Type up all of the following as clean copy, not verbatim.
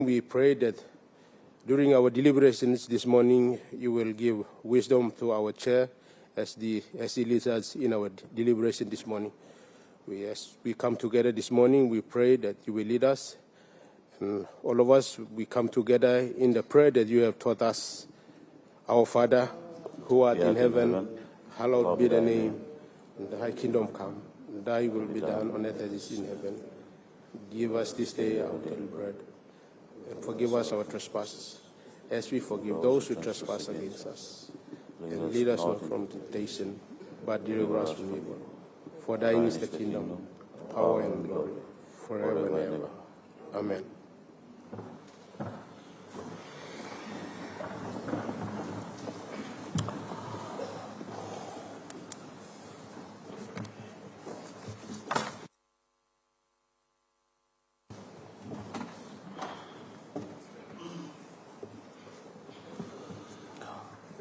We pray that during our deliberations this morning, you will give wisdom to our chair as he leads us in our deliberation this morning. As we come together this morning, we pray that you will lead us. And all of us, we come together in the prayer that you have taught us. Our Father, who art in heaven, hallowed be the name. And thy kingdom come, and thy will be done on earth as it is in heaven. Give us this day our daily bread, and forgive us our trespasses, as we forgive those who trespass against us. And lead us not from temptation, but deliver us from evil. For thine is the kingdom, power, and glory, forever and ever. Amen.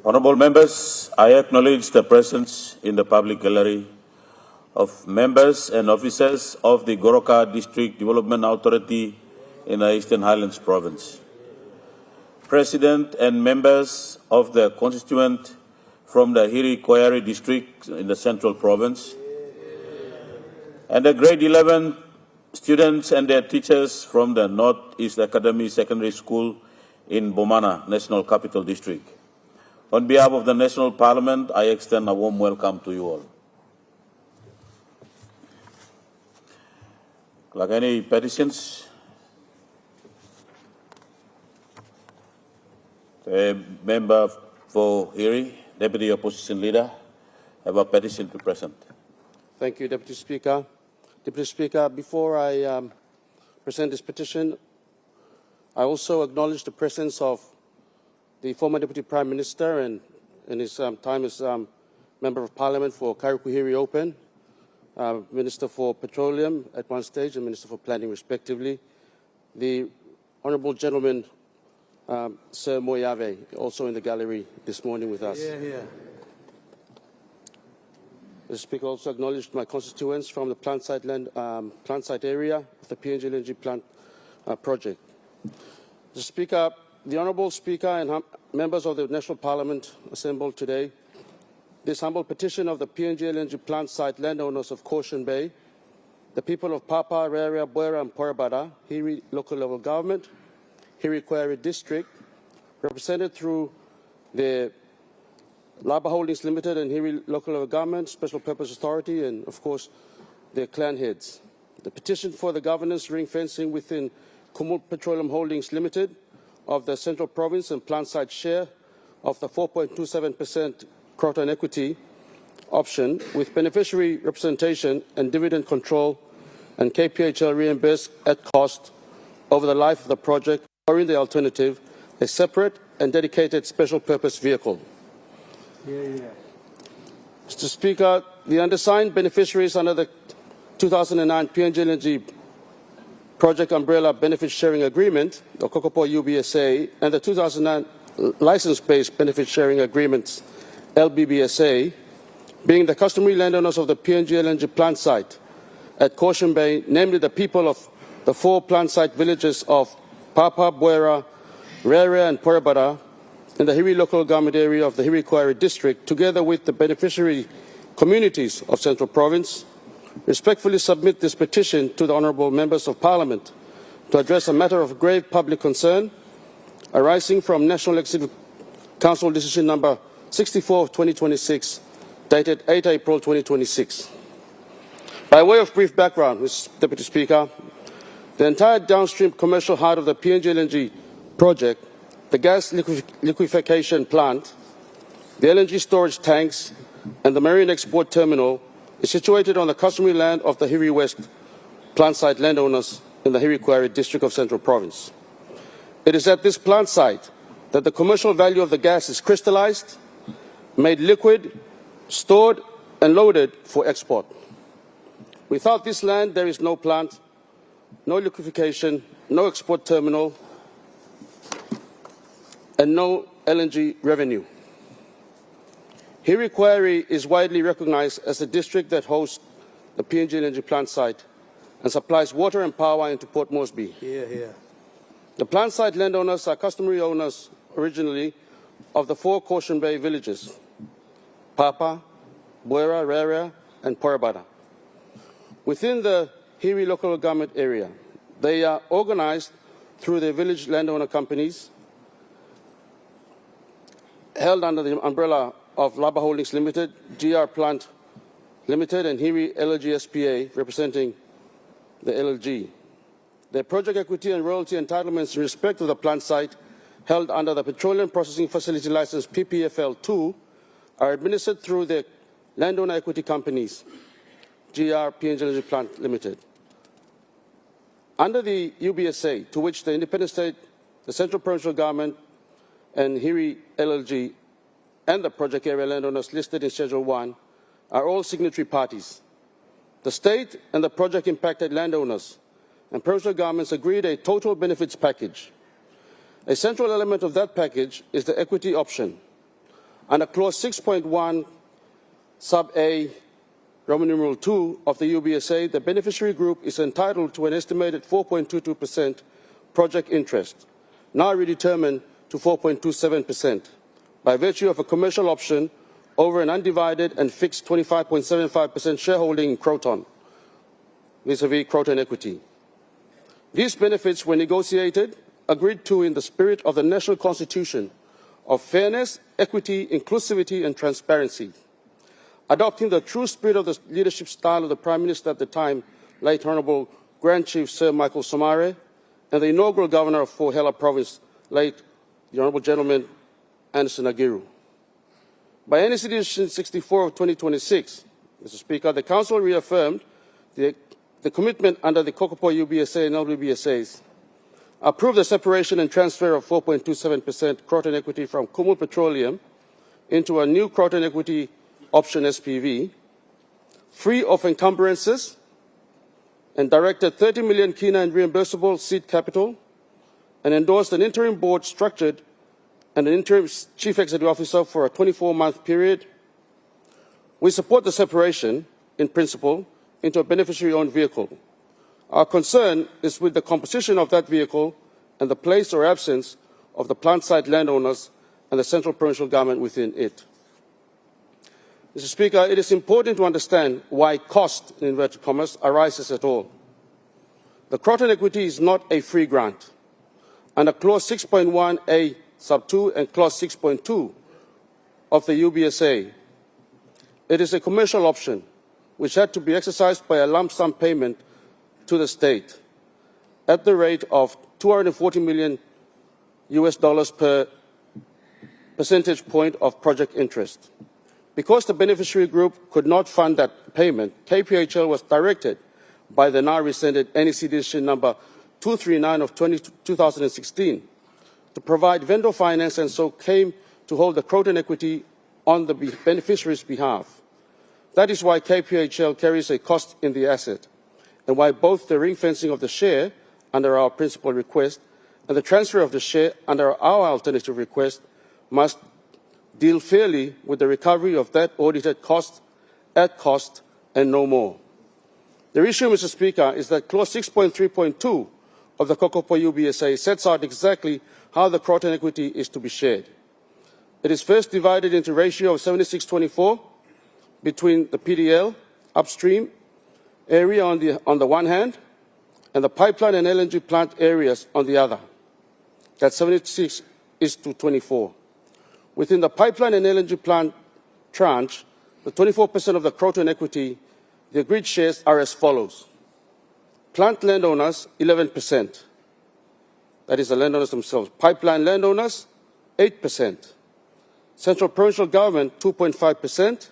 Honourable members, I acknowledge the presence in the public gallery of members and officers of the Goroka District Development Authority in the Eastern Highlands Province, President and members of the constituent from the Hiri Koyari District in the Central Province, and the grade 11 students and their teachers from the North East Academy Secondary School in Bomana, National Capital District. On behalf of the National Parliament, I extend a warm welcome to you all. Like any petitions? The member for Hiri, Deputy Opposition Leader, have a petition to present. Thank you, Deputy Speaker. Deputy Speaker, before I present this petition, I also acknowledge the presence of the former Deputy Prime Minister and in his time as Member of Parliament for Kairuku-Hiri Open, Minister for Petroleum at one stage and Minister for Planning respectively, the Honourable Gentleman Sir Moyave, also in the gallery this morning with us. The Speaker also acknowledged my constituents from the plant site area of the PNG LNG plant project. The Speaker, the Honourable Speaker and members of the National Parliament assembled today, this humble petition of the PNG LNG plant site landowners of Caution Bay, the people of Papa, Rarea, Boera and Porabada, Hiri Local Level Government, Hiri Koyari District, represented through the Laba Holdings Limited and Hiri Local Level Government, Special Purpose Authority, and of course their clan heads. The petition for the governance ring fencing within Kumul Petroleum Holdings Limited of the Central Province and plant site share of the 4.27% Croton equity option with beneficiary representation and dividend control and KPHL reimbursed at cost over the life of the project, or in the alternative, a separate and dedicated special purpose vehicle. Mr. Speaker, the undersigned beneficiaries under the 2009 PNG LNG Project Umbrella Benefit Sharing Agreement, the Kokopo UBSA, and the 2009 License-Based Benefit Sharing Agreements, LBBSA, being the customary landowners of the PNG LNG plant site at Caution Bay, namely the people of the 4 plant site villages of Papa, Boera, Rarea and Porabada in the Hiri local government area of the Hiri Koyari District, together with the beneficiary communities of Central Province, respectfully submit this petition to the Honourable Members of Parliament to address a matter of grave public concern arising from National Executive Council Decision Number 64 of 2026, dated 8 April 2026. By way of brief background, Mr. Deputy Speaker, the entire downstream commercial heart of the PNG LNG project, the gas liquefaction plant, the LNG storage tanks, and the marine export terminal is situated on the customary land of the Hiri West plant site landowners in the Hiri Koyari District of Central Province. It is at this plant site that the commercial value of the gas is crystallized, made liquid, stored and loaded for export. Without this land, there is no plant, no liquefaction, no export terminal, and no LNG revenue. Hiri Koyari is widely recognized as the district that hosts the PNG LNG plant site and supplies water and power into Port Moresby. The plant site landowners are customary owners originally of the 4 Caution Bay villages, Papa, Buera, Rara, and Porabada. Within the Hiri local government area, they are organized through their village landowner companies held under the umbrella of Laba Holdings Limited, GR Plant Limited, and Hiri LLG SPA, representing the LLG. Their project equity and royalty entitlements in respect of the plant site held under the Petroleum Processing Facility License PPFL2 are administered through the landowner equity companies, GR PNG LNG Plant Limited. Under the UBSA, to which the independent state, the Central Provincial Government, and Hiri LLG and the project area landowners listed in Schedule 1 are all signatory parties. The state and the project impacted landowners and provincial governments agreed a total benefits package. A central element of that package is the equity option. Under Clause 6.1, Sub A, Roman numeral 2 of the UBSA, the beneficiary group is entitled to an estimated 4.22% project interest, now redetermined to 4.27%, by virtue of a commercial option over an undivided and fixed 25.75% shareholding in Croton, vis-à-vis Croton equity. These benefits were negotiated, agreed to in the spirit of the National Constitution of fairness, equity, inclusivity, and transparency, adopting the true spirit of the leadership style of the Prime Minister at the time, late Honourable Grand Chief Sir Michael Somare, and the inaugural Governor of Fort Hela Province, late the Honourable Gentleman Anderson Agiru. By NEC Decision 64 of 2026, Mr. Speaker, the Council reaffirmed the commitment under the Kokopo UBSA and LBSAs, approved the separation and transfer of 4.27% Croton equity from Kumul Petroleum into a new Croton equity option SPV, free of encumbrances, and directed 30 million kina in reimbursable seed capital, and endorsed an interim board structured and an interim chief executive officer for a 24-month period. We support the separation, in principle, into a beneficiary-owned vehicle. Our concern is with the composition of that vehicle and the place or absence of the plant site landowners and the central provincial government within it. Mr. Speaker, it is important to understand why cost, in inverted commas, arises at all. The Croton equity is not a free grant. Under Clause 6.1a sub 2 and Clause 6.2 of the UBSA, it is a commercial option which had to be exercised by a lump sum payment to the state at the rate of $240 million per percentage point of project interest. Because the beneficiary group could not fund that payment, KPHL was directed by the now rescinded NEC Decision number 239 of 2016 to provide vendor finance, and so came to hold the Croton equity on the beneficiary's behalf. That is why KPHL carries a cost in the asset, and why both the ring fencing of the share under our principal request and the transfer of the share under our alternative request must deal fairly with the recovery of that audited cost at cost and no more. The issue, Mr. Speaker, is that Clause 6.3.2 of the Kokopo UBSA sets out exactly how the Croton equity is to be shared. It is first divided into ratio of 76-24 between the PDL upstream area on the one hand and the pipeline and LNG plant areas on the other. That's 76:24. Within the pipeline and LNG plant tranche, the 24% of the Croton equity, the agreed shares are as follows. Plant landowners, 11%. That is the landowners themselves. Pipeline landowners, 8%. Central Provincial Government, 2.5%.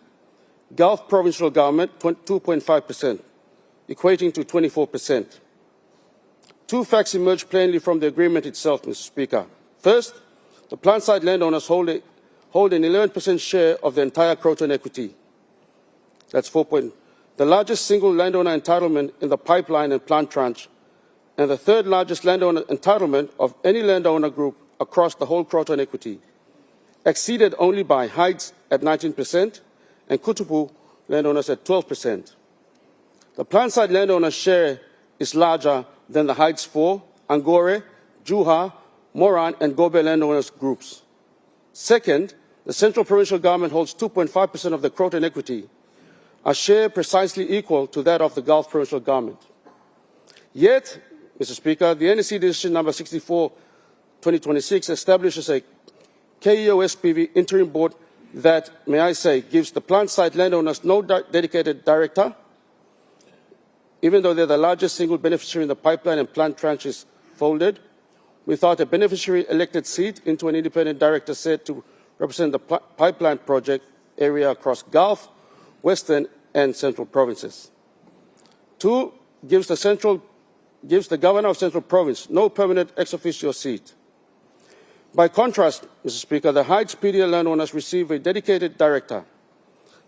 Gulf Provincial Government, 2.5%, equating to 24%. Two facts emerge plainly from the agreement itself, Mr. Speaker. First, the plant site landowners hold an 11% share of the entire Croton equity. That's the largest single landowner entitlement in the pipeline and plant tranche, and the third largest landowner entitlement of any landowner group across the whole Croton equity, exceeded only by Heights at 19% and Kutupu landowners at 12%. The plant site landowner share is larger than the Heights 4, Angore, Juha, Moran, and Gobe landowners groups. Second, the central provincial government holds 2.5% of the Croton equity, a share precisely equal to that of the Gulf provincial government. Yet, Mr. Speaker, the NEC decision number 64/2026 establishes a KEO-SPV interim board that, may I say, gives the plant site landowners no dedicated director, even though they're the largest single beneficiary in the pipeline and plant tranches folded, without a beneficiary elected seat into an independent director said to represent the pipeline project area across Gulf, Western and Central provinces. Two, gives the governor of Central Province no permanent ex officio seat. By contrast, Mr. Speaker, the Heights PDL landowners receive a dedicated director.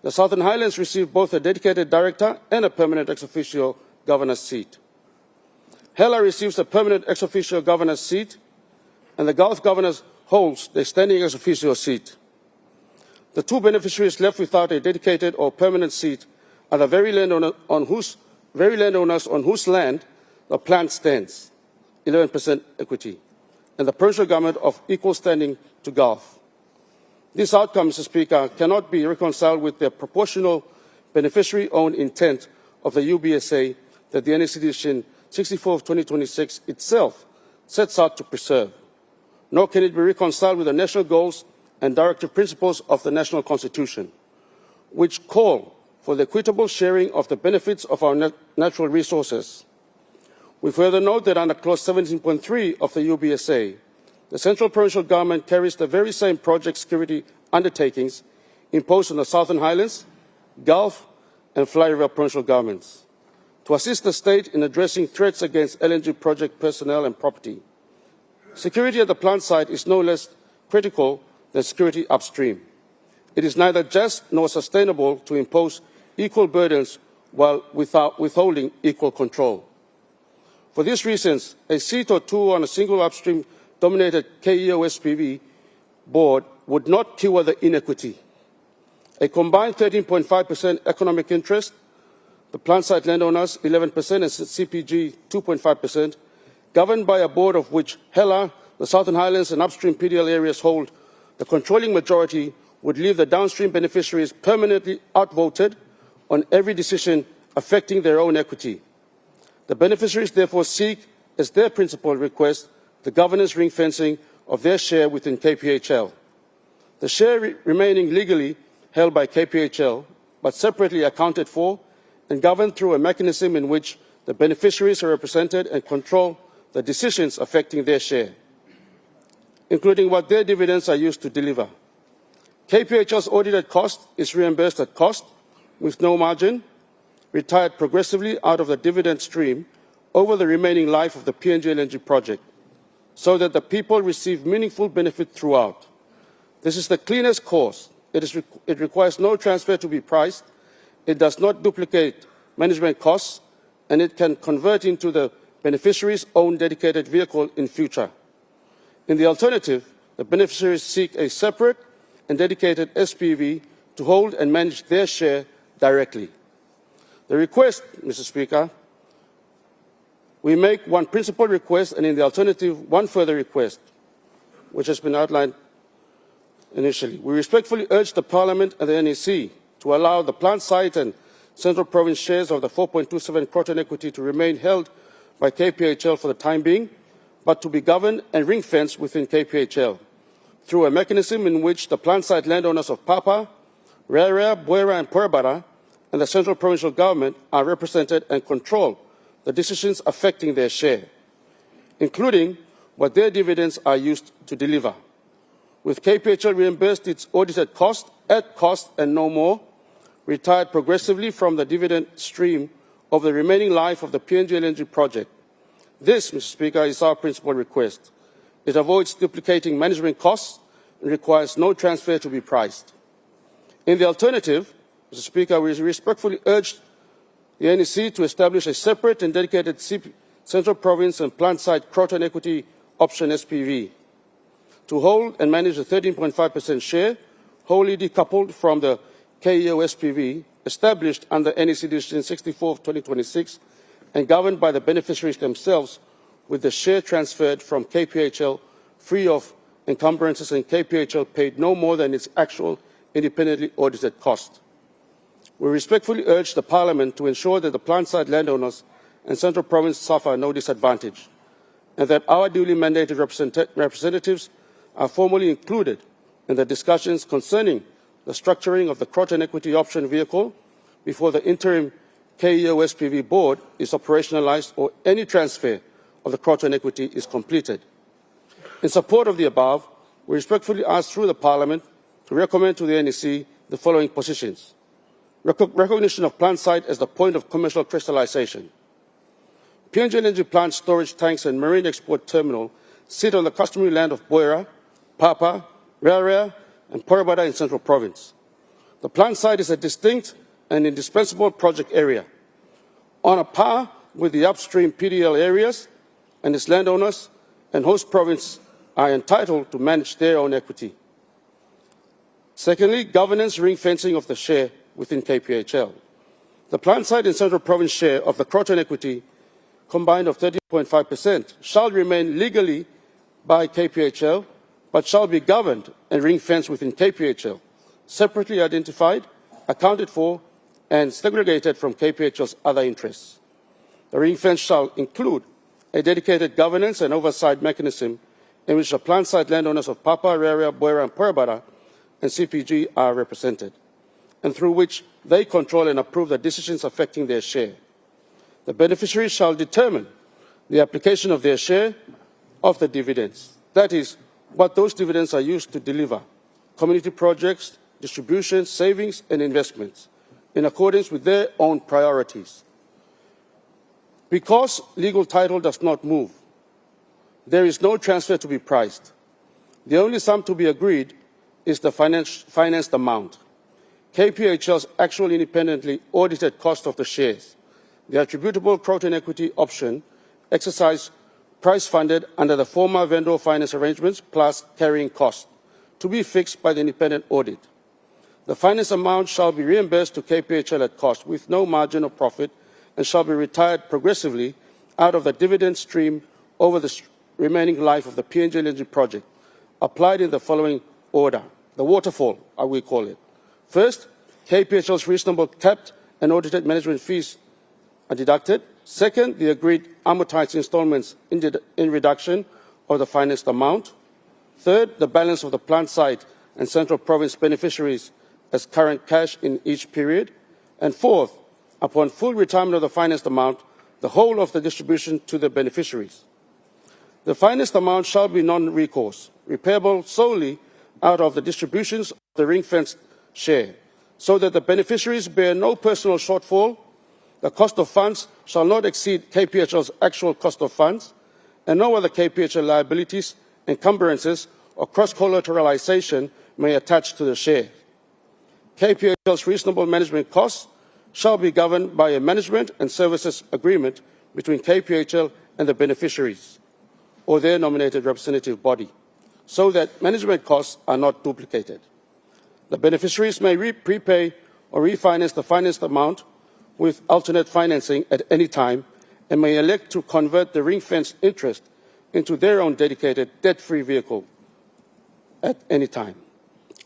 The Southern Highlands receive both a dedicated director and a permanent ex officio governor's seat. Hela receives a permanent ex officio governor's seat, and the Gulf governors holds the standing ex officio seat. The two beneficiaries left without a dedicated or permanent seat are the very landowners on whose land the plant stands, 11% equity, and the provincial government of equal standing to Gulf. This outcome, Mr. Speaker, cannot be reconciled with the proportional beneficiary-owned intent of the UBSA that the NEC Decision 64/2026 itself sets out to preserve, nor can it be reconciled with the national goals and directive principles of the National Constitution, which call for the equitable sharing of the benefits of our natural resources. We further note that under Clause 17.3 of the UBSA, the Central Provincial Government carries the very same project security undertakings imposed on the Southern Highlands, Gulf and Fly River Provincial Governments to assist the state in addressing threats against LNG project personnel and property. Security at the plant site is no less critical than security upstream. It is neither just nor sustainable to impose equal burdens while withholding equal control. For these reasons, a seat or two on a single upstream-dominated KEO-SPV board would not cure the inequity. A combined 13.5% economic interest, the plant site landowners 11% and CPG 2.5%, governed by a board of which Hela, the Southern Highlands and upstream PDL areas hold the controlling majority, would leave the downstream beneficiaries permanently outvoted on every decision affecting their own equity. The beneficiaries therefore seek, as their principal request, the governance ring-fencing of their share within KPHL. The share remaining legally held by KPHL, but separately accounted for and governed through a mechanism in which the beneficiaries are represented and control the decisions affecting their share, including what their dividends are used to deliver. KPHL's audited cost is reimbursed at cost with no margin, retired progressively out of the dividend stream over the remaining life of the PNG LNG project, so that the people receive meaningful benefit throughout. This is the cleanest course. It requires no transfer to be priced, it does not duplicate management costs, and it can convert into the beneficiary's own dedicated vehicle in future. In the alternative, the beneficiaries seek a separate and dedicated SPV to hold and manage their share directly. The request, Mr. Speaker, we make one principal request and in the alternative one further request, which has been outlined initially. We respectfully urge the Parliament and the NEC to allow the plant site and Central Province shares of the 4.27 Croton equity to remain held by KPHL for the time being, but to be governed and ring-fenced within KPHL through a mechanism in which the plant site landowners of Papa, Rarea, Boira and Purbara and the Central Provincial Government are represented and control the decisions affecting their share, including what their dividends are used to deliver. With KPHL reimbursed its audited cost at cost and no more, retired progressively from the dividend stream of the remaining life of the PNG LNG project. This, Mr. Speaker, is our principal request. It avoids duplicating management costs and requires no transfer to be priced. In the alternative, Mr. Speaker, we respectfully urge the NEC to establish a separate and dedicated Central Province and plant site Croton equity option SPV to hold and manage a 13.5% share, wholly decoupled from the KEO SPV, established under NEC Decision 64/2026 and governed by the beneficiaries themselves, with the share transferred from KPHL free of encumbrances, and KPHL paid no more than its actual independently audited cost. We respectfully urge the Parliament to ensure that the plant-side landowners and Central Province suffer no disadvantage, and that our duly mandated representatives are formally included in the discussions concerning the structuring of the Croton Equity Option Vehicle before the interim KEO SPV board is operationalized or any transfer of the Croton equity is completed. In support of the above, we respectfully ask through the Parliament to recommend to the NEC the following positions. Recognition of plant site as the point of commercial crystallization. PNG Energy plant storage tanks and marine export terminal sit on the customary land of Boira, Papa, Rarea, and Porabada in Central Province. The plant site is a distinct and indispensable project area, on a par with the upstream PDL areas, and its landowners and host province are entitled to manage their own equity. Secondly, governance ring-fencing of the share within KPHL. The plant site and Central Province share of the Croton equity, combined of 30.5%, shall remain legally by KPHL, but shall be governed and ring-fenced within KPHL, separately identified, accounted for, and segregated from KPHL's other interests. The ring-fence shall include a dedicated governance and oversight mechanism in which the plant site landowners of Papa, Rarea, Boira, and Porabada and CPG are represented, and through which they control and approve the decisions affecting their share. The beneficiaries shall determine the application of their share of the dividends, that is, what those dividends are used to deliver, community projects, distributions, savings, and investments, in accordance with their own priorities. Because legal title does not move, there is no transfer to be priced. The only sum to be agreed is the financed amount, KPHL's actual independently audited cost of the shares, the attributable Croton equity option exercise price funded under the former vendor finance arrangements plus carrying cost, to be fixed by the independent audit. The finance amount shall be reimbursed to KPHL at cost with no margin of profit and shall be retired progressively out of the dividend stream over the remaining life of the PNG Energy project, applied in the following order. The waterfall, I will call it. First, KPHL's reasonable capped and audited management fees are deducted. Second, the agreed amortized installments in reduction of the financed amount. Third, the balance of the plant site and Central Province beneficiaries as current cash in each period. And fourth, upon full retirement of the financed amount, the whole of the distribution to the beneficiaries. The financed amount shall be non-recourse, repayable solely out of the distributions of the ring-fenced share, so that the beneficiaries bear no personal shortfall. The cost of funds shall not exceed KPHL's actual cost of funds, and no other KPHL liabilities, encumbrances, or cross-collateralization may attach to the share. KPHL's reasonable management costs shall be governed by a management and services agreement between KPHL and the beneficiaries, or their nominated representative body, so that management costs are not duplicated. The beneficiaries may prepay or refinance the financed amount with alternate financing at any time, and may elect to convert the ring-fenced interest into their own dedicated debt-free vehicle at any time.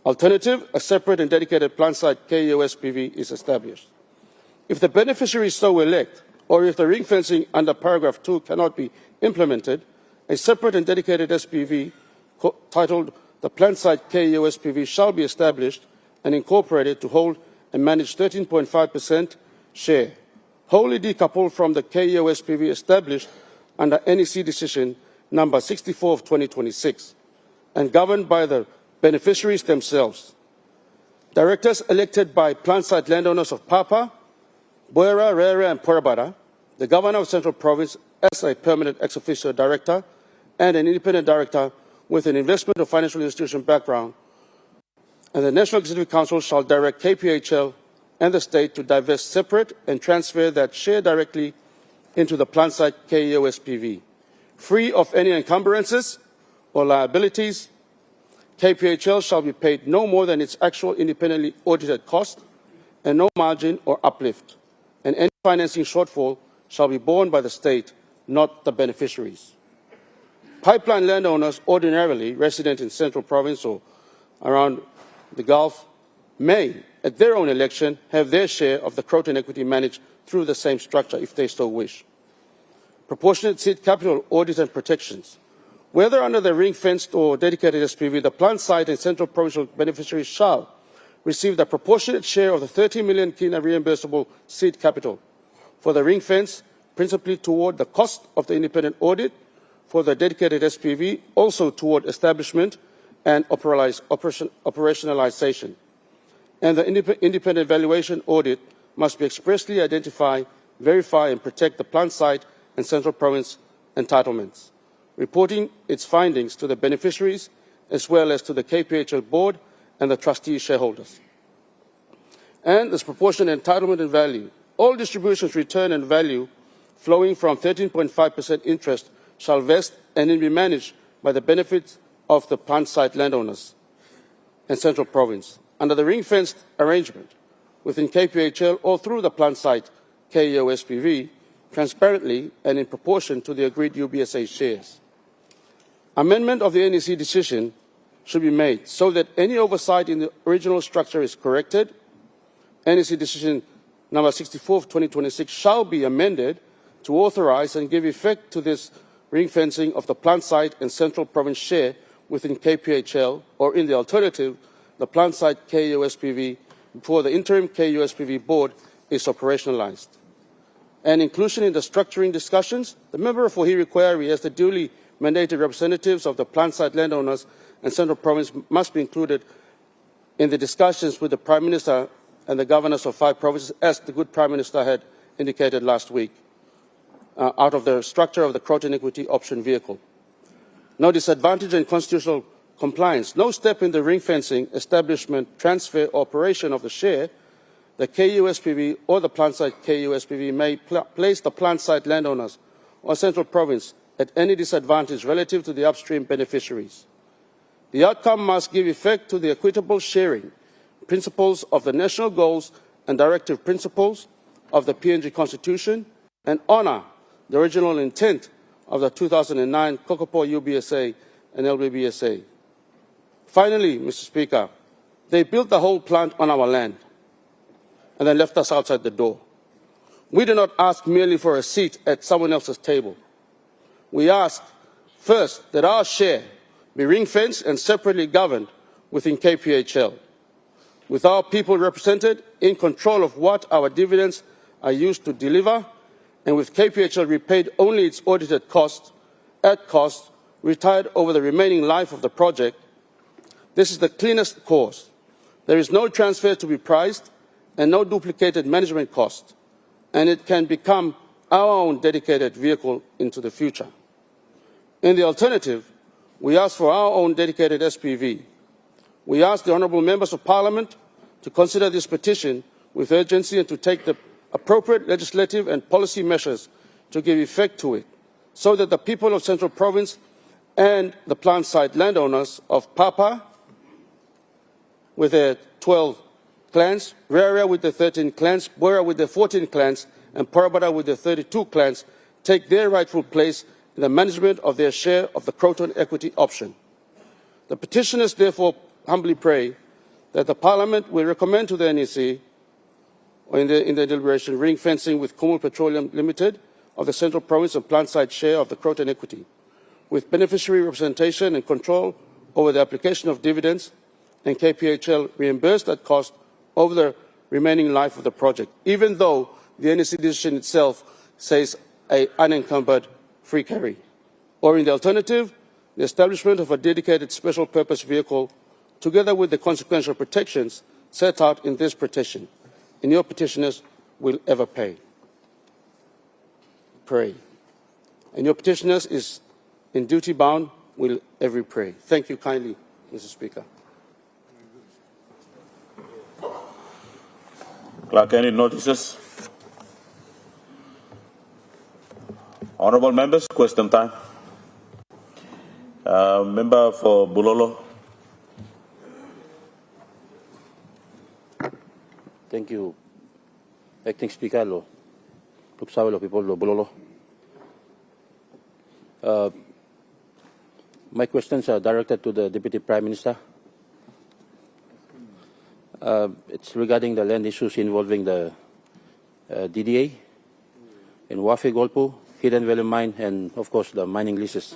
Alternative, a separate and dedicated plant-site KEO SPV is established. If the beneficiaries so elect, or if the ring-fencing under paragraph 2 cannot be implemented, a separate and dedicated SPV titled the plant-site KEO SPV shall be established and incorporated to hold and manage 13.5% share, wholly decoupled from the KEO SPV established under NEC decision number 64 of 2026, and governed by the beneficiaries themselves. Directors elected by plant-site landowners of Papa, Boira, Rarea, and Porabada, the Governor of Central Province as a permanent ex officio director, and an independent director with an investment or financial institution background, and the National Executive Council shall direct KPHL and the state to divest separate and transfer that share directly into the plant-site KEO SPV, free of any encumbrances or liabilities. KPHL shall be paid no more than its actual independently audited cost and no margin or uplift, and any financing shortfall shall be borne by the state not the beneficiaries. Pipeline landowners ordinarily resident in Central Province or around the Gulf may, at their own election, have their share of the Croton equity managed through the same structure if they so wish. Proportionate seed capital audit and protections. Whether under the ring-fenced or dedicated SPV, the plant site and Central Provincial beneficiaries shall receive the proportionate share of the 30 million kina reimbursable seed capital for the ring fence, principally toward the cost of the independent audit, for the dedicated SPV, also toward establishment and operationalization. And the independent valuation audit must be expressly identify, verify and protect the plant site and Central Province entitlements, reporting its findings to the beneficiaries as well as to the KPHL board and the trustee shareholders. And this proportionate entitlement and value. All distributions, return and value flowing from 13.5% interest shall vest and be managed by the benefit of the plant site landowners and Central Province under the ring-fenced arrangement within KPHL or through the plant site KEO SPV, transparently and in proportion to the agreed UBSA shares. Amendment of the NEC decision should be made so that any oversight in the original structure is corrected. NEC decision number 64 of 2026 shall be amended to authorize and give effect to this ring fencing of the plant site and Central Province share within KPHL, or in the alternative, the plant site KEO SPV before the interim KEO SPV board is operationalized. And inclusion in the structuring discussions, the member for Hiri Quarry as the duly mandated representatives of the plant site landowners and Central Province must be included in the discussions with the Prime Minister and the governors of 5 provinces, as the good Prime Minister had indicated last week, out of the structure of the Croton equity option vehicle. No disadvantage in constitutional compliance. No step in the ring fencing, establishment, transfer, or operation of the share, the KU SPV or the plant site KU SPV may place the plant site landowners or Central Province at any disadvantage relative to the upstream beneficiaries. The outcome must give effect to the equitable sharing principles of the national goals and directive principles of the PNG Constitution and honour the original intent of the 2009 Kokopo UBSA and LBBSA. Finally, Mr. Speaker, they built the whole plant on our land and then left us outside the door. We do not ask merely for a seat at someone else's table. We ask, first, that our share be ring-fenced and separately governed within KPHL, with our people represented in control of what our dividends are used to deliver, and with KPHL repaid only its audited cost, at cost, retired over the remaining life of the project. This is the cleanest course. There is no transfer to be priced and no duplicated management cost, and it can become our own dedicated vehicle into the future. In the alternative, we ask for our own dedicated SPV. We ask the Honourable Members of Parliament to consider this petition with urgency and to take the appropriate legislative and policy measures to give effect to it, so that the people of Central Province and the plant site landowners of Papa, with their 12 clans, Rarea with their 13 clans, Bora with their 14 clans, and Parabara with their 32 clans, take their rightful place in the management of their share of the Croton equity option. The petitioners therefore humbly pray that the Parliament will recommend to the NEC, or in the deliberation, ring fencing with Kumul Petroleum Limited of the Central Province and plant site share of the Croton equity, with beneficiary representation and control over the application of dividends, and KPHL reimbursed at cost over the remaining life of the project, even though the NEC decision itself says an unencumbered free carry. Or in the alternative, the establishment of a dedicated special purpose vehicle together with the consequential protections set out in this petition, and your petitioners will ever pay. Pray. And your petitioners is in duty bound will ever pray. Thank you kindly, Mr. Speaker. Clerk, any notices? Honourable members, question time. Member for Bulolo. Thank you, Acting Speaker, lo Lupsawe, lo people, lo Bulolo. My questions are directed to the Deputy Prime Minister. It's regarding the land issues involving the DDA in Wafi Golpu, Hidden Valley Mine, and of course the mining leases.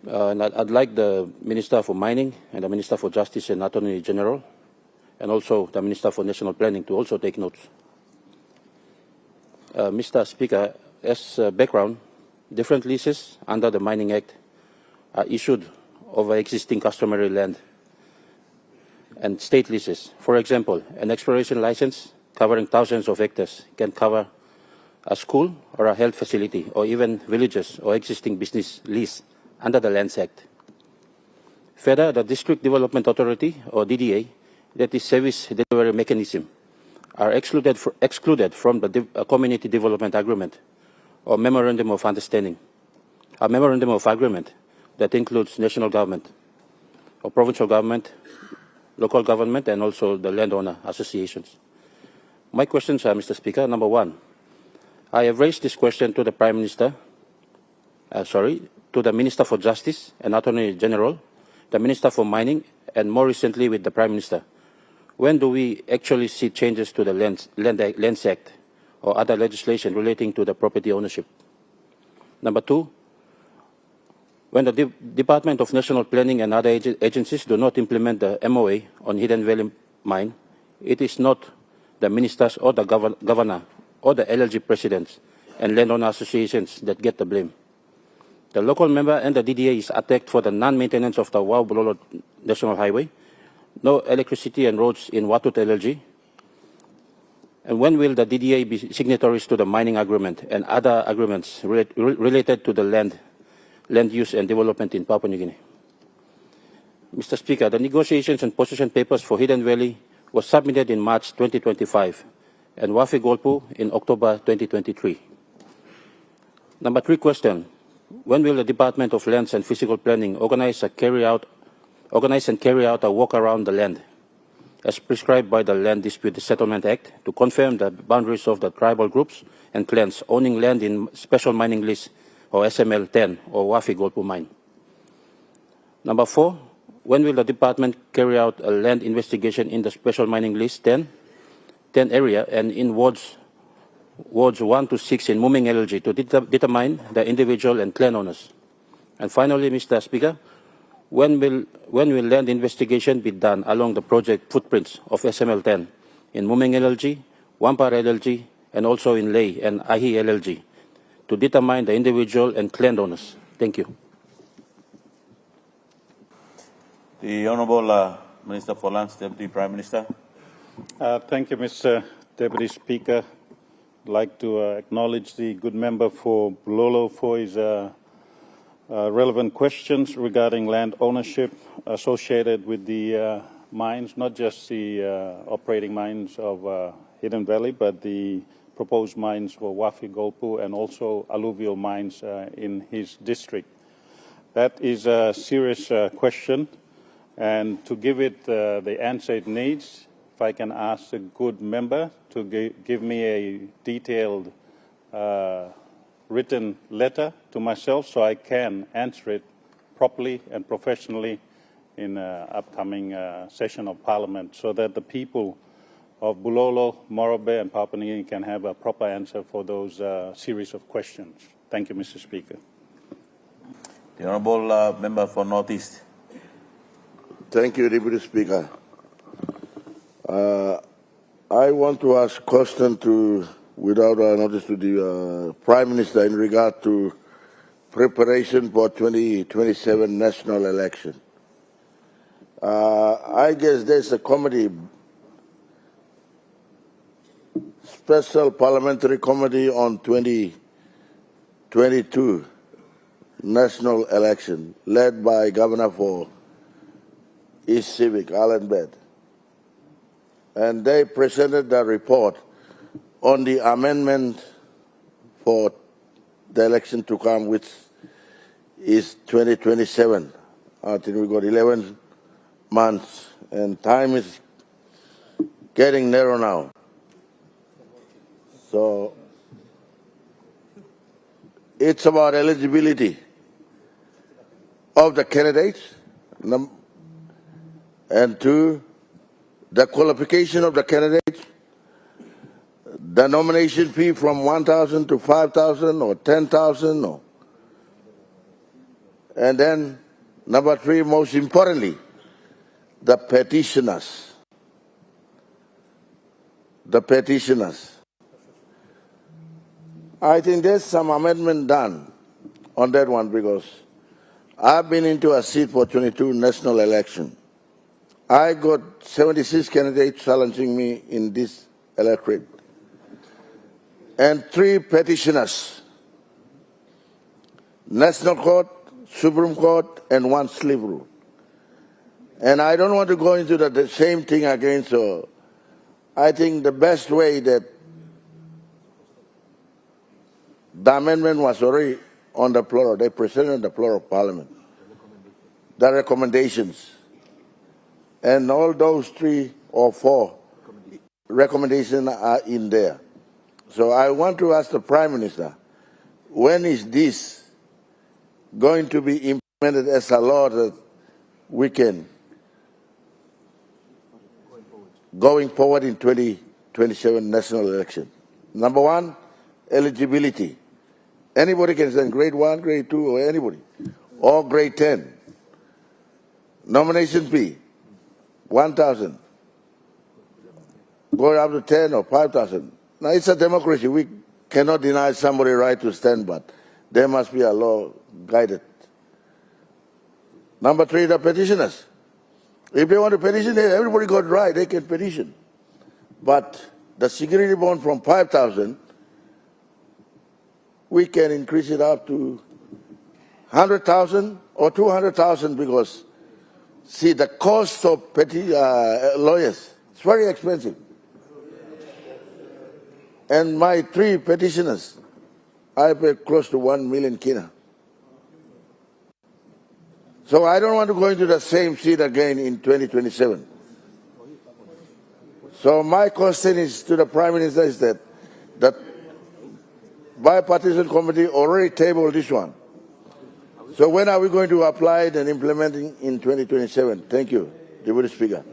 And I'd like the Minister for Mining and the Minister for Justice and Attorney General, and also the Minister for National Planning to also take notes. Mr. Speaker, as background, different leases under the Mining Act are issued over existing customary land and state leases. For example, an exploration license covering thousands of hectares can cover a school or a health facility or even villages or existing business lease under the Lands Act. Further, the District Development Authority or DDA, that is service delivery mechanism, are excluded from the Community Development Agreement or Memorandum of Understanding, a Memorandum of Agreement that includes national government or provincial government, local government, and also the landowner associations. My questions are, Mr. Speaker, number one, I have raised this question to the Prime Minister, to the Minister for Justice and Attorney General, the Minister for Mining, and more recently with the Prime Minister. When do we actually see changes to the Lands Act or other legislation relating to the property ownership? Number two, when the Department of National Planning and other agencies do not implement the MOA on Hidden Valley Mine, it is not the ministers or the governor or the LLG presidents and landowner associations that get the blame. The local member and the DDA is attacked for the non-maintenance of the Wau-Bulolo National Highway, no electricity and roads in Watut LLG. And when will the DDA be signatories to the mining agreement and other agreements related to the land use and development in Papua New Guinea? Mr. Speaker, the negotiations and position papers for Hidden Valley was submitted in March 2025 and Wafi Golpu in October 2023. Number three question, when will the Department of Lands and Physical Planning organize and carry out a walk around the land as prescribed by the Land Dispute Settlement Act to confirm the boundaries of the tribal groups and clans owning land in Special Mining List or SML 10 or Wafi Golpu Mine? Number four, when will the department carry out a land investigation in the Special Mining List 10 area and in wards 1 to 6 in Muming LLG to determine the individual and clan owners? And finally, Mr. Speaker, when will land investigation be done along the project footprints of SML 10 in Muming LLG, Wampar LLG, and also in Ley and Ahi LLG to determine the individual and clan owners? Thank you. The Honourable Minister for Lands, Deputy Prime Minister. Thank you, Mr. Deputy Speaker. I'd like to acknowledge the good member for Bulolo for his relevant questions regarding land ownership associated with the mines, not just the operating mines of Hidden Valley, but the proposed mines for Wafi Golpu and also alluvial mines in his district. That is a serious question, and to give it the answer it needs, if I can ask a good member to give me a detailed written letter to myself so I can answer it properly and professionally in an upcoming session of Parliament so that the people of Bulolo, Morobe and Papua New Guinea can have a proper answer for those series of questions. Thank you, Mr. Speaker. The Honourable Member for North East. Thank you, Deputy Speaker. I want to ask a question without notice to the Prime Minister in regard to preparation for 2027 national election. I guess there's a committee, special parliamentary committee on 2022 national election led by Governor for East Civic, Alan Bed. And they presented the report on the amendment for the election to come, which is 2027. I think we got 11 months, and time is getting narrow now. So it's about eligibility of the candidates, and two, the qualification of the candidates, the nomination fee from 1,000 to 5,000 or 10,000, and then number three, most importantly, the petitioners. The petitioners. I think there's some amendment done on that one because I've been into a seat for 22 national election. I got 76 candidates challenging me in this electorate and 3 petitioners, National Court, Supreme Court, and 1 slip rule. And I don't want to go into the same thing again, so I think the best way that the amendment was already on the floor, they presented the floor of Parliament, the recommendations, and all those 3 or 4 recommendations are in there. So I want to ask the Prime Minister, when is this going to be implemented as a law that we can, going forward in 2027 national election? Number 1, eligibility. Anybody can send grade 1, grade 2, or anybody, or grade 10. Nomination fee, 1,000. Go up to 10 or 5,000. Now, it's a democracy. We cannot deny somebody right to stand, but there must be a law guided. Number 3, the petitioners. If they want to petition, everybody got right, they can petition. But the security bond from 5,000, we can increase it up to 100,000 or 200,000 because, see, the cost of lawyers, it's very expensive. And my 3 petitioners, I pay close to 1 million kina. So I don't want to go into the same seat again in 2027. So my question is to the Prime Minister is that the bipartisan committee already tabled this one. So when are we going to apply it and implement it in 2027? Thank you, Deputy Speaker.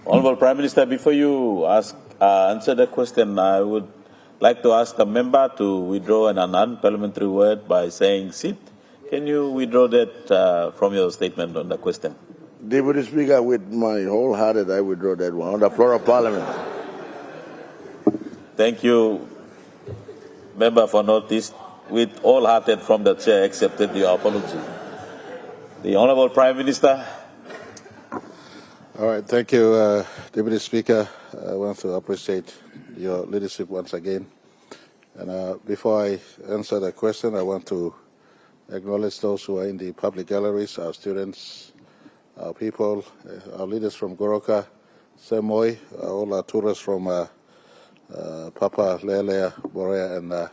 Honourable Prime Minister, before you answer the question, I would like to ask a member to withdraw an unparliamentary word by saying sit. Can you withdraw that from your statement on the question? Deputy Speaker, with my whole hearted, I withdraw that one on the floor of Parliament. Thank you, member, for notice. With all hearted from the chair, accepted your apology. The Honourable Prime Minister. All right, thank you, Deputy Speaker. I want to appreciate your leadership once again. And before I answer the question, I want to acknowledge those who are in the public galleries, our students, our people, our leaders from Goroka, Semoy, all our tourists from Papa, Lelea, Borea, and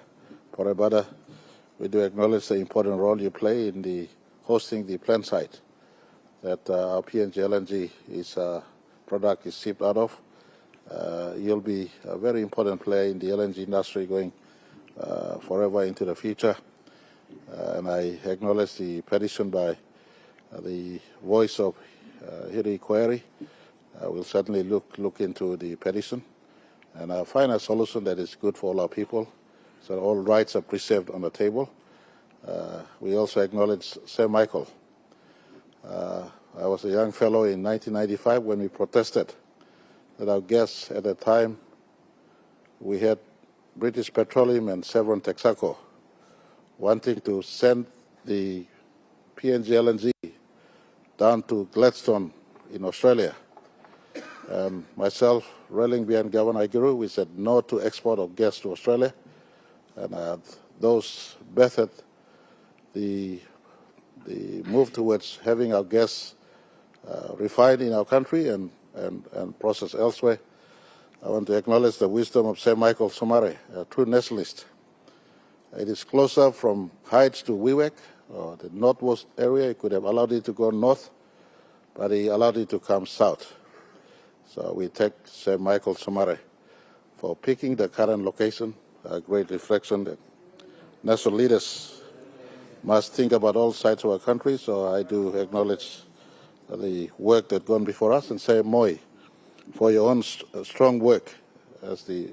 Porebada. We do acknowledge the important role you play in the hosting the plant site that our PNG LNG product is shipped out of. You'll be a very important player in the LNG industry going forever into the future. And I acknowledge the petition by the voice of Hiri Query. We'll certainly look into the petition and find a solution that is good for all our people, so all rights are preserved on the table. We also acknowledge Sir Michael. I was a young fellow in 1995 when we protested that our gas at the time, we had British Petroleum and Chevron Texaco wanting to send the PNG LNG down to Gladstone in Australia. Myself, rallying behind Governor Agiru, we said no to export of gas to Australia. And those bettered the move towards having our gas refined in our country and processed elsewhere. I want to acknowledge the wisdom of Sir Michael Somare, a true nationalist. It is closer from Heights to Wewak or the northwest area. He could have allowed it to go north, but he allowed it to come south. So we thank Sir Michael Somare for picking the current location, a great reflection that national leaders must think about all sides of our country. So I do acknowledge the work that's gone before us, and say Moi for your own strong work as the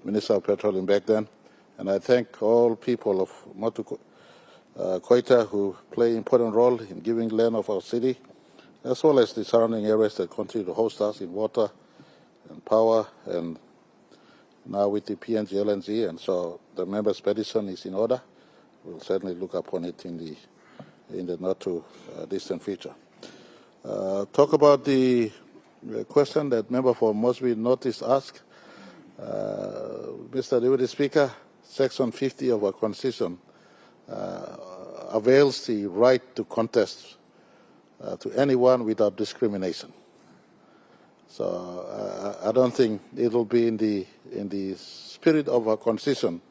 Minister of Petroleum back then. And I thank all people of Motu Koita who play an important role in giving land of our city, as well as the surrounding areas that continue to host us in water and power, and now with the PNG LNG. And so the member's petition is in order. We'll certainly look upon it in the not too distant future. Talk about the question that member for Mosby Northeast asked. Mr. Deputy Speaker, Section 50 of our Constitution avails the right to contest to anyone without discrimination. So I don't think it will be in the spirit of our Constitution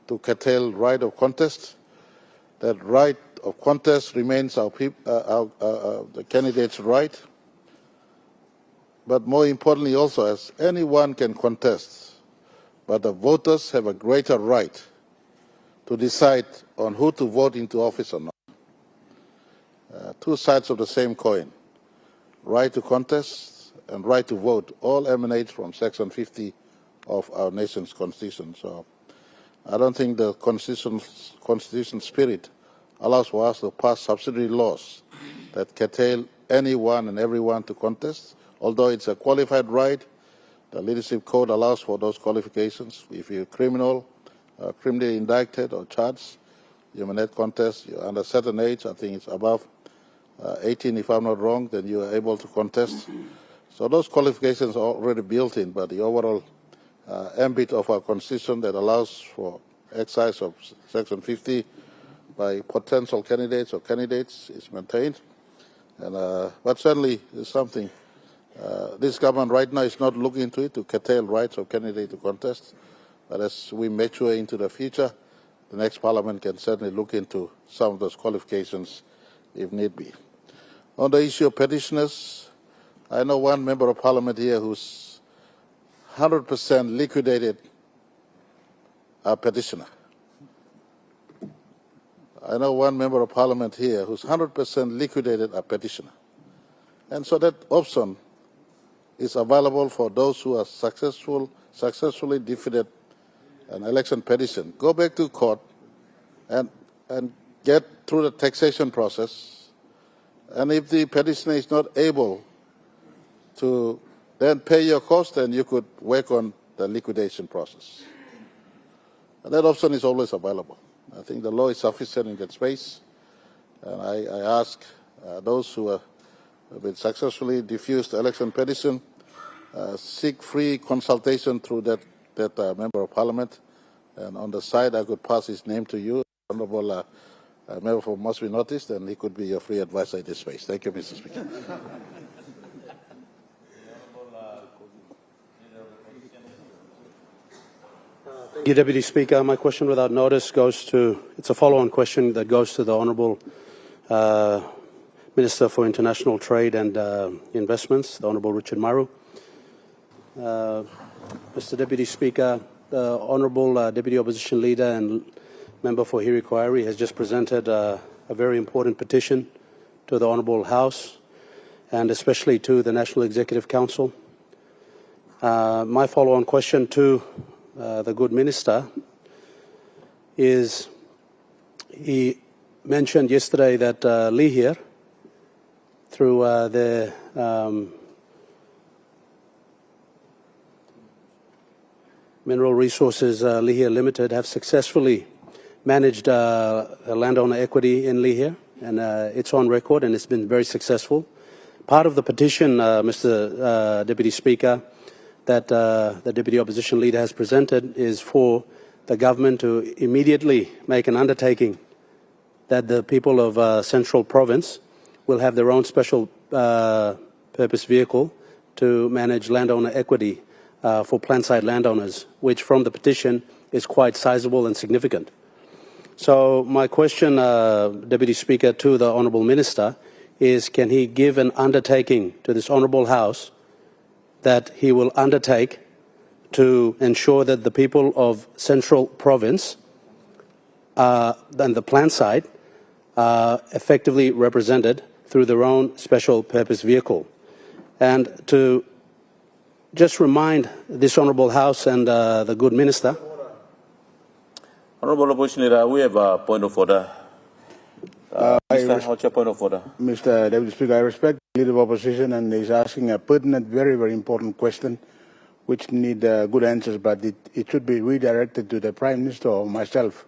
to curtail right of contest. That right of contest remains the candidate's right. But more importantly also, as anyone can contest, but the voters have a greater right to decide on who to vote into office or not. Two sides of the same coin. Right to contest and right to vote all emanate from Section 50 of our nation's Constitution. So I don't think the Constitution spirit allows for us to pass subsidiary laws that curtail anyone and everyone to contest. Although it's a qualified right, the Leadership Code allows for those qualifications. If you're criminally indicted or charged, you may not contest. You're under a certain age, I think it's above 18 if I'm not wrong, then you are able to contest. So those qualifications are already built in, but the overall ambit of our Constitution that allows for exercise of Section 50 by potential candidates or candidates is maintained. And, but certainly it's something this government right now is not looking into it to curtail rights of candidates to contest. But as we mature into the future, the next parliament can certainly look into some of those qualifications if need be. On the issue of petitioners, I know one member of parliament here who's 100% liquidated a petitioner. I know one member of parliament here who's 100% liquidated a petitioner. And so that option is available for those who are successfully defeated an election petition. Go back to court and get through the taxation process. And if the petitioner is not able to then pay your cost, then you could work on the liquidation process. And that option is always available. I think the law is sufficient in that space. And I ask those who have been successfully diffused the election petition, seek free consultation through that member of parliament. And on the side, I could pass his name to you, Honorable Member for Mosby Northeast, and he could be your free advisor in this space. Thank you, Mr. Speaker. Thank you, Deputy Speaker. My question without notice it's a follow-on question that goes to the Honourable Minister for International Trade and Investments, the Honourable Richard Maru. Mr. Deputy Speaker, the Honourable Deputy Opposition Leader and Member for Hiri-Koiari has just presented a very important petition to the Honourable House and especially to the National Executive Council. My follow-on question to the good minister is, he mentioned yesterday that Lihir, through their Mineral Resources Lihir Limited, have successfully managed a landowner equity in Lihir, and it's on record and it's been very successful. Part of the petition, Mr. Deputy Speaker, that the Deputy Opposition Leader has presented is for the government to immediately make an undertaking that the people of Central Province will have their own special purpose vehicle to manage landowner equity for plant site landowners, which from the petition is quite sizable and significant. So my question, Deputy Speaker, to the Honourable Minister is, can he give an undertaking to this Honourable House that he will undertake to ensure that the people of Central Province and the plant side are effectively represented through their own special purpose vehicle? And to just remind this Honourable House and the good Minister. Honourable Opposition Leader, we have a point of order. Minister, what's your point of order? Mr. Deputy Speaker, I respect the Leader of Opposition, and he's asking a pertinent, very, very important question, which need good answers, but it should be redirected to the Prime Minister or myself.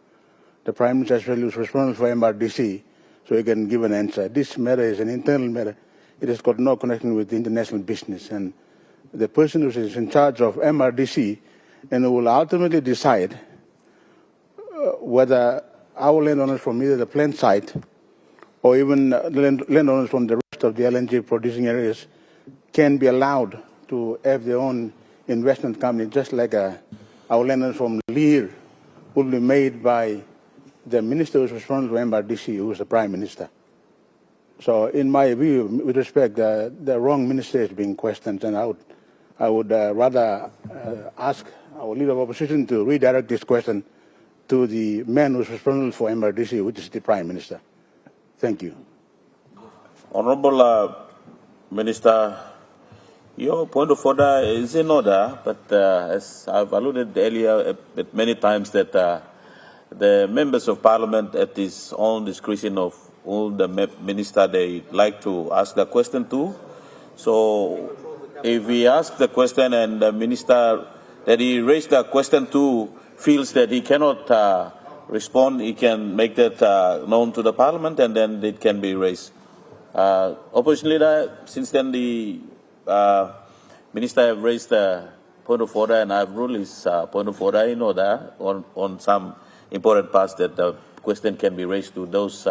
The Prime Minister is responsible for MRDC, so he can give an answer. This matter is an internal matter. It has got no connection with international business, and the person who is in charge of MRDC and who will ultimately decide whether our landowners from either the plant site or even landowners from the rest of the LNG producing areas can be allowed to have their own investment company, just like our landowners from Lear will be made by the minister who is responsible for MRDC, who is the Prime Minister. So in my view, with respect, the wrong minister is being questioned, and I would rather ask our Leader of Opposition to redirect this question to the man who is responsible for MRDC, which is the Prime Minister. Thank you. Honourable Minister, your point of order is in order, but as I've alluded earlier at many times that the members of Parliament, at his own discretion of who the minister they like to ask the question to. So if we ask the question and the minister that he raised the question to feels that he cannot respond, he can make that known to the Parliament, and then it can be raised. Opposition Leader, since then the Minister have raised the point of order, and I've ruled his point of order in order on some important parts that the question can be raised to those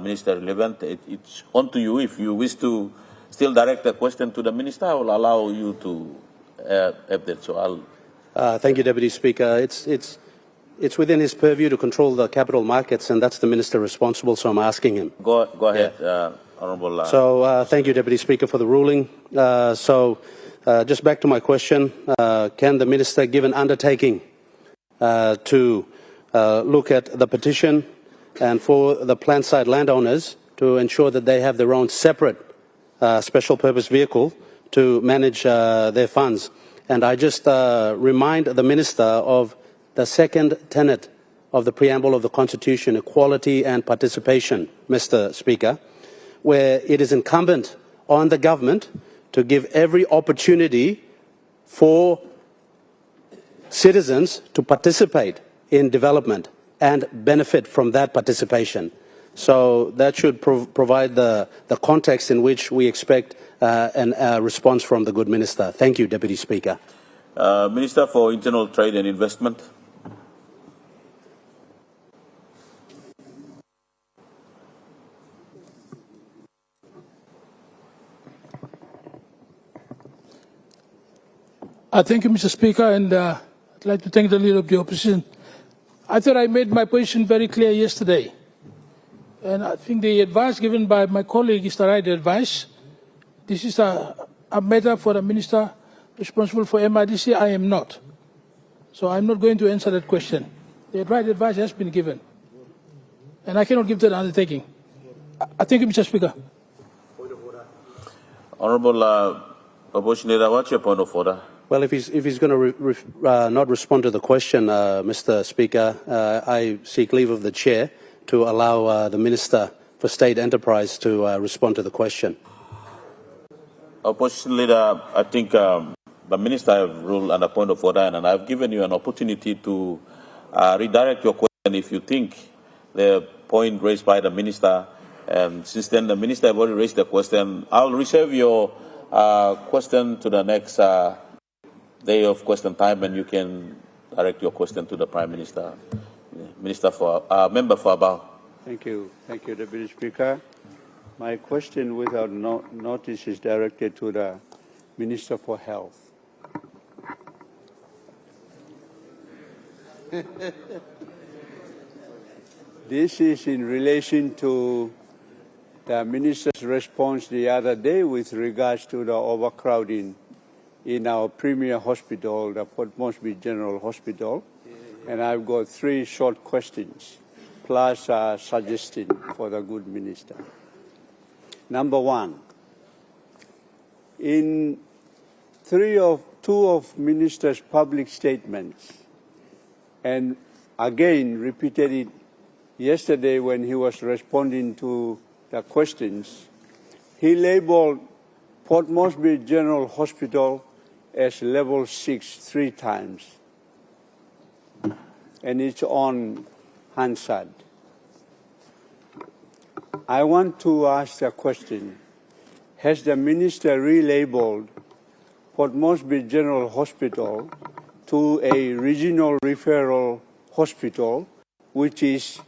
Minister relevant. It's on to you. If you wish to still direct the question to the Minister, I will allow you to have that. So I'll. Thank you, Deputy Speaker. It's within his purview to control the capital markets, and that's the minister responsible, so I'm asking him. Go ahead, Honourable. So thank you, Deputy Speaker, for the ruling. Just back to my question, can the minister give an undertaking to look at the petition and for the plant side landowners to ensure that they have their own separate special purpose vehicle to manage their funds? And I just remind the Minister of the second tenet of the preamble of the Constitution, equality and participation, Mr. Speaker, where it is incumbent on the government to give every opportunity for citizens to participate in development and benefit from that participation. So that should provide the context in which we expect a response from the good minister. Thank you, Deputy Speaker. Minister for Internal Trade and Investment. Thank you, Mr. Speaker, and I'd like to thank the Leader of the Opposition. I thought I made my position very clear yesterday, and I think the advice given by my colleague is the right advice. This is a matter for the Minister responsible for MRDC. I am not. So I'm not going to answer that question. The right advice has been given, and I cannot give that undertaking. Thank you, Mr. Speaker. Honourable Opposition Leader, what's your point of order? Well, if he's going to not respond to the question, Mr. Speaker, I seek leave of the chair to allow the Minister for State Enterprise to respond to the question. Opposition Leader, I think the Minister have ruled on a point of order, and I've given you an opportunity to redirect your question if you think the point raised by the Minister. And since then, the Minister have already raised the question. I'll reserve your question to the next day of question time, and you can direct your question to the Prime Minister. Member for Abao. Thank you, Deputy Speaker. My question without notice is directed to the Minister for Health. This is in relation to the minister's response the other day with regards to the overcrowding in our premier hospital, the Port Moresby General Hospital. And I've got 3 short questions, plus a suggestion for the good minister. Number 1, in 2 of minister's public statements, and again repeated it yesterday when he was responding to the questions, he labeled Port Moresby General Hospital as level 6 3 times. And it's on Hansard. I want to ask a question. Has the minister relabeled Port Moresby General Hospital to a regional referral hospital, which is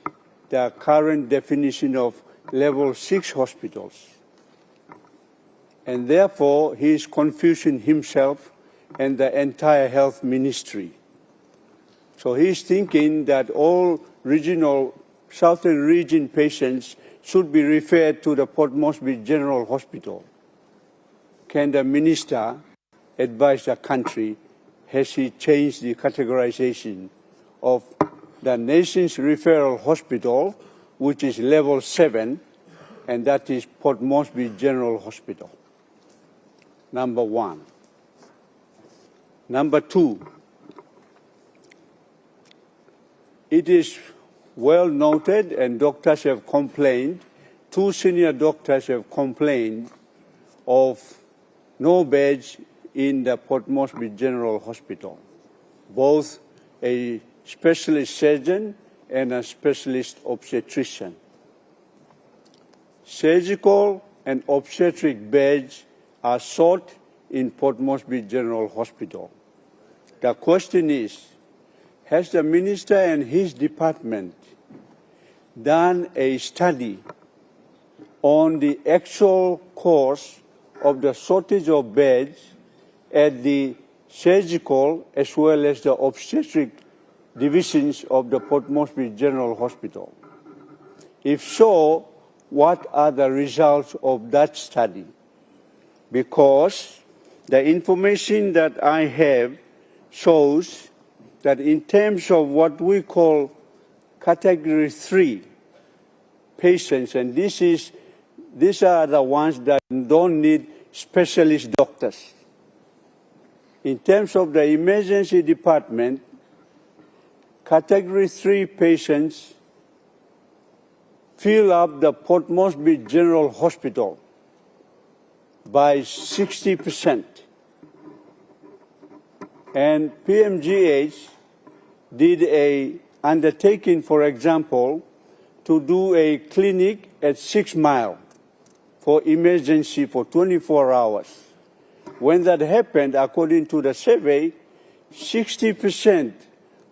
the current definition of level 6 hospitals? And therefore, he is confusing himself and the entire health ministry. So he is thinking that all regional, southern region patients should be referred to the Port Moresby General Hospital. Can the minister advise the country, has he changed the categorization of the nation's referral hospital, which is level 7, and that is Port Moresby General Hospital? Number 1. Number 2, it is well noted, and doctors have complained, 2 senior doctors have complained of no beds in the Port Moresby General Hospital, both a specialist surgeon and a specialist obstetrician. Surgical and obstetric beds are sought in Port Moresby General Hospital. The question is, has the minister and his department done a study on the actual cause of the shortage of beds at the surgical as well as the obstetric divisions of the Port Moresby General Hospital? If so, what are the results of that study? Because the information that I have shows that in terms of what we call category 3 patients, and these are the ones that don't need specialist doctors. In terms of the emergency department, category 3 patients fill up the Port Moresby General Hospital by 60%. And PMGH did a undertaking, for example, to do a clinic at 6 Mile for emergency for 24 hours. When that happened, according to the survey, 60%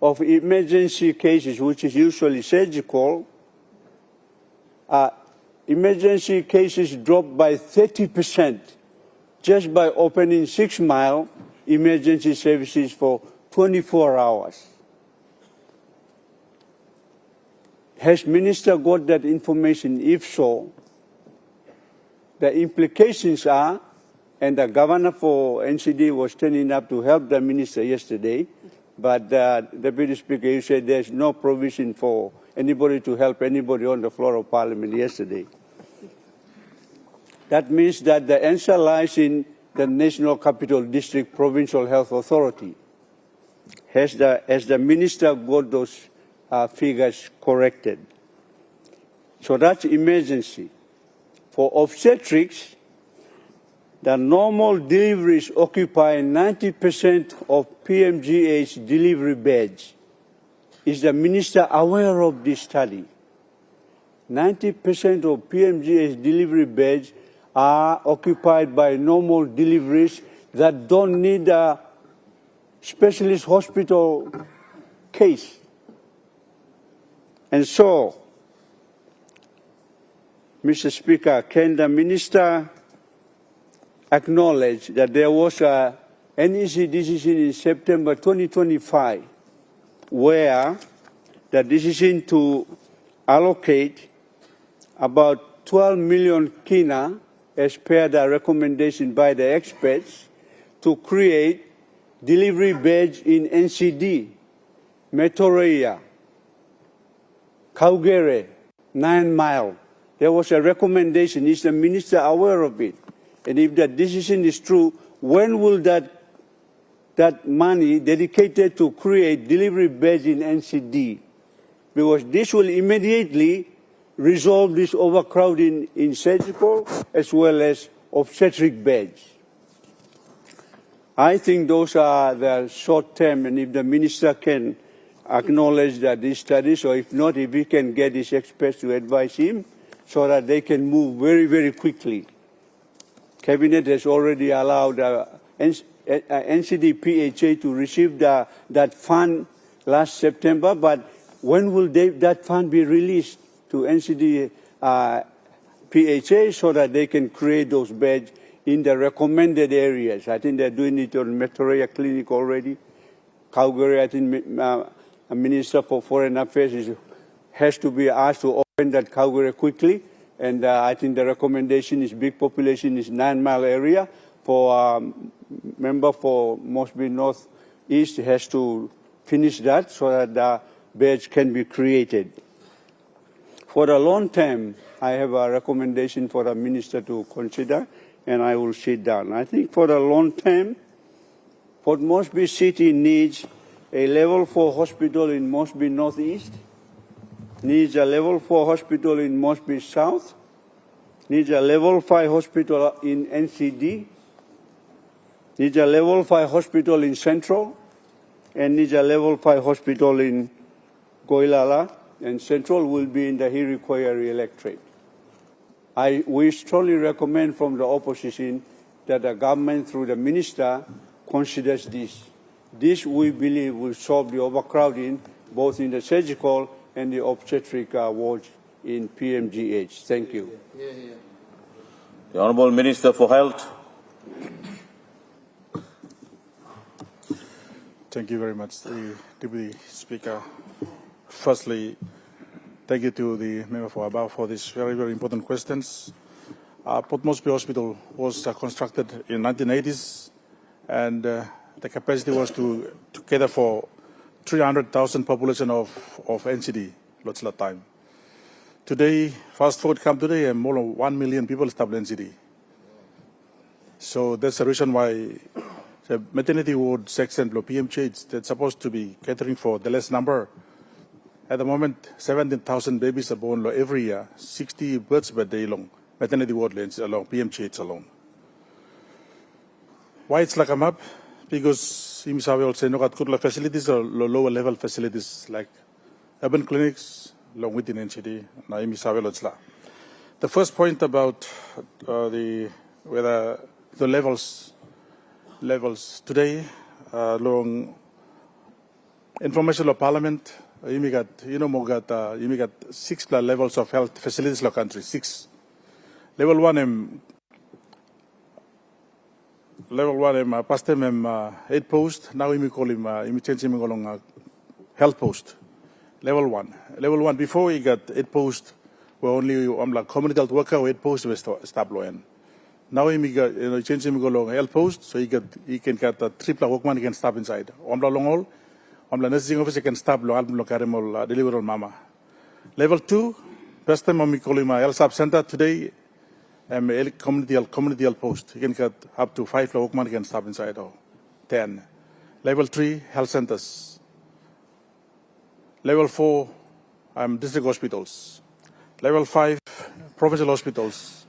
of emergency cases, which is usually surgical, emergency cases dropped by 30% just by opening 6 Mile emergency services for 24 hours. Has minister got that information? If so, the implications are, and the governor for NCD was turning up to help the minister yesterday, but the Deputy Speaker, you said there's no provision for anybody to help anybody on the floor of Parliament yesterday. That means that the answer lies in the National Capital District Provincial Health Authority. Has the minister got those figures corrected? So that's emergency. For obstetrics, the normal deliveries occupy 90% of PMGH delivery beds. Is the minister aware of this study? 90% of PMGH delivery beds are occupied by normal deliveries that don't need a specialist hospital case. And so, Mr. Speaker, can the minister acknowledge that there was a NEC decision in September 2025 where the decision to allocate about 12 million kina as per the recommendation by the experts to create delivery beds in NCD, Metoreya, Kaugere, 9 Mile. There was a recommendation. Is the minister aware of it? And if that decision is true, when will that money dedicated to create delivery beds in NCD? Because this will immediately resolve this overcrowding in surgical as well as obstetric beds. I think those are the short term, and if the minister can acknowledge that these studies, or if not, if he can get his experts to advise him so that they can move very, very quickly. Cabinet has already allowed NCD PHA to receive that fund last September, but when will that fund be released to NCD PHA so that they can create those beds in the recommended areas? I think they're doing it on Metoreya Clinic already. Kaugere, I think Minister for Foreign Affairs has to be asked to open that Kaugere quickly. And I think the recommendation is big population is 9 Mile area. For member for Mosby North East has to finish that so that the beds can be created. For the long term, I have a recommendation for the minister to consider, and I will sit down. I think for the long term, Port Moresby City needs a level 4 hospital in Mosby Northeast, needs a level 4 hospital in Mosby South, needs a level 5 hospital in NCD, needs a level 5 hospital in Central, and needs a level 5 hospital in Koilala, and Central will be in the Hirikwaya electorate. We strongly recommend from the opposition that the government, through the minister, considers this. This, we believe, will solve the overcrowding both in the surgical and the obstetric wards in PMGH. Thank you. The Honourable Minister for Health. Thank you very much, Deputy Speaker. Firstly, thank you to the member for Abao for these very, very important questions. Port Moresby Hospital was constructed in 1980s, and the capacity was to cater for 300,000 population of NCD, lots of time. Today, fast forward come today, and more than 1 million people established NCD. So that's the reason why the maternity ward section below PMH that's supposed to be catering for the less number. At the moment, 17,000 babies are born every year, 60 births per day long, maternity ward lanes along, PMH alone. Why it's like a map? Because Imisawe also no got good facilities or lower level facilities like urban clinics, along within NCD, na Imisawe Lotsla. The first point about whether the levels today, long information of parliament, you got 6 levels of health facilities in the country, 6. Level 1 past time 8 post, now we call him change him along health post. Level 1 before he got 8 post were only like community health worker 8 post was established. Now he got change him along health post, so he can get a triple workman he can stop inside. Long all nursing officer can stop deliver mama. Level 2, first time we call him a health sub center today. Community health post. You can get up to 5 workmen can stop inside or 10. Level 3, health centers. Level 4, district hospitals. Level 5, provincial hospitals.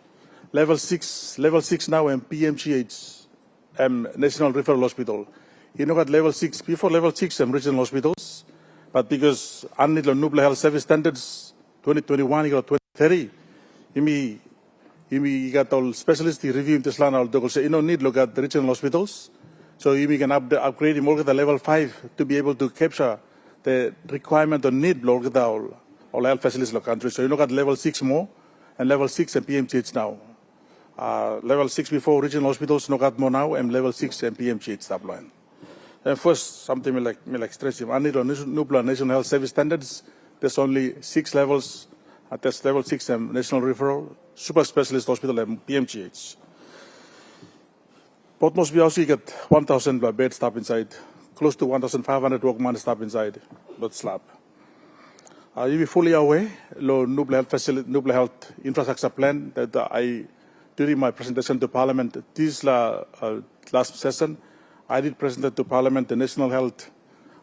Level 6 now PMGH, National Referral Hospital. You know at level 6, before level 6 regional hospitals, but because under the Nubla Health Service Standards 2021, you got 2030, you got all specialists reviewing this land, all say, you don't need to look at the regional hospitals, so you can upgrade more at the level 5 to be able to capture the requirement or need look at all health facilities in the country. So you look at level 6 more, and level 6 and PMGH now. Level 6 before regional hospitals, no got more now, and level 6 and PMGH stop line. First, something like stress him. I need a Nubla National Health Service Standards there's only 6 levels. There's level 6 national referral, super specialist hospital and PMGH. Port Moresby also got 1,000 bed staff inside, close to 1,500 workman staff inside, not slab. You be fully aware, lo Nubla Health Infrastructure Plan that during my presentation to Parliament this last session, I did present to Parliament the National Health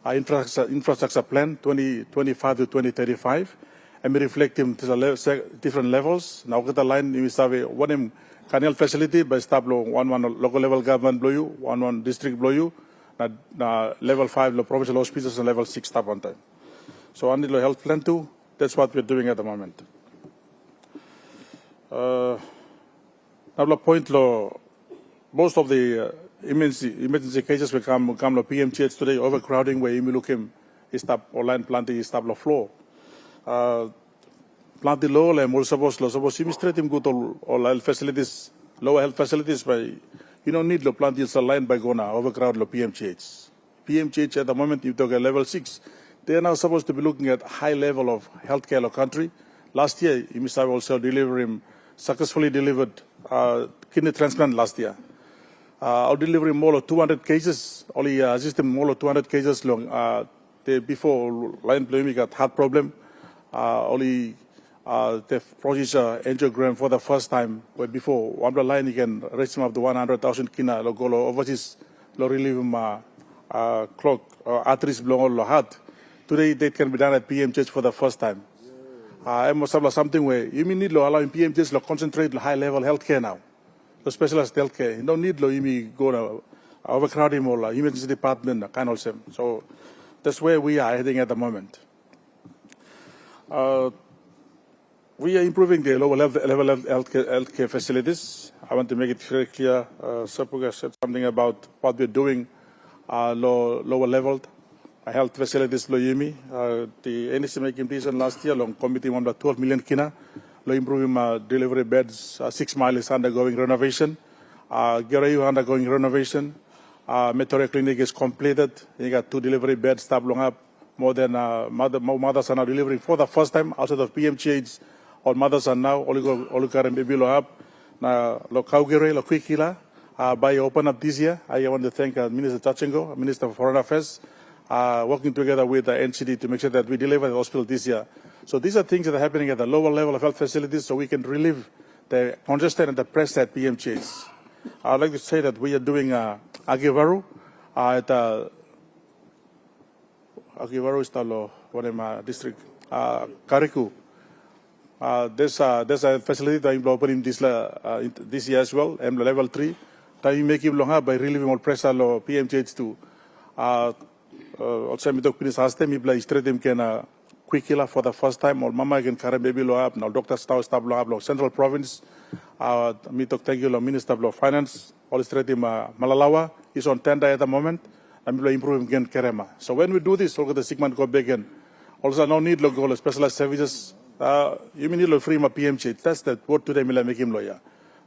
Infrastructure Plan 2025 to 2035, and we reflect him to the different levels. Now, the line we have one canal facility by staff one local level government blow you, one district blow you, level 5 provincial hospitals, and level 6 staff on time. So under the health plan too, that's what we're doing at the moment. Now the point most of the emergency cases will come to PMGH today, overcrowding where you look him is stop or line planting is stop the floor. Planting low and more suppose administrate him good all health facilities, lower health facilities by you don't need the planting is aligned by gona overcrowd the PMGH. PMGH at the moment you talk at level 6. They are now supposed to be looking at high level of healthcare in the country. Last year, Imisav also successfully delivered kidney transplant last year. Our delivery more of 200 cases, only assisted more of 200 cases long. Before line blowing got heart problem, only the procedure angiogram for the first time. Where before one line you can raise him up to 100,000 kina logolo overseas lo relieve him clog arteries belong all heart. Today, that can be done at PMGH for the first time. Something where you need to allow PMGH to concentrate on high-level healthcare now, the specialized healthcare. You don't need to go to overcrowding or emergency department kind of same. So that's where we are heading at the moment. We are improving the lower level of healthcare facilities. I want to make it very clear. Sapuga said something about what we're doing lower level. Health facilities lo yimi the NEC making decision last year long committee on 12 million kina lo improving delivery beds 6 Mile is undergoing renovation Gerayu undergoing renovation Metro clinic is completed. You got 2 delivery beds stable long up more than mothers are now delivering for the first time outside of PMGH. All mothers are now oligar and baby lo up na lo Kaugere lo Kwikila by open up this year. I want to thank Minister Tachengo, Minister of Foreign Affairs, working together with the NCD to make sure that we deliver the hospital this year. So these are things that are happening at the lower level of health facilities so we can relieve the congestion and the press at PMGH. I'd like to say that we are doing Agivaru at Agivaru is the district, Kariku. There's a facility that I'm opening this year as well, level 3. That we make him longer by relieving all pressure lo PMGH too. Also, we talk last time, we straight him can quickly for the first time, or mama can carry baby lo up, now doctor staff lo up, Central Province, me talk thank you, Minister of Finance, all straight him Malalawa, is on tender at the moment, and we improve him again Kerema. So when we do this, look at the segment go big again. Also, no need to go specialized services, you need to free my PMC, that's that what today we make him lawyer.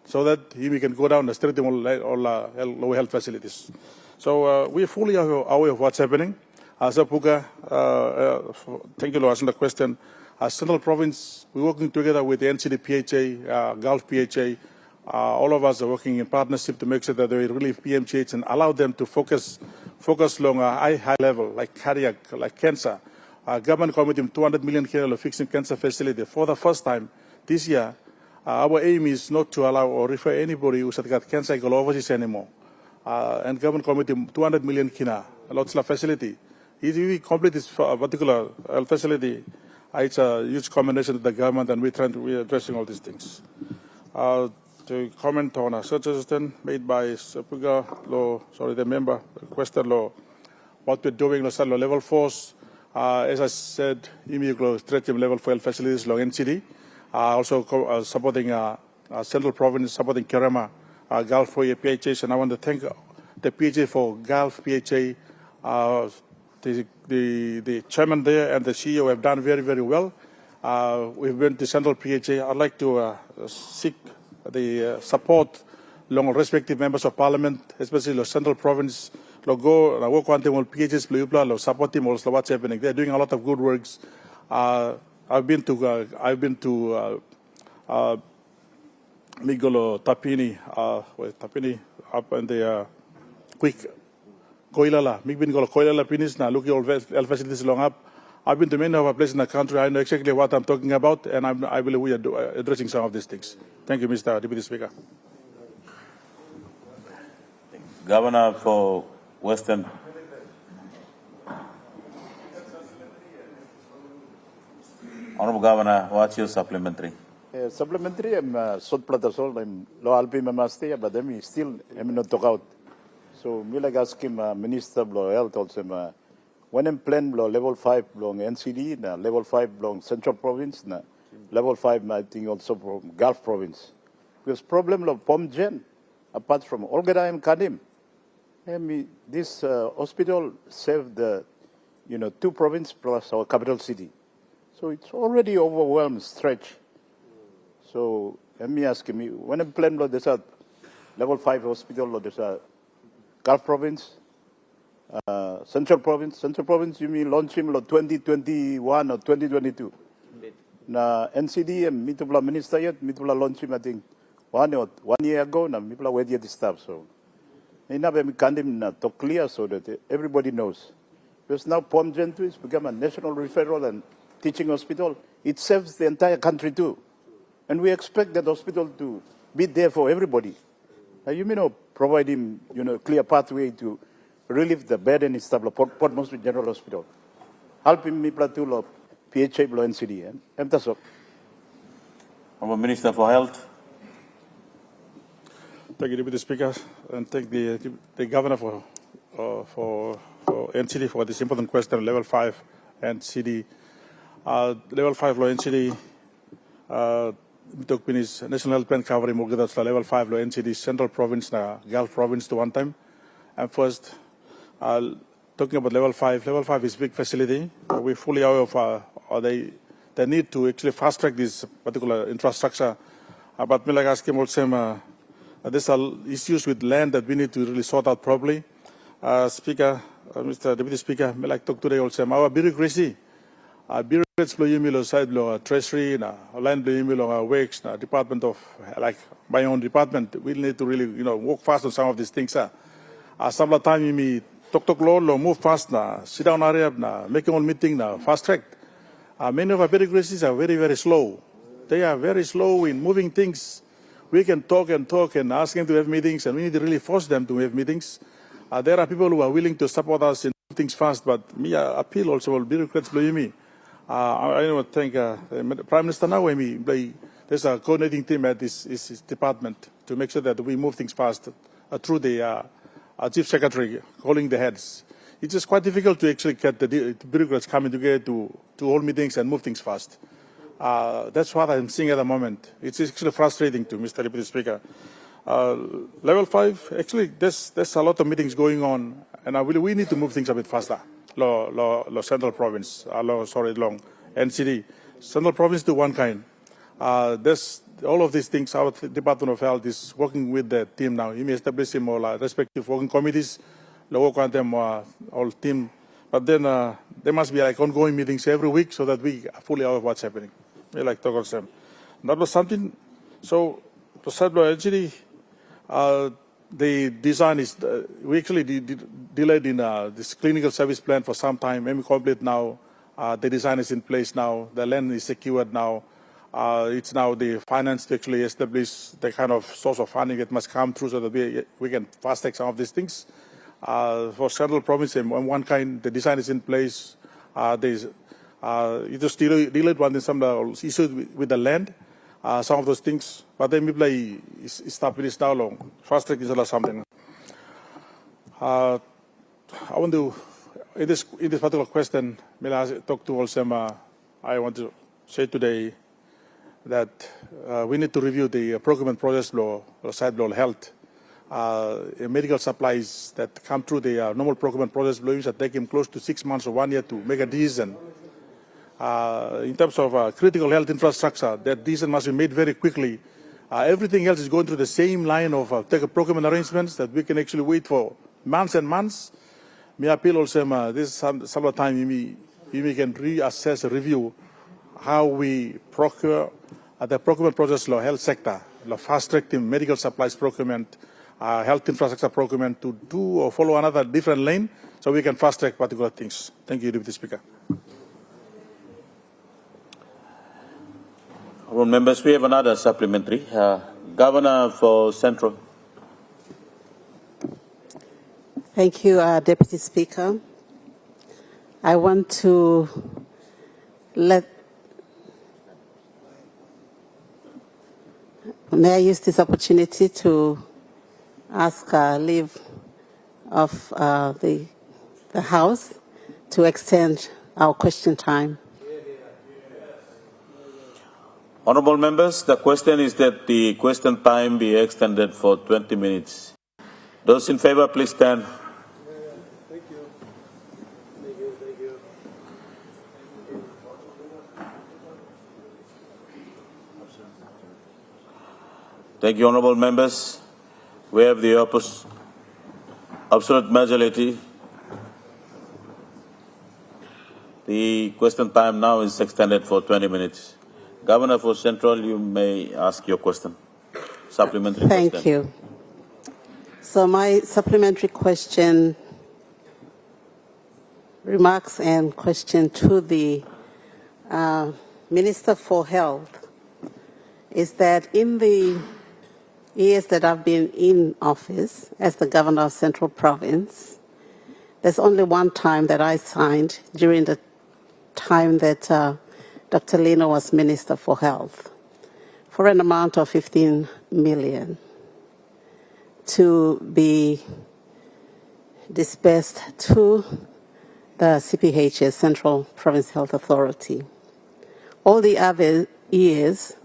So that he can go down the street all low health facilities. So we are fully aware of what's happening. As a Puga, thank you for asking the question. As Central Province, we're working together with the NCD PHA, Gulf PHA. All of us are working in partnership to make sure that they relieve PMGH and allow them to focus on a high level, like cardiac, like cancer. Government committed 200 million here fixing cancer facility. For the first time this year, our aim is not to allow or refer anybody who's got cancer go overseas anymore. And government committed 200 million kina, lots of facility. If we complete this particular facility, it's a huge commendation to the government, and we're addressing all these things. To comment on a suggestion made by the member, question law, what we're doing, level 4s, as I said, immediately stretching level 4 facilities, NCD, also supporting Central Province, supporting Kerema, Gulf for PHA, and I want to thank the PHA for Gulf PHA. The chairman there and the CEO have done very, very well. We've been to Central PHA. I'd like to seek the support along respective members of parliament, especially the Central Province. Work on them, PHAs, support them, also what's happening. They're doing a lot of good works. I've been to Migolo Tapini, Tapini up in the quick Koilala, Migbin Koilala Pinis, now looking all facilities along up. I've been to many of our places in the country. I know exactly what I'm talking about, and I believe we are addressing some of these things. Thank you, Mr. Deputy Speaker. Governor for Western. Honorable Governor, what's your supplementary? Supplementary, I'm sort platasol, I'm low alpi mamaste, but I'm still I'm not talk out. So me like ask him Minister Blow Health also when I'm plan blow level 5 belong NCD, na level 5 belong Central Province, na level 5 I think also from Gulf Province. Because problem of Pomgen, apart from Olgada and Kadim, this hospital saved the 2 provinces plus our capital city. So it's already overwhelmed stretch. So let me ask me, when I'm planning there's a level 5 hospital, there's a Gulf Province, Central Province, you mean launch him 2021 or 2022? Na NCD, mitubla minister yet, mitubla launch him, I think, 1 year ago, na mitubla wait yet stuff. So, enough I'm candim to clear so that everybody knows. Because now Pomgen has become a national referral and teaching hospital. It serves the entire country too. And we expect that hospital to be there for everybody. You may know, provide him, clear pathway to relieve the burden in Port Moresby General Hospital. Help him, me platoon PHA below NCD. Honorable Minister for Health. Thank you, Deputy Speaker, and thank the Governor for NCD for this important question, level 5 NCD. Level 5 law NCD, National Health Plan covering level 5 law NCD, Central Province, Gulf Province to one time. And first, talking about level 5 is big facility. We're fully aware of the need to actually fast track this particular infrastructure. But me like ask him also, there's issues with land that we need to really sort out properly. Speaker, Mr. Deputy Speaker, me like talk today also, our bureaucracy. Bureaucrats blow email side blow treasury, land blow email works, department of like my own department. We need to really work fast on some of these things. Some of the time me talk law move fast sit down area making all meeting fast track. Many of our bureaucracies are very, very slow. They are very slow in moving things. We can talk and ask them to have meetings, and we need to really force them to have meetings. There are people who are willing to support us in things fast, but me appeal also bureaucrats blame me. I want to thank the Prime Minister now. There's a coordinating team at his department to make sure that we move things fast through the Chief Secretary calling the heads. It's just quite difficult to actually get the bureaucrats coming together to hold meetings and move things fast. That's what I'm seeing at the moment. It's actually frustrating to Mr. Deputy Speaker. Level 5, actually, there's a lot of meetings going on, and we need to move things a bit faster. Central Province, long NCD. Central Province to one kind. There's all of these things. Our Department of Health is working with the team now. He may establish more respective working committees, work on them all team. But then there must be like ongoing meetings every week so that we are fully aware of what's happening. We like talk about them. That was something. So to start NCD, the design is, we actually delayed in this clinical service plan for some time. Maybe complete now. The design is in place now. The land is secured now. It's now the finance to actually establish the kind of source of funding that must come through so that we can fast track some of these things. For Central Province, on one kind, the design is in place. There's it just delayed one in some issues with the land. Some of those things, but then maybe stop it now long. Fast track is something. I want to, in this particular question, I talk to Olsema. I want to say today that we need to review the procurement process law, or side law health. Medical supplies that come through the normal procurement process laws that take him close to 6 months or 1 year to make a decision. In terms of critical health infrastructure, that decision must be made very quickly. Everything else is going through the same line of procurement arrangements that we can actually wait for months and months. Me appeal also, this is some of the time we can reassess, review how we procure the procurement process law, health sector, fast-tracking medical supplies procurement, health infrastructure procurement to do or follow another different lane so we can fast-track particular things. Thank you, Deputy Speaker. Honourable members, we have another supplementary. Governor for Central. Thank you, Deputy Speaker. I want to may I use this opportunity to ask leave of the House to extend our question time. Honourable members, the question is that the question time be extended for 20 minutes. Those in favour, please stand. Thank you. Thank you, honourable members. We have the absolute majority. The question time now is extended for 20 minutes. Governor for Central, you may ask your question. Supplementary question. Thank you. So my supplementary question, remarks and question to the Minister for Health is that in the years that I've been in office as the Governor of Central Province, there's only one time that I signed during the time that Dr. Lino was Minister for Health for an amount of 15 million to be dispersed to the CPHS, Central Province Health Authority. All the other years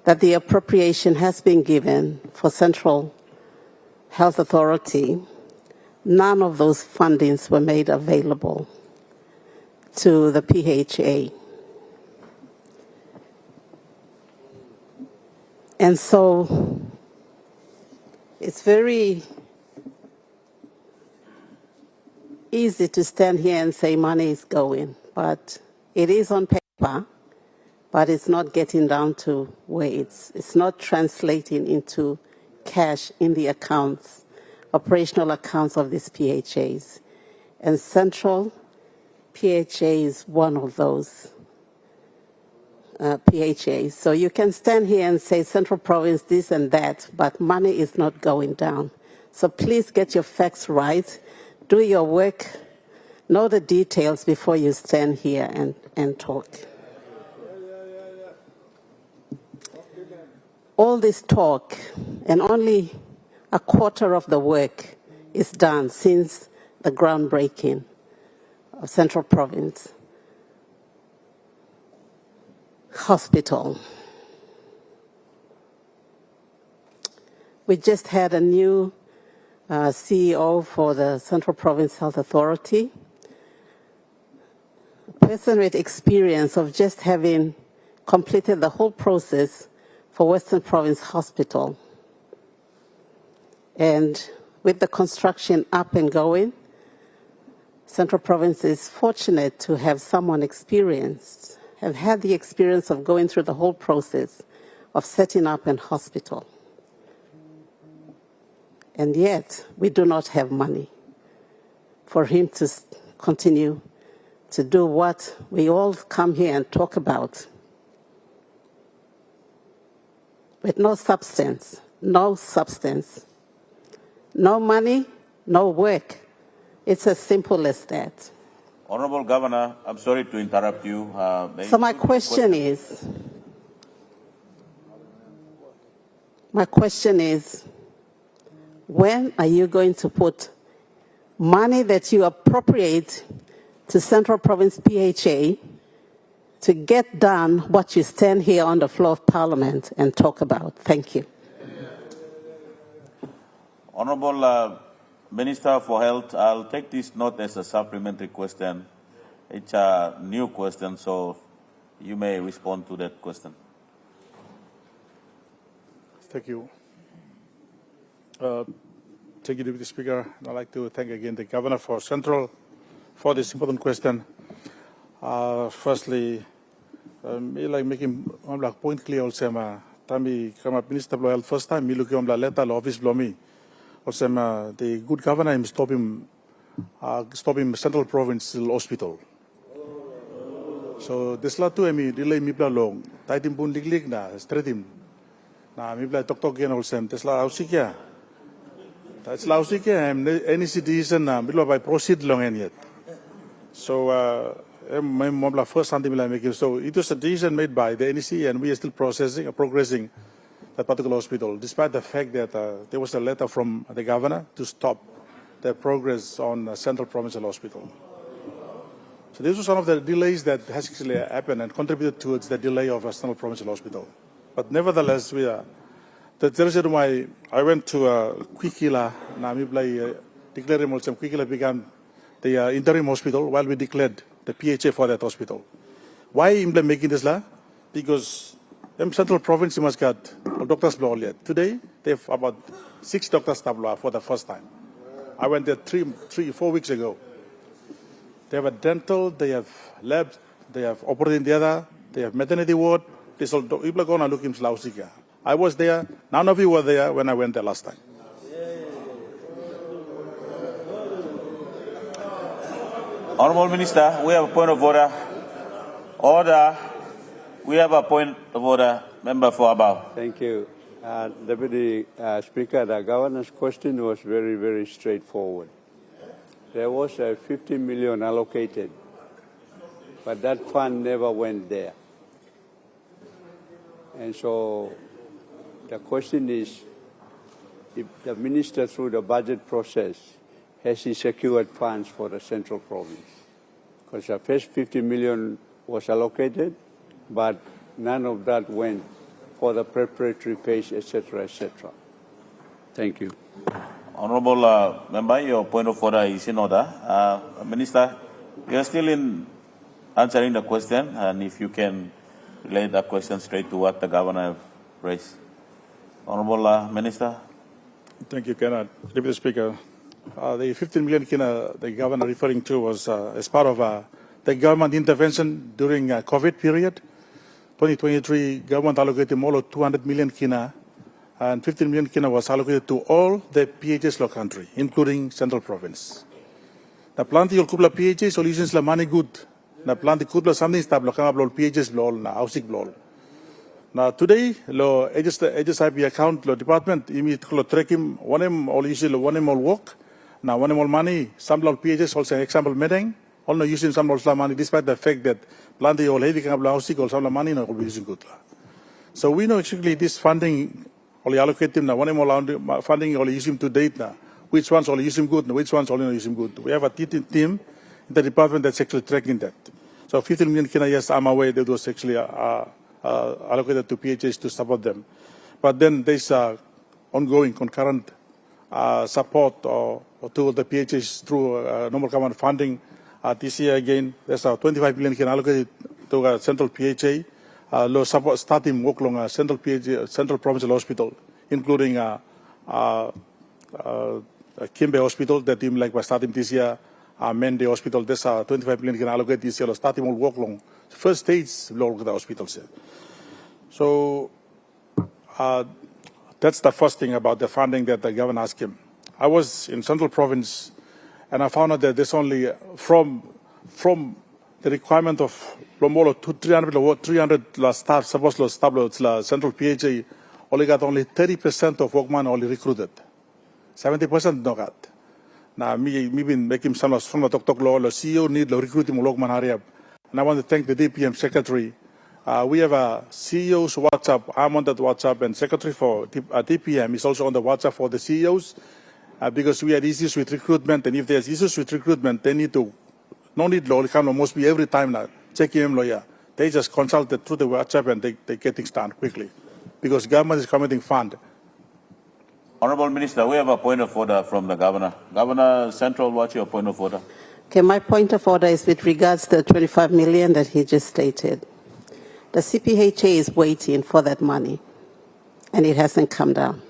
that the appropriation has been given for Central Health Authority, none of those fundings were made available to the PHA. And so it's very easy to stand here and say money is going, but it is on paper, but it's not getting down to where it's not translating into cash in the accounts, operational accounts of these PHAs. And Central PHA is one of those PHAs. So you can stand here and say Central Province this and that, but money is not going down. So please get your facts right, do your work, know the details before you stand here and talk. All this talk and only a quarter of the work is done since the groundbreaking of Central Province Hospital. We just had a new CEO for the Central Province Health Authority, a person with experience of just having completed the whole process for Western Province Hospital. And with the construction up and going, Central Province is fortunate to have someone experienced, have had the experience of going through the whole process of setting up an hospital. And yet, we do not have money for him to continue to do what we all come here and talk about. With no substance, no money, no work. It's as simple as that. Honourable Governor, I'm sorry to interrupt you. So my question is, when are you going to put money that you appropriate to Central Province PHA to get done what you stand here on the floor of Parliament and talk about? Thank you. Honourable Minister for Health, I'll take this not as a supplementary question. It's a new question, so you may respond to that question. Thank you. Thank you, Deputy Speaker. I'd like to thank again the Governor for Central for this important question. Firstly, me like making like point clear also tami kama Minister Blo Health first time me look letter office Blo me also the good governor him stop him Central Provincial Hospital. So this la tu me delay me bla long taitim pun liglig na straight him na me bla tok gen also this la ausikia. That's lausikia any citizen na me by proceed long and yet. So first something like making so it was a decision made by the NEC and we are still progressing that particular hospital, despite the fact that there was a letter from the governor to stop the progress on Central Provincial Hospital. So this was one of the delays that has actually happened and contributed towards the delay of Central Provincial Hospital. But nevertheless, we are. That's the reason why I went to Kwikila, Namibla, declaring Kwikila began the interim hospital while we declared the PHA for that hospital. Why am I making this law? Because Central Province must got doctors law yet. Today, they have about 6 doctors law for the first time. I went there 4 weeks ago. They have a dental, they have labs, they have operating theater, they have maternity ward. This all people are going to look in Lausika. I was there. None of you were there when I went there last time. Honourable Minister, we have a point of order. Order. We have a point of order. Member for Abao. Thank you. Deputy Speaker, the governor's question was very, very straightforward. There was 50 million allocated, but that fund never went there. And so the question is, if the minister through the budget process, has he secured funds for the Central Province? Because the first 50 million was allocated, but none of that went for the preparatory phase, etc., etc. Thank you. Honourable Member, your point of order is in order. Minister, you are still in answering the question, and if you can relate that question straight to what the governor raised. Honourable Minister. Thank you, Kenneth. Deputy Speaker. The 15 million the governor referring to was as part of the government intervention during COVID period. 2023, government allocated more than 200 million kina, and 15 million kina was allocated to all the PHS law country, including Central Province. The plant you'll couple PHS solutions la money good. The plant couple something stable kama blow PHS blow na housing blow. Now today, lo HSIP account lo department imi lo track him one all issue one all work. Now, one more money, some of PHS also example meeting, all no using some of money, despite the fact that plenty of heavy kind of housing or some money no be using good. So we know actually this funding only allocated now, one more funding only using to date now, which ones only using good, which ones only not using good. We have a team in the department that's actually tracking that. So 15 million kina, yes, I'm aware that was actually allocated to PHS to support them. But then there's ongoing concurrent support or to the PHS through normal government funding. This year again, there's 25 million can allocated to Central PHA. Low support starting work along Central PHA, Central Provincial Hospital, including Kimbe Hospital that team like by starting this year. Mende Hospital, there's 25 million can allocate this year. Starting will work along first stage look at the hospitals. So that's the first thing about the funding that the governor asked him. I was in Central Province, and I found out that there's only from the requirement of more 300 staff, supposed to staff Central PHA, only got only 30% of workmen only recruited, 70% no got. Now me been making some from the talk law, the CEO need the recruiting workman hurry up, and I want to thank the DPM secretary. We have a CEO's WhatsApp. I'm on that WhatsApp, and secretary for DPM is also on the WhatsApp for the CEOs. Because we had issues with recruitment, and if there's issues with recruitment, they need to, no need law, must be every time now, check him lawyer. They just consult it through the WhatsApp and they get things done quickly. Because government is committing fund. Honourable Minister, we have a point of order from the Governor. Governor Central, what's your point of order? Okay, my point of order is with regards to the 25 million that he just stated. The CPHA is waiting for that money, and it hasn't come down.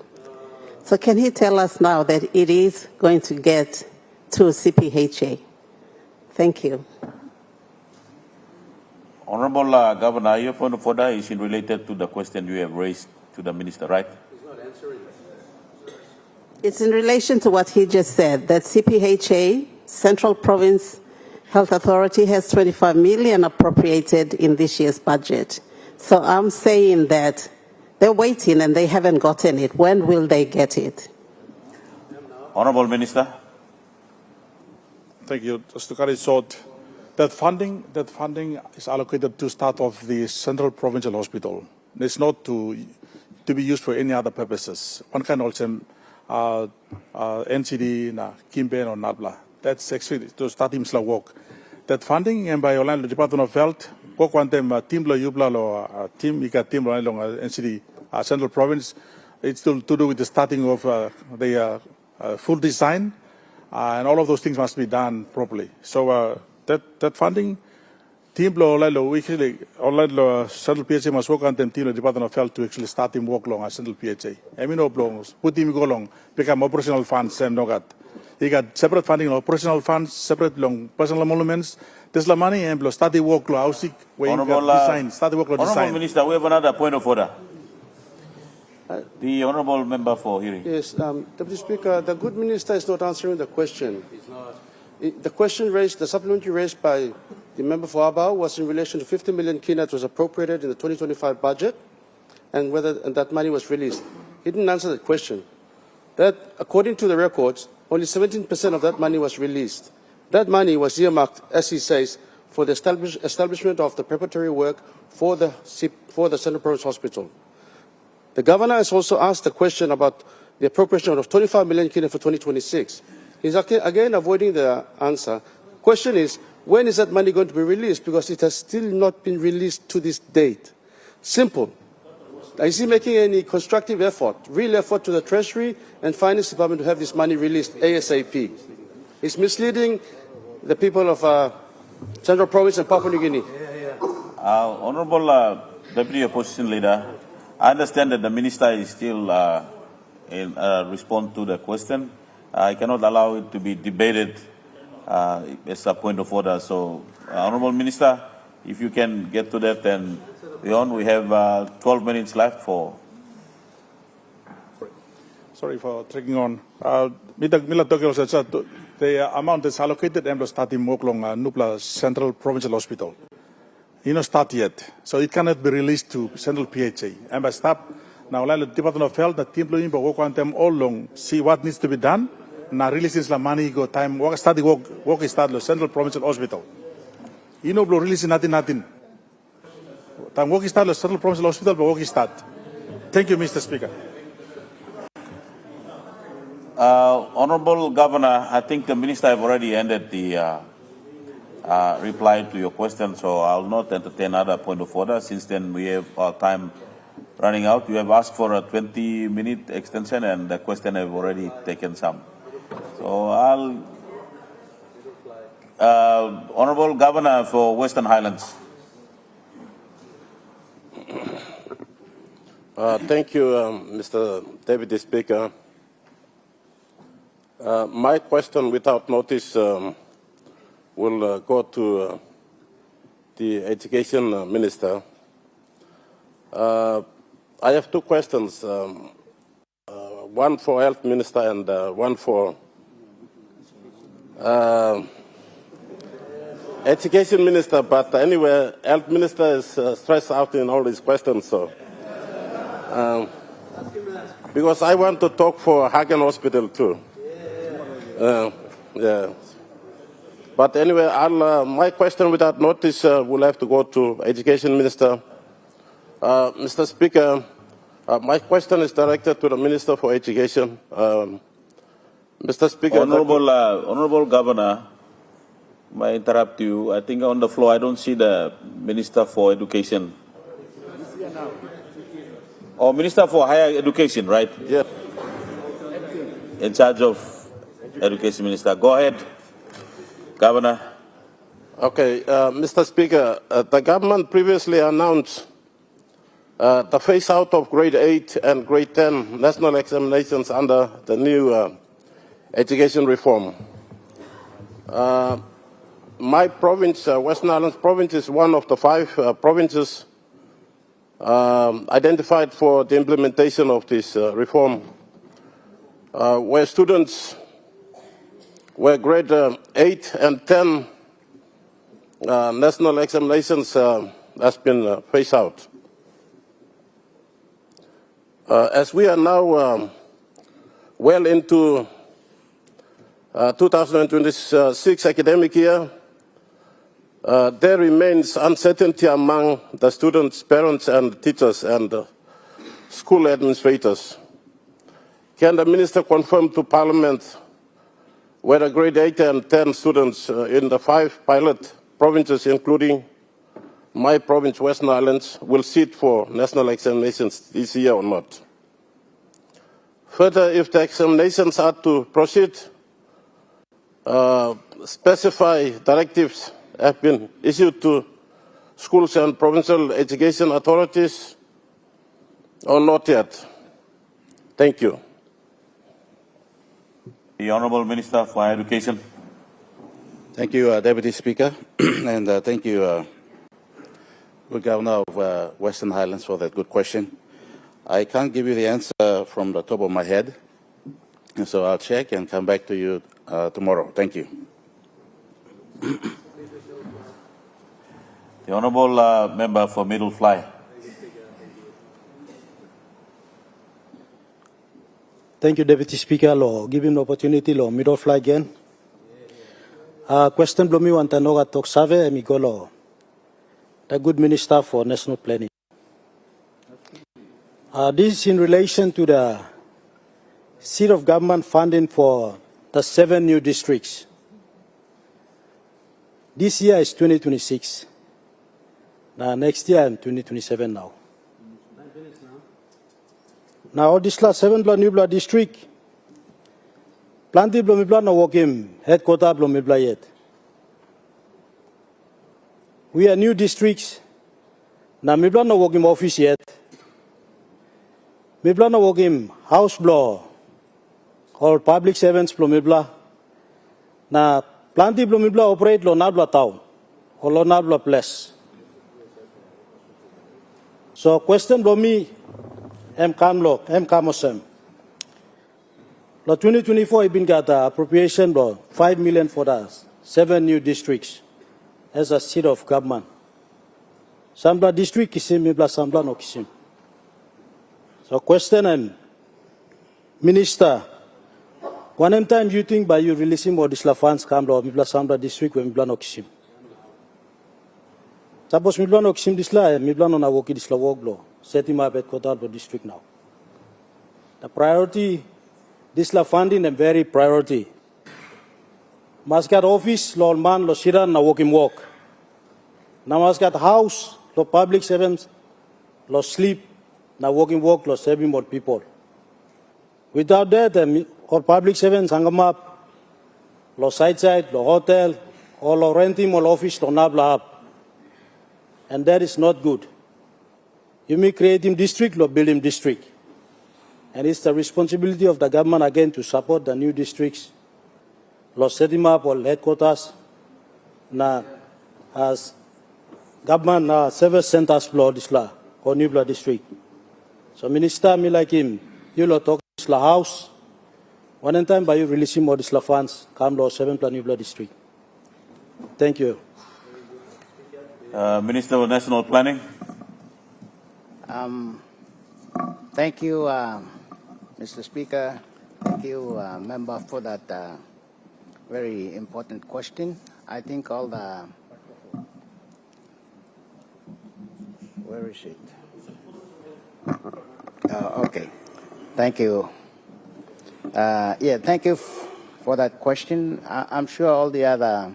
So can he tell us now that it is going to get to CPHA? Thank you. Honorable Governor, your point of order is related to the question you have raised to the minister, right? It's in relation to what he just said, that CPHA, Central Province Health Authority, has 25 million appropriated in this year's budget. So I'm saying that they're waiting and they haven't gotten it. When will they get it? Honorable Minister. Thank you. Just to cut it short, that funding is allocated to start off the Central Provincial Hospital. It's not to be used for any other purposes. One can also NCD, Kimben or Nabla. That's actually to start him slow work. That funding and by Orlando Department of Health, work one time team lo Yubla lo team ika team lo NCD Central Province. It's still to do with the starting of the full design, and all of those things must be done properly. So that funding, team lo Orlando Central PHA must work on them team lo Department of Health to actually start him work long at Central PHA. I mean no blongs, put him go long, become operational funds same no got. He got separate funding, operational funds, separate long personal emoluments. There's the money and study work law, housing, design, study work law design. Honorable Minister, we have another point of order. The honourable member for hearing. Yes, Deputy Speaker, the good minister is not answering the question. The question raised, the supplementary raised by the member for Abao was in relation to 50 million kina that was appropriated in the 2025 budget and whether that money was released. He didn't answer the question. That, according to the records, only 17% of that money was released. That money was earmarked, as he says, for the establishment of the preparatory work for the Central Province Hospital. The governor has also asked the question about the appropriation of 25 million kina for 2026. He's again avoiding the answer. Question is, when is that money going to be released? Because it has still not been released to this date. Simple. Is he making any constructive effort, real effort to the Treasury and Finance Department to have this money released ASAP? He's misleading the people of Central Province and Papua New Guinea. Honourable Deputy Opposition Leader, I understand that the Minister is still in response to the question. I cannot allow it to be debated as a point of order. So, Honourable Minister, if you can get to that, then beyond, we have 12 minutes left for. Sorry for tricking on. The amount that's allocated and starting Moklong Nupla Central Provincial Hospital. You know, start yet. So it cannot be released to Central PHA. And by stop, now the Department of Health, the team blowing, but work on them all long, see what needs to be done. Now releasing the money, go time, work start the Central Provincial Hospital. You know, blow releasing nothing. Time work start the Central Provincial Hospital, but work start. Thank you, Mr. Speaker. Honourable Governor, I think the Minister have already ended the reply to your question, so I'll not entertain another point of order. Since then, we have our time running out. You have asked for a 20-minute extension, and the question have already taken some. So Honourable Governor for Western Highlands. Thank you, Mr. Deputy Speaker. My question, without notice, will go to the Education Minister. I have two questions, one for Health Minister and one for Education Minister, but anyway, Health Minister is stressed out in all these questions, so because I want to talk for Hagen Hospital too. Yeah. But anyway, my question without notice will have to go to Education Minister. Mr. Speaker, my question is directed to the Minister for Education. Mr. Speaker, Honourable Governor, may I interrupt you? I think on the floor I don't see the Minister for Education. Or Minister for Higher Education, right? Yeah. In charge of Education Minister. Go ahead, Governor. Okay, Mr. Speaker, the government previously announced the phase out of grade 8 and grade 10 national examinations under the new education reform. my province, Western Islands Province, is one of the 5 provinces identified for the implementation of this reform, where students where grade 8 and 10 national examinations has been phased out. As we are now well into 2026 academic year, there remains uncertainty among the students, parents, and teachers and school administrators. Can the Minister confirm to Parliament whether grade 8 and 10 students in the 5 pilot provinces, including my province, Western Islands, will sit for national examinations this year or not? Further, if the examinations are to proceed, specify directives have been issued to schools and provincial education authorities or not yet? Thank you. The Honourable Minister for Education. Thank you, Deputy Speaker, and thank you, good Governor of Western Highlands, for that good question. I can't give you the answer from the top of my head, and so I'll check and come back to you tomorrow. Thank you. The Honourable Member for Middle Fly. Thank you, Deputy Speaker. Lo giving the opportunity lo middle fly again. Question blomi wantanoga tok save emigolo. The good Minister for National Planning. This is in relation to the seat of government funding for the 7 new districts. This year is 2026. Now next year I'm 2027 now. Now this last 7 new district. Planti blomibla no wokim headquarter blomibla yet. We are new districts. Na mibla no wokim office yet. Mibla no wokim house blow. All public servants blomibla. Na planti blomibla operate lo nabla town. Or lo nabla place. So question blomi Kamosem. Lo 2024 I've been got appropriation lo 5 million for the 7 new districts as a seat of government. Sambla district kisim mibla sambla no kisim. So question and Minister, one time you think by you releasing more disla funds come lo mibla sambla district we mibla no kisim. Suppose mibla no kisim disla mibla no na woki disla work lo. Set him up at Kotalbo district now. The priority, this la funding and very priority. Maskat office, lo man, lo siran, na walk him walk. Na maskat house, lo public servants, lo sleep, na walk him walk, lo saving more people. Without that, all public servants hang up, lo side, lo hotel, or lo renting, or office, lo nabla up. And that is not good. You may create him district or build him district. And it's the responsibility of the government again to support the new districts. Lo set him up or headquarters na as government na service centers floor this la or Nubla district. So Minister me like him, you lo talk this la house. One time by you releasing more this la funds, come lo 7 plan Nubla district. Thank you. Minister of National Planning. Thank you, Mr. Speaker. Thank you, Member, for that very important question. I think all the... Where is it? Okay. Thank you. Thank you for that question. I'm sure all the other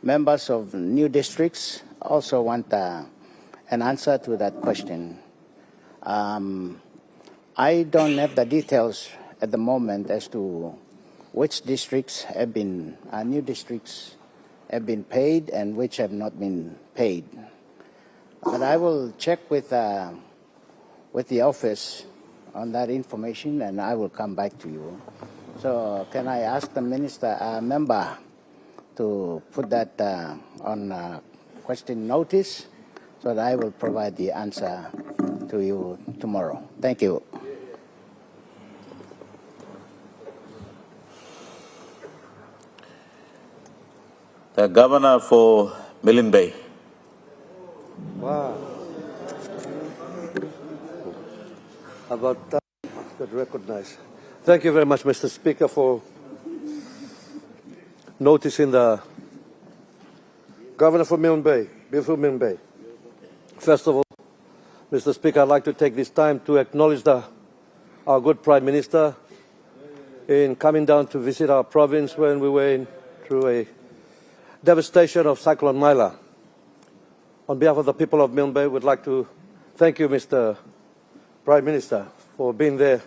members of new districts also want an answer to that question. I don't have the details at the moment as to which districts have been, new districts have been paid and which have not been paid. But I will check with the office on that information and I will come back to you. So can I ask the Minister, Member, to put that on question notice, so that I will provide the answer to you tomorrow. Thank you. The Governor for Milne Bay. Wow. About that, good recognized. Thank you very much, Mr. Speaker, for noticing the Governor for Milne Bay, beautiful Milne Bay. First of all, Mr. Speaker, I'd like to take this time to acknowledge our good Prime Minister in coming down to visit our province when we were through a devastation of Cyclone Myla. On behalf of the people of Milne Bay, we'd like to thank you, Mr. Prime Minister, for being there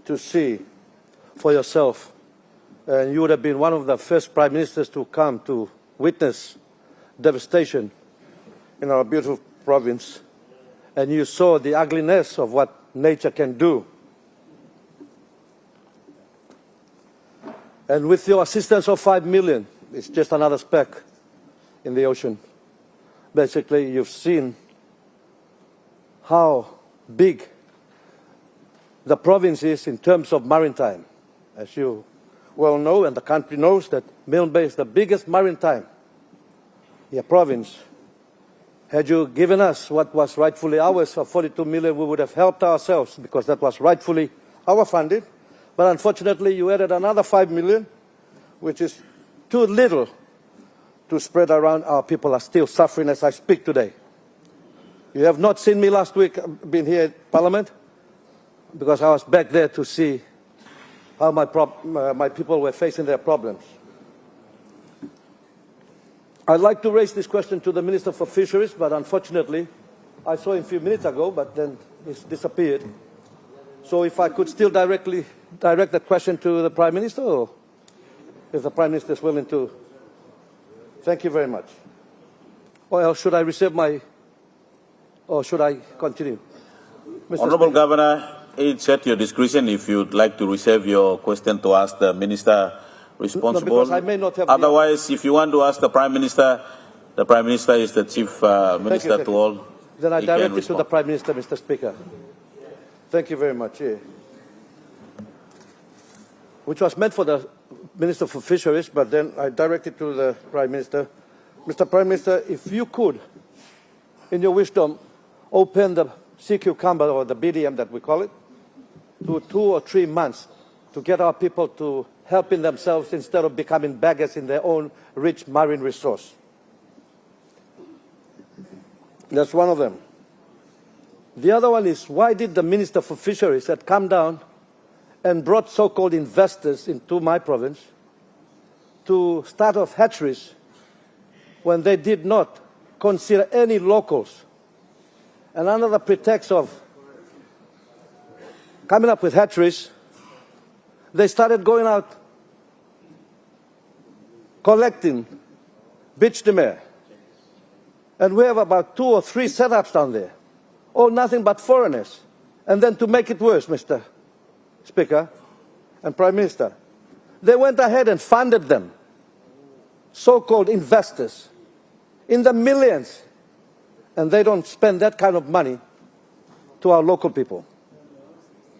to see for yourself. And you would have been one of the first Prime Ministers to come to witness devastation in our beautiful province. And you saw the ugliness of what nature can do. And with your assistance of 5 million, it's just another speck in the ocean. Basically, you've seen how big the province is in terms of maritime. As you well know, and the country knows, that Milne Bay is the biggest maritime province. Had you given us what was rightfully ours of 42 million, we would have helped ourselves, because that was rightfully our funding. But unfortunately, you added another 5 million, which is too little to spread around. Our people are still suffering as I speak today. You have not seen me last week, been here at Parliament, because I was back there to see how my people were facing their problems. I'd like to raise this question to the Minister for Fisheries, but unfortunately, I saw him a few minutes ago, but then he's disappeared. So if I could still direct that question to the Prime Minister, or if the Prime Minister is willing to. Thank you very much. Or else should I reserve or should I continue? Mr. Honourable Speaker. Governor, it's at your discretion if you'd like to reserve your question to ask the Minister responsible. No, because I may not have. Otherwise, if you want to ask the Prime Minister is the Chief Minister to all. Then I direct it to the Prime Minister, Mr. Speaker. Thank you very much. Yeah. Which was meant for the Minister for Fisheries, but then I direct it to the Prime Minister. Mr. Prime Minister, if you could, in your wisdom, open the sea cucumber, or the BDM that we call it, to 2 or 3 months to get our people to helping themselves instead of becoming beggars in their own rich marine resource. That's one of them. The other one is, why did the Minister for Fisheries had come down and brought so-called investors into my province to start off hatcheries when they did not consider any locals? And under the pretext of coming up with hatcheries, they started going out collecting beach demare. And we have about 2 or 3 setups down there, all nothing but foreigners. And then to make it worse, Mr. Speaker and Prime Minister, they went ahead and funded them, so-called investors, in the millions. And they don't spend that kind of money to our local people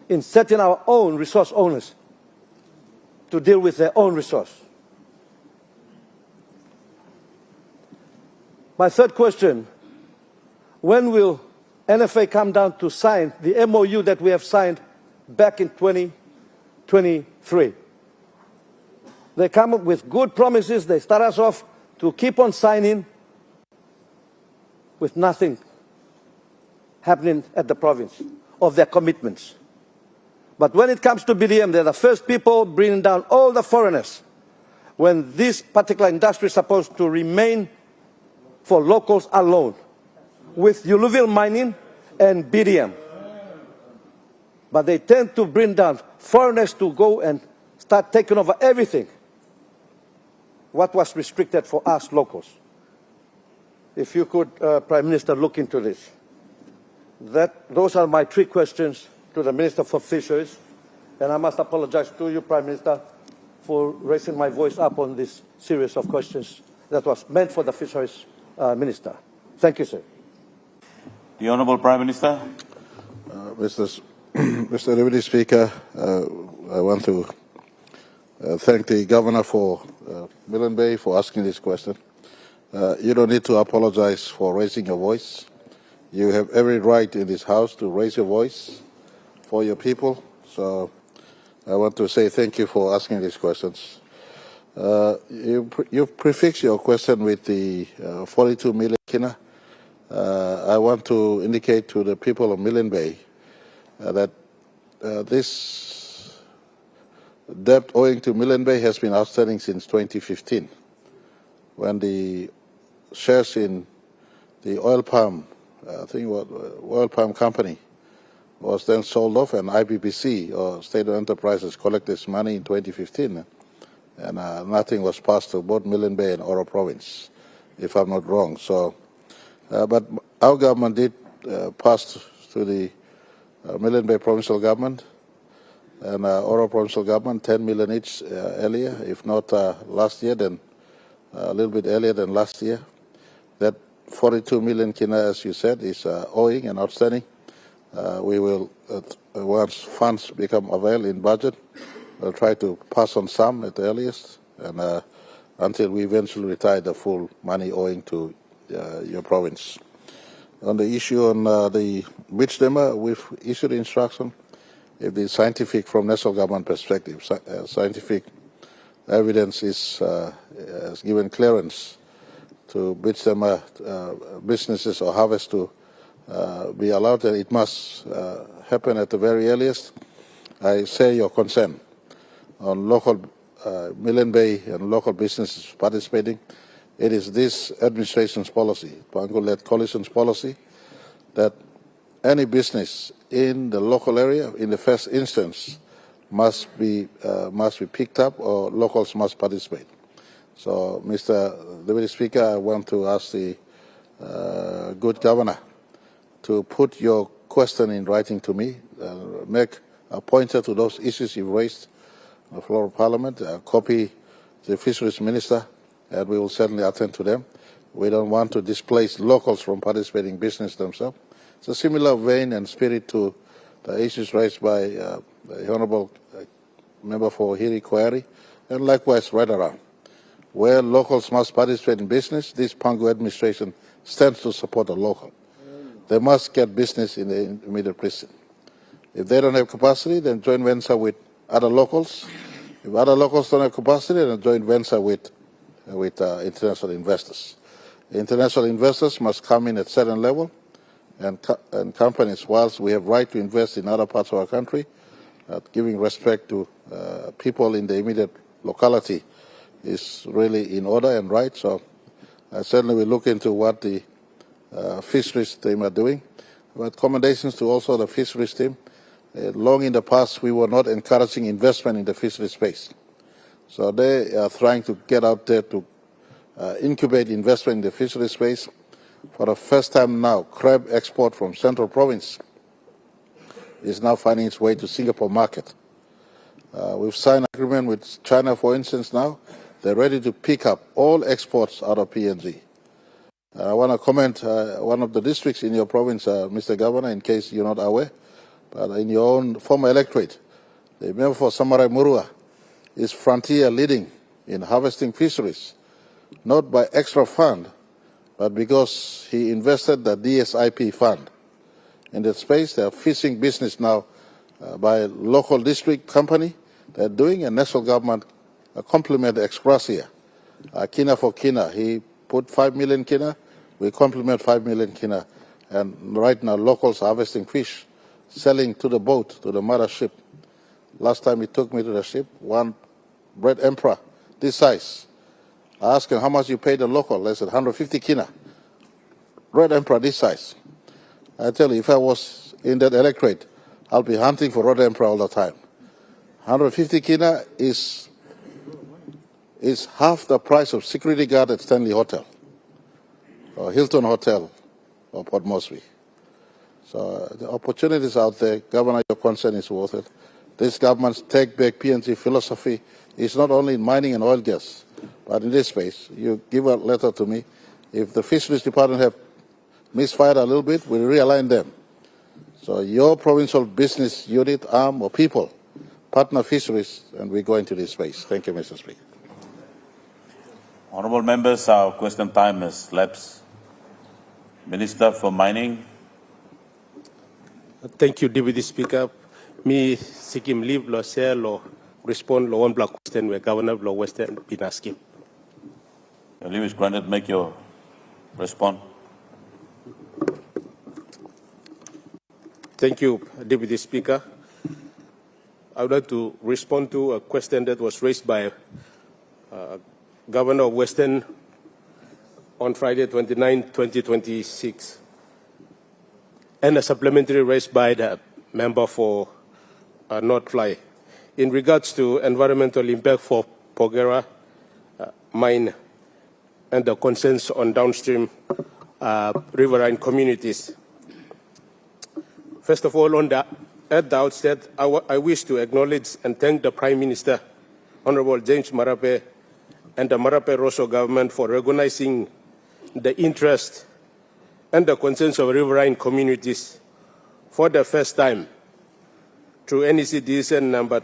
in setting our own resource owners to deal with their own resource. My third question, when will NFA come down to sign the MOU that we have signed back in 2023? They come up with good promises, they start us off to keep on signing with nothing happening at the province of their commitments. But when it comes to BDM, they're the first people bringing down all the foreigners when this particular industry is supposed to remain for locals alone, with alluvial mining and BDM. But they tend to bring down foreigners to go and start taking over everything what was restricted for us locals. If you could, Prime Minister, look into this. Those are my 3 questions to the Minister for Fisheries. And I must apologize to you, Prime Minister, for raising my voice up on this series of questions that was meant for the Fisheries Minister. Thank you, sir. The Honourable Prime Minister. Mr. Deputy Speaker, I want to thank the Governor for Milne Bay for asking this question. You don't need to apologize for raising your voice. You have every right in this House to raise your voice for your people. So I want to say thank you for asking these questions. You've prefixed your question with the 42 million kina. I want to indicate to the people of Milne Bay that this debt owing to Milne Bay has been outstanding since 2015, when the shares in the oil palm, oil palm company, was then sold off, and IBPC, or State of Enterprises, collected its money in 2015, and nothing was passed to both Milne Bay and Oro Province, if I'm not wrong. So, but our government did pass to the Milne Bay Provincial Government and Oro Provincial Government 10 million each earlier, if not last year, then a little bit earlier than last year. That 42 million kina, as you said, is owing and outstanding. We will, once funds become available in budget, we'll try to pass on some at the earliest, and until we eventually retire the full money owing to your province. On the issue on the beach dimmer, we've issued instruction. If the scientific, from national government perspective, scientific evidence has given clearance to beach dimmer businesses or harvest to be allowed, and it must happen at the very earliest. I share your concern on local Milne Bay and local businesses participating. It is this administration's policy, Pango-led coalition's policy, that any business in the local area, in the first instance, must be picked up, or locals must participate. So, Mr. Deputy Speaker, I want to ask the good governor to put your question in writing to me, make a pointer to those issues you've raised on the floor of Parliament, copy the Fisheries Minister, and we will certainly attend to them. We don't want to displace locals from participating business themselves. It's a similar vein and spirit to the issues raised by the Honourable Member for Hiri Koari, and likewise right around. Where locals must participate in business, this Pangu administration stands to support the local. They must get business in the immediate precinct. If they don't have capacity, then joint venture with other locals. If other locals don't have capacity, then joint venture with international investors. International investors must come in at a certain level, and companies, whilst we have right to invest in other parts of our country, giving respect to people in the immediate locality is really in order and right. So I certainly will look into what the fisheries team are doing. But commendations to also the fisheries team. Long in the past, we were not encouraging investment in the fisheries space. So they are trying to get out there to incubate investment in the fisheries space. For the first time now, crab export from Central Province is now finding its way to Singapore market. We've signed an agreement with China, for instance, now. They're ready to pick up all exports out of PNG. I want to comment one of the districts in your province, Mr. Governor, in case you're not aware, but in your own former electorate, the member for Samarai Murua is frontier leading in harvesting fisheries, not by extra fund, but because he invested the DSIP fund. In that space, they are fishing business now by a local district company. They're doing a national government complement ex gratia, kina for kina. He put 5 million kina, we complement 5 million kina, and right now locals are harvesting fish, selling to the boat, to the mother ship. Last time he took me to the ship, one red emperor, this size. I asked him how much you paid the local. They said 150 kina. Red emperor this size. I tell you, if I was in that electorate, I'll be hunting for red emperor all the time. 150 kina is half the price of security guard at Stanley Hotel, or Hilton Hotel, or Port Moresby. So the opportunities out there. Governor, your concern is worth it. This government's take back PNG philosophy It's not only in mining and oil gas, but in this space. You give a letter to me. If the fisheries department have misfired a little bit, we realign them. So your provincial business unit, arm, or people, partner fisheries, and we go into this space. Thank you, Mr. Speaker. Honourable members, our question time has lapsed. Minister for Mining. Thank you, Deputy Speaker. Me seeking leave lo share lo respond lo one block question where Governor lo Western been asking. Your leave is granted. Make your response. Thank you, Deputy Speaker. I would like to respond to a question that was raised by Governor of Western on Friday 29, 2026, and a supplementary raised by the member for North Fly in regards to environmental impact for Porgera mine and the concerns on downstream riverine communities. First of all, at the outset, I wish to acknowledge and thank the Prime Minister, Honorable James Marape, and the Marape Rosso government for recognizing the interest and the concerns of riverine communities for the first time through NEC Decision number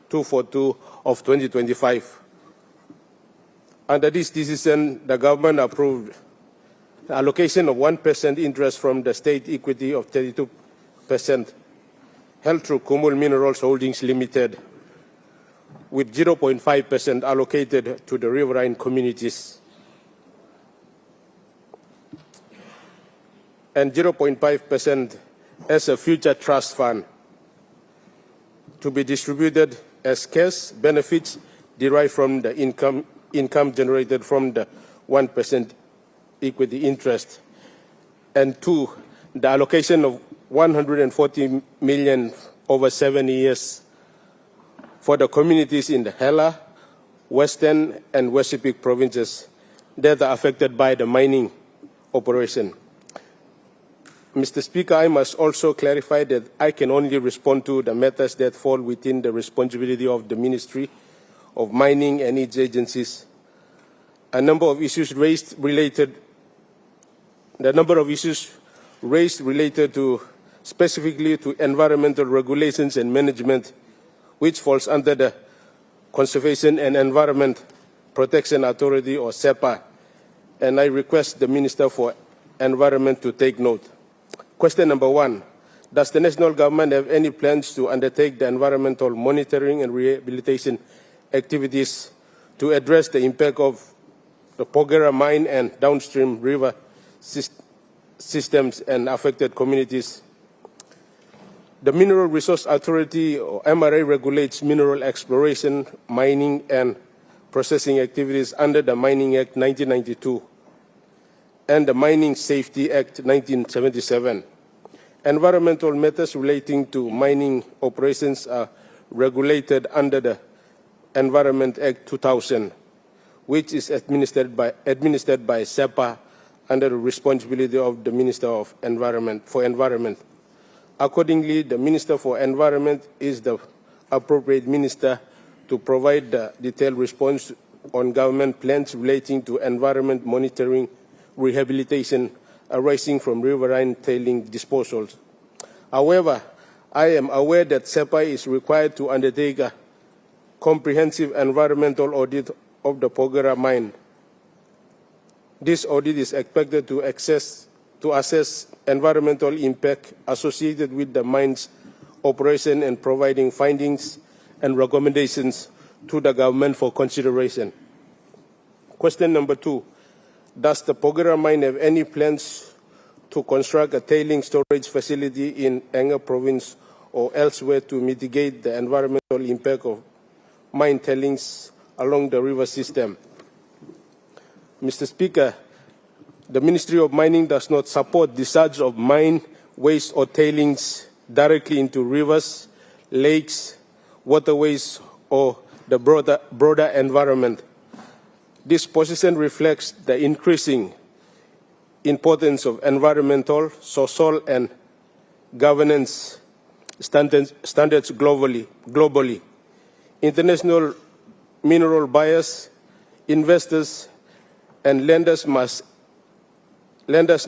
242 of 2025. Under this decision, the government approved the allocation of 1% interest from the state equity of 32% held through Kumul Minerals Holdings Limited, with 0.5% allocated to the riverine communities and 0.5% as a future trust fund to be distributed as cash benefits derived from the income generated from the 1% equity interest, and two, the allocation of 140 million over 7 years for the communities in the Hela, Western, and West Pacific provinces that are affected by the mining operation. Mr. Speaker, I must also clarify that I can only respond to the matters that fall within the responsibility of the Ministry of Mining and its agencies. The number of issues raised related to specifically to environmental regulations and management, which falls under the Conservation and Environment Protection Authority, or SEPA, and I request the Minister for Environment to take note. Question number 1, does the national government have any plans to undertake the environmental monitoring and rehabilitation activities to address the impact of the Porgera mine and downstream river systems and affected communities? The Mineral Resource Authority, or MRA, regulates mineral exploration, mining, and processing activities under the Mining Act 1992 and the Mining Safety Act 1977. Environmental matters relating to mining operations are regulated under the Environment Act 2000, which is administered by SEPA under the responsibility of the Minister of Environment for Environment. Accordingly, the Minister for Environment is the appropriate minister to provide the detailed response on government plans relating to environment monitoring, rehabilitation arising from riverine tailing disposals. However, I am aware that SEPA is required to undertake a comprehensive environmental audit of the Porgera mine. This audit is expected to assess environmental impact associated with the mine's operation and providing findings and recommendations to the government for consideration. Question number 2, does the Porgera mine have any plans to construct a tailing storage facility in Enga province or elsewhere to mitigate the environmental impact of mine tailings along the river system? Mr. Speaker, the Ministry of Mining does not support discharge of mine waste or tailings directly into rivers, lakes, waterways, or the broader environment. This position reflects the increasing importance of environmental, social, and governance standards globally. International mineral buyers, investors, and lenders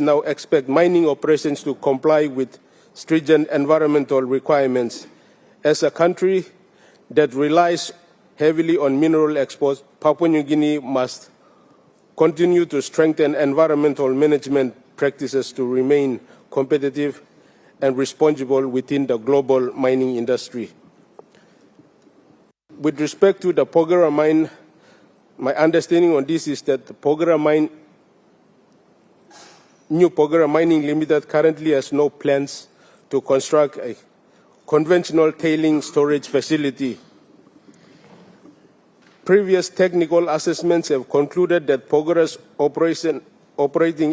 now expect mining operations to comply with stringent environmental requirements. As a country that relies heavily on mineral exports, Papua New Guinea must continue to strengthen environmental management practices to remain competitive and responsible within the global mining industry. With respect to the Porgera mine, my understanding on this is that the New Porgera Mining Limited currently has no plans to construct a conventional tailing storage facility. Previous technical assessments have concluded that Porgera's operating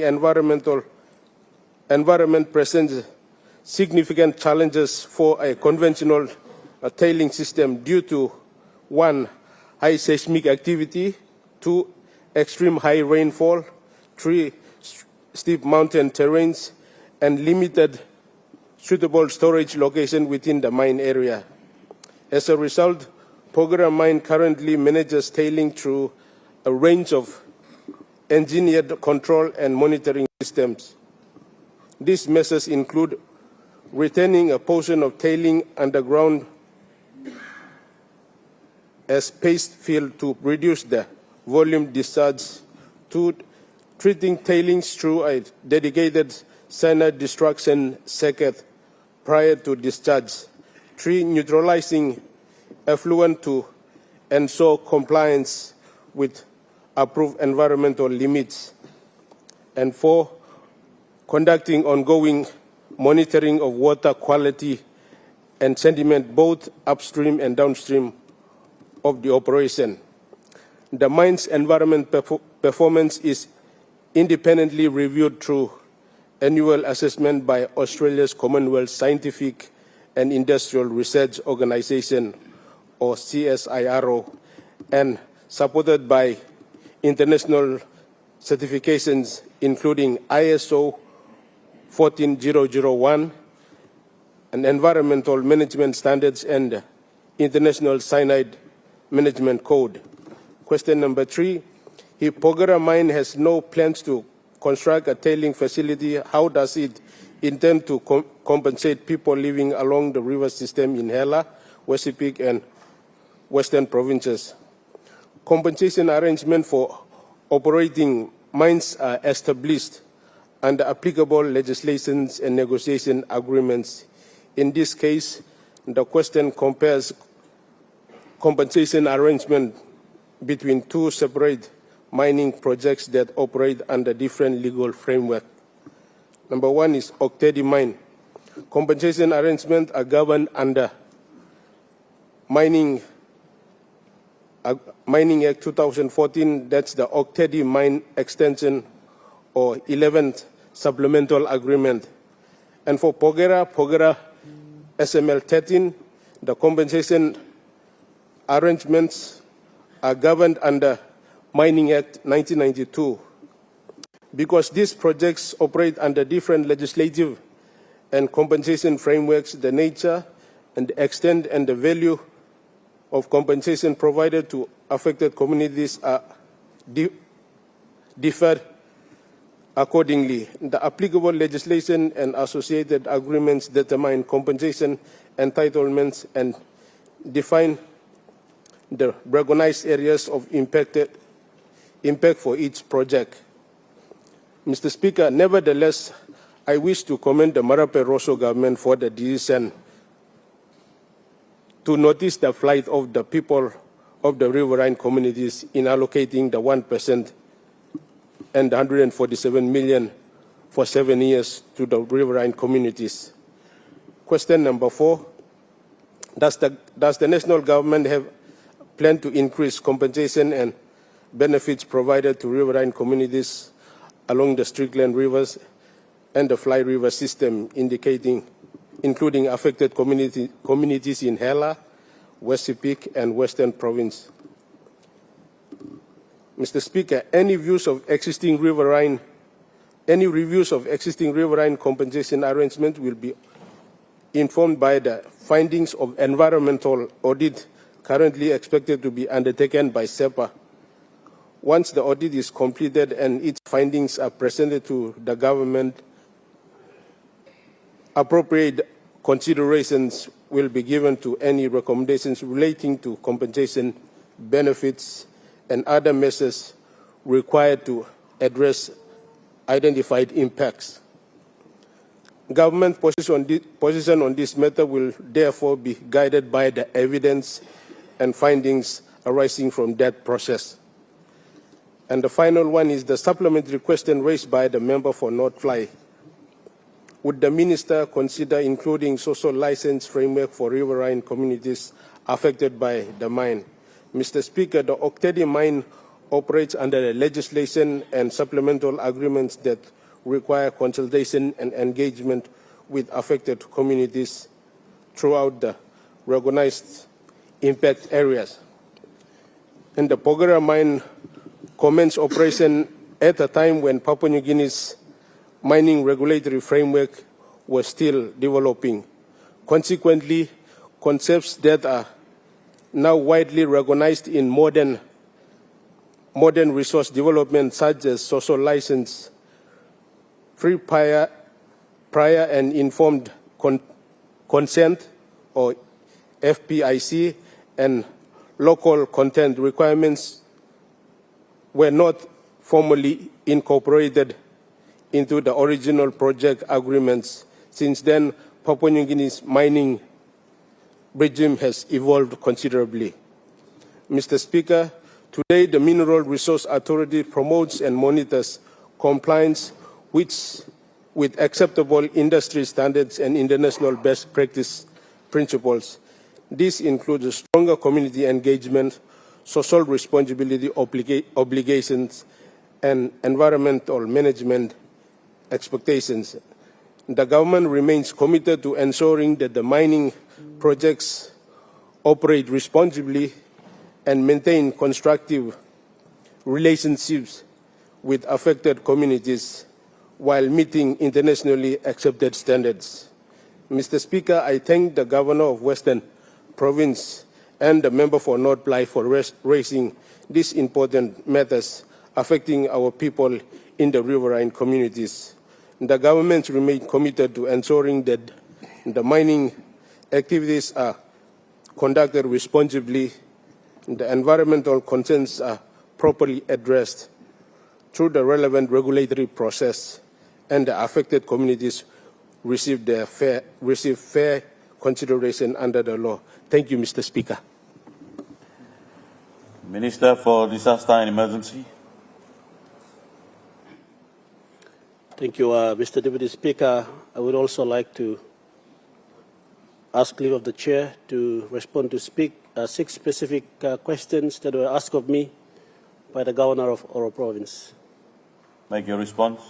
environment presents significant challenges for a conventional tailing system due to 1. High seismic activity, 2. Extreme high rainfall, 3. Steep mountain terrains, and limited suitable storage location within the mine area. As a result, Porgera Mine currently manages tailing through a range of engineered control and monitoring systems. These measures include retaining a portion of tailing underground as paste fill to reduce the volume discharge, 2. Treating tailings through a dedicated cyanide destruction circuit prior to discharge, 3. Neutralizing effluent to ensure compliance with approved environmental limits, and 4. Conducting ongoing monitoring of water quality and sediment both upstream and downstream of the operation. The mine's environment performance is independently reviewed through annual assessment by Australia's Commonwealth Scientific and Industrial Research Organisation, or CSIRO, and supported by international certifications including ISO 14001 and Environmental Management Standards and International Cyanide Management Code. Question number 3. If Porgera Mine has no plans to construct a tailing facility, how does it intend to compensate people living along the river system in Hela, Wesipik, and Western provinces? Compensation arrangements for operating mines are established under applicable legislations and negotiation agreements. In this case, the question compares compensation arrangement between two separate mining projects that operate under different legal framework. Number 1 is Oktedi Mine. Compensation arrangements are governed under Mining Act 2014, that's the Oktedi Mine Extension or 11th Supplemental Agreement. And for Porgera SML 13, the compensation arrangements are governed under Mining Act 1992. Because these projects operate under different legislative and compensation frameworks, the nature and the extent and the value of compensation provided to affected communities are differed accordingly. The applicable legislation and associated agreements determine compensation entitlements and define the recognized areas of impact for each project. Mr. Speaker, nevertheless, I wish to commend the Marape Rosso government for the decision to notice the plight of the people of the riverine communities in allocating the 1% and 147 million for 7 years to the riverine communities. Question number 4, does the national government have plan to increase compensation and benefits provided to riverine communities along the Strickland rivers and the Fly River system, including affected communities in Hela, Wesipik, and Western Province? Mr. Speaker, any reviews of existing riverine compensation arrangements will be informed by the findings of environmental audit currently expected to be undertaken by SEPA. Once the audit is completed and its findings are presented to the government, appropriate considerations will be given to any recommendations relating to compensation, benefits, and other measures required to address identified impacts. Government position on this matter will therefore be guided by the evidence and findings arising from that process. And the final one is the supplementary question raised by the member for North Fly. Would the minister consider including social license framework for riverine communities affected by the mine? Mr. Speaker, the Oktedi mine operates under the legislation and supplemental agreements that require consultation and engagement with affected communities throughout the recognized impact areas. And the Porgera mine commenced operation at a time when Papua New Guinea's mining regulatory framework was still developing. Consequently, concepts that are now widely recognized in modern resource development, such as social license, free prior and informed consent, or FPIC, and local content requirements were not formally incorporated into the original project agreements. Since then, Papua New Guinea's mining regime has evolved considerably. Mr. Speaker, today the Mineral Resource Authority promotes and monitors compliance with acceptable industry standards and international best practice principles. This includes stronger community engagement, social responsibility obligations, and environmental management expectations. The government remains committed to ensuring that the mining projects operate responsibly and maintain constructive relationships with affected communities while meeting internationally accepted standards. Mr. Speaker, I thank the Governor of Western Province and the member for North Bly for raising these important matters affecting our people in the riverine communities. The government remains committed to ensuring that the mining activities are conducted responsibly, the environmental concerns are properly addressed through the relevant regulatory process, and the affected communities receive fair consideration under the law. Thank you, Mr. Speaker. Minister for Disaster and Emergency. Thank you, Mr. Deputy Speaker. I would also like to ask leave of the Chair to respond to 6 specific questions that were asked of me by the Governor of Oro Province. Make your response.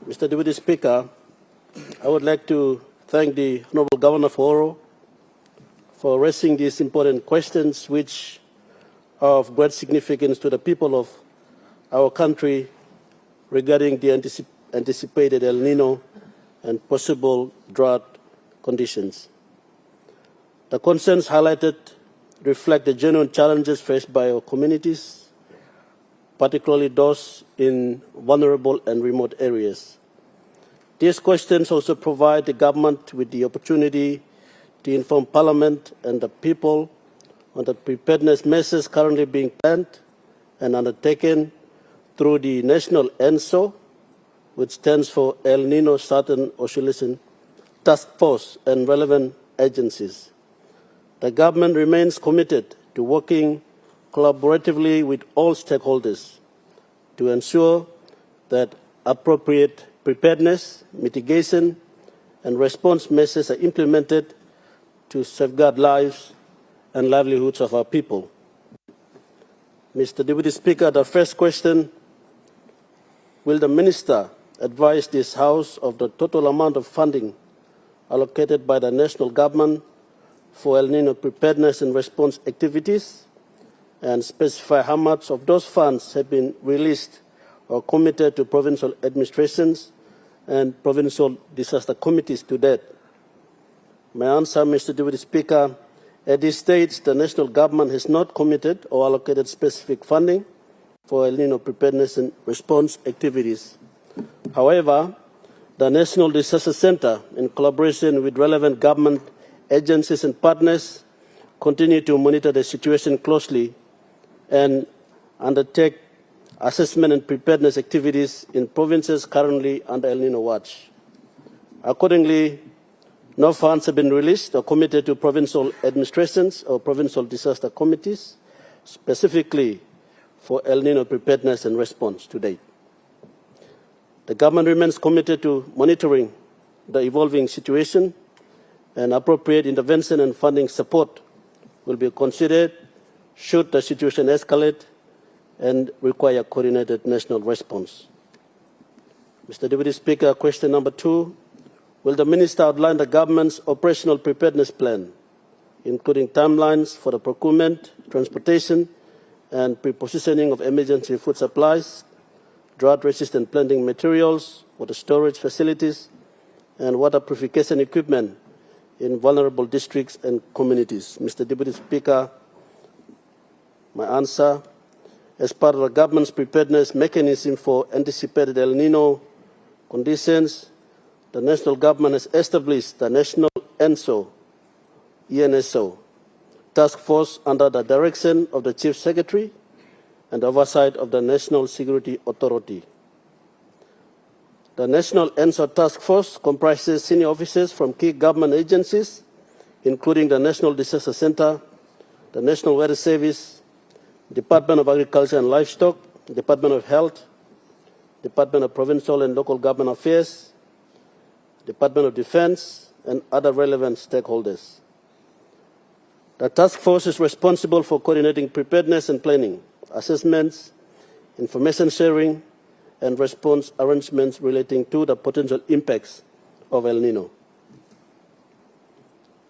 Mr. Deputy Speaker, I would like to thank the Honourable Governor of Oro for raising these important questions which are of great significance to the people of our country regarding the anticipated El Nino and possible drought conditions. The concerns highlighted reflect the genuine challenges faced by our communities, particularly those in vulnerable and remote areas. These questions also provide the government with the opportunity to inform Parliament and the people on the preparedness measures currently being planned and undertaken through the National ENSO, which stands for El Nino Southern Oscillation Task Force, and relevant agencies. The government remains committed to working collaboratively with all stakeholders to ensure that appropriate preparedness, mitigation, and response measures are implemented to safeguard lives and livelihoods of our people. Mr. Deputy Speaker, the first question: will the Minister advise this House of the total amount of funding allocated by the national government for El Nino preparedness and response activities, and specify how much of those funds have been released or committed to provincial administrations and provincial disaster committees to date? My answer, Mr. Deputy Speaker, At this stage, the national government has not committed or allocated specific funding for El Nino preparedness and response activities. However, the National Disaster Center, in collaboration with relevant government agencies and partners, continue to monitor the situation closely and undertake assessment and preparedness activities in provinces currently under El Nino watch. Accordingly, no funds have been released or committed to provincial administrations or provincial disaster committees, specifically for El Nino preparedness and response to date. The government remains committed to monitoring the evolving situation, and appropriate intervention and funding support will be considered should the situation escalate and require coordinated national response. Mr. Deputy Speaker, question number 2. Will the Minister outline the government's operational preparedness plan, including timelines for the procurement, transportation, and pre-positioning of emergency food supplies, drought-resistant planting materials, water storage facilities, and water purification equipment in vulnerable districts and communities? Mr. Deputy Speaker, my answer: as part of the government's preparedness mechanism for anticipated El Nino conditions, the national government has established the National ENSO task force under the direction of the Chief Secretary and oversight of the National Security Authority. The National ENSO task force comprises senior officers from key government agencies, including the National Disaster Center, the National Weather Service, Department of Agriculture and Livestock, Department of Health, Department of Provincial and Local Government Affairs, Department of Defense, and other relevant stakeholders. The task force is responsible for coordinating preparedness and planning, assessments, information sharing, and response arrangements relating to the potential impacts of El Nino.